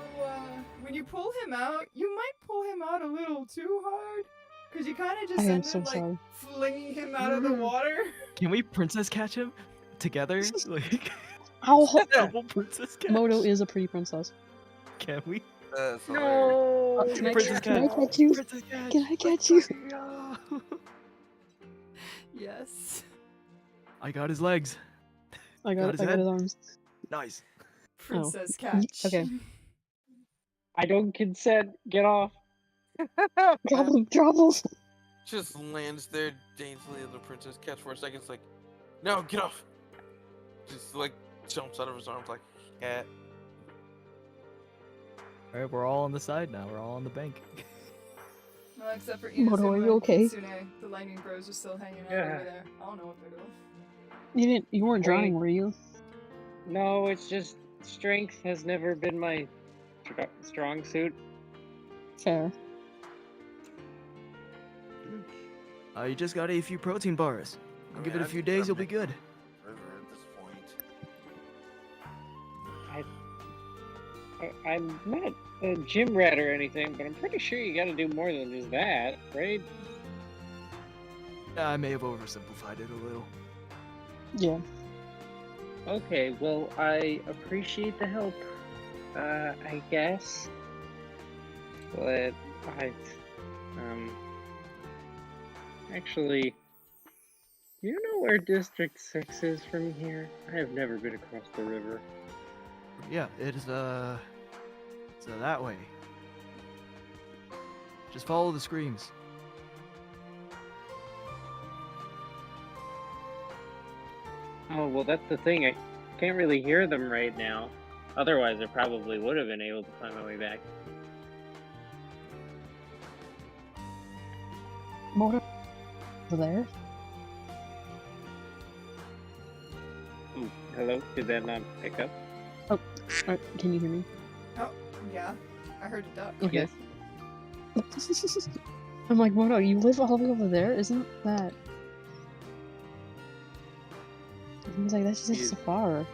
A: when you pull him out, you might pull him out a little too hard. Because you kind of just
H: I am
A: ended
H: so
A: like
H: sorry.
A: flinging him out of the water.
C: Can we princess catch him together? Like,
H: Ow!
C: double princess catch.
H: Moto is a pretty princess.
C: Can we?
B: That's hilarious.
F: No.
H: Can I
C: Princess
H: catch you?
C: Princess catch.
H: Can I catch you?
C: Yeah.
A: Yes.
C: I got his legs.
H: I
C: Got
H: got
C: his
H: his
C: head?
H: arms.
C: Nice.
A: Princess catch.
H: Okay.
F: I don't consent. Get off.
H: Drop him! Drop him!
B: Just lands there daintily as the princess catch for a second. It's like, no, get off. Just like jumps out of his arms like cat.
C: Alright, we're all on the side now. We're all on the bank.
A: Well, except for
H: Moto, are you okay?
A: Kitsune. The lightning bros are still hanging out
F: Yeah.
A: over there. I don't know what they're doing.
H: You weren't drowning, were you?
F: No, it's just strength has never been my strong suit.
H: Fair.
C: You just gotta eat a few protein bars.
B: I
C: Give
B: mean,
C: it a
B: I've
C: few
B: been
C: days, you'll be
B: next to
C: good.
B: the river at this point.
F: I'm not a gym rat or anything, but I'm pretty sure you gotta do more than just that, right?
C: I may have oversimplified it a little.
H: Yeah.
F: Okay, well, I appreciate the help, I guess. But actually, do you know where District 6 is from here? I have never been across the river.
C: Yeah, it's that way. Just follow the screams.
F: Oh, well, that's the thing. I can't really hear them right now. Otherwise, I probably would have been able to find my way back.
H: Moto over there?
F: Ooh, hello? Did that not pick up?
H: Can you hear me?
A: Oh, yeah. I heard a duck.
H: Okay.
F: Yes.
H: I'm like, Moto, you live all the way over there? Isn't that... He's like, that's just so far.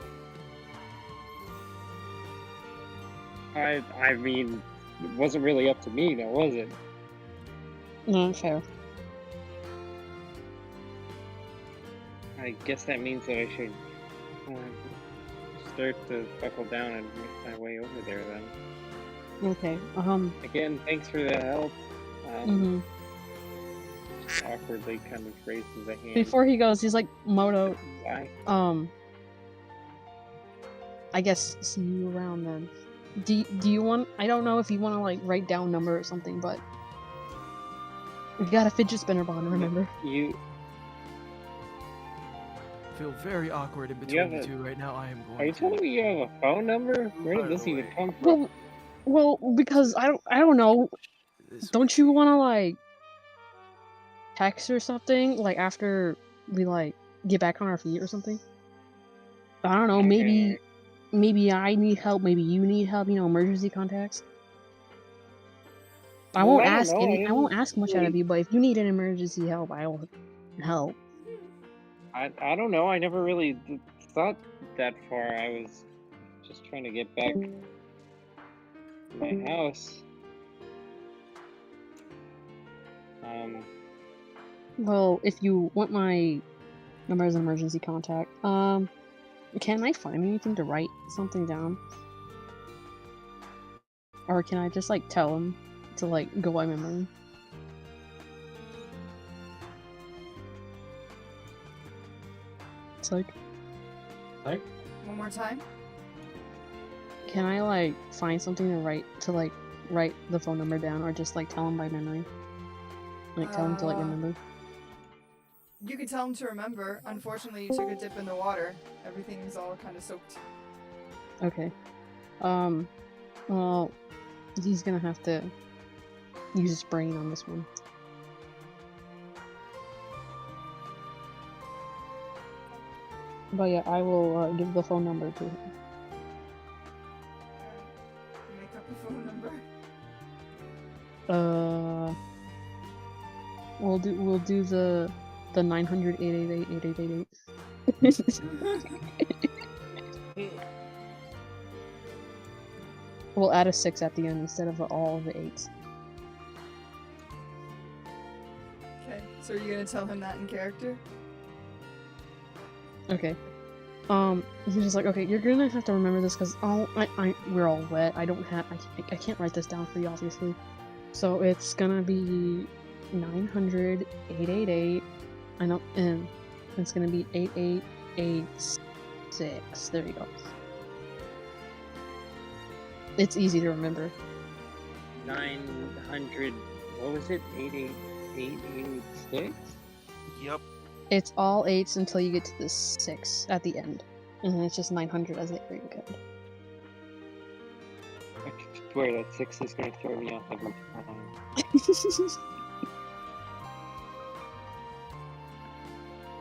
F: I mean, it wasn't really up to me, now was it?
H: No, fair.
F: I guess that means that I should start to buckle down and make my way over there then.
H: Okay,
F: Again, thanks for the help.
H: mhm.
F: Awkwardly kind of raises a hand.
H: Before he goes, he's like, Moto,
F: Bye.
H: I guess see you around then. Do you want, I don't know if you want to like write down number or something, but we got a fidget spinner bond, remember?
F: You
C: feel very awkward in
F: You
C: between
F: have
C: the
F: a-
C: two right now. I am going
F: Are you
C: to.
F: telling me you have a phone number? Where
C: By
F: did this
C: the
F: even
C: way,
F: come from?
H: Well, because I don't know.
C: This
H: Don't you want to like text or something like after we like get back on our feet or something? I don't know.
F: Okay.
H: Maybe I need help. Maybe you need help. You know, emergency contacts. I
F: Well,
H: won't
F: I don't
H: ask
F: know. I
H: any. I won't
F: didn't
H: ask much out
F: really-
H: of you. But if you need an emergency help, I will help.
F: I don't know. I never really thought that far. I was just trying to get back to my house.
H: Well, if you want my number as an emergency contact, can I find anything to write something down? Or can I just like tell him to like go by memory? It's like,
A: One more time.
H: can I like find something to write the phone number down, or just like tell him by memory? Like tell him to like remember.
A: You can tell him to remember. Unfortunately, you took a dip in the water. Everything's all kind of soaked.
H: Okay. Well, he's gonna have to use his brain on this one. But yeah, I will give the phone number to him.
A: Make up a phone number.
H: We'll do the 900-888-8888. We'll add a 6 at the end instead of all of the 8s.
A: Okay, so are you gonna tell him that in character?
H: Okay. He's just like, okay, you're gonna have to remember this because we're all wet. I can't write this down for you, obviously. So it's gonna be 900-888. I know, and it's gonna be 8886. There you go. It's easy to remember.
F: 900. What was it? 88886.
B: Yep.
H: It's all 8s until you get to the 6 at the end. And then it's just 900 as the area code.
F: I swear that 6 is gonna throw me off every time.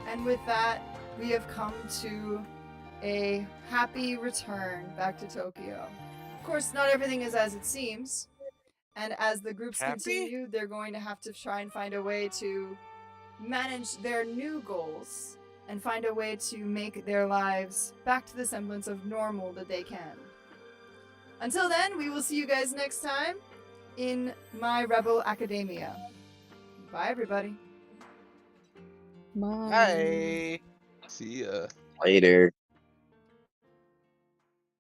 A: And with that, we have come to a happy return back to Tokyo. Of course, not everything is as it seems. And as the groups
B: Happy?
A: continue, they're going to have to try and find a way to manage their new goals and find a way to make their lives back to the semblance of normal that they can. Until then, we will see you guys next time in My Rebel Academia. Bye, everybody.
H: Bye.
B: Hi.
D: See ya.
G: Later.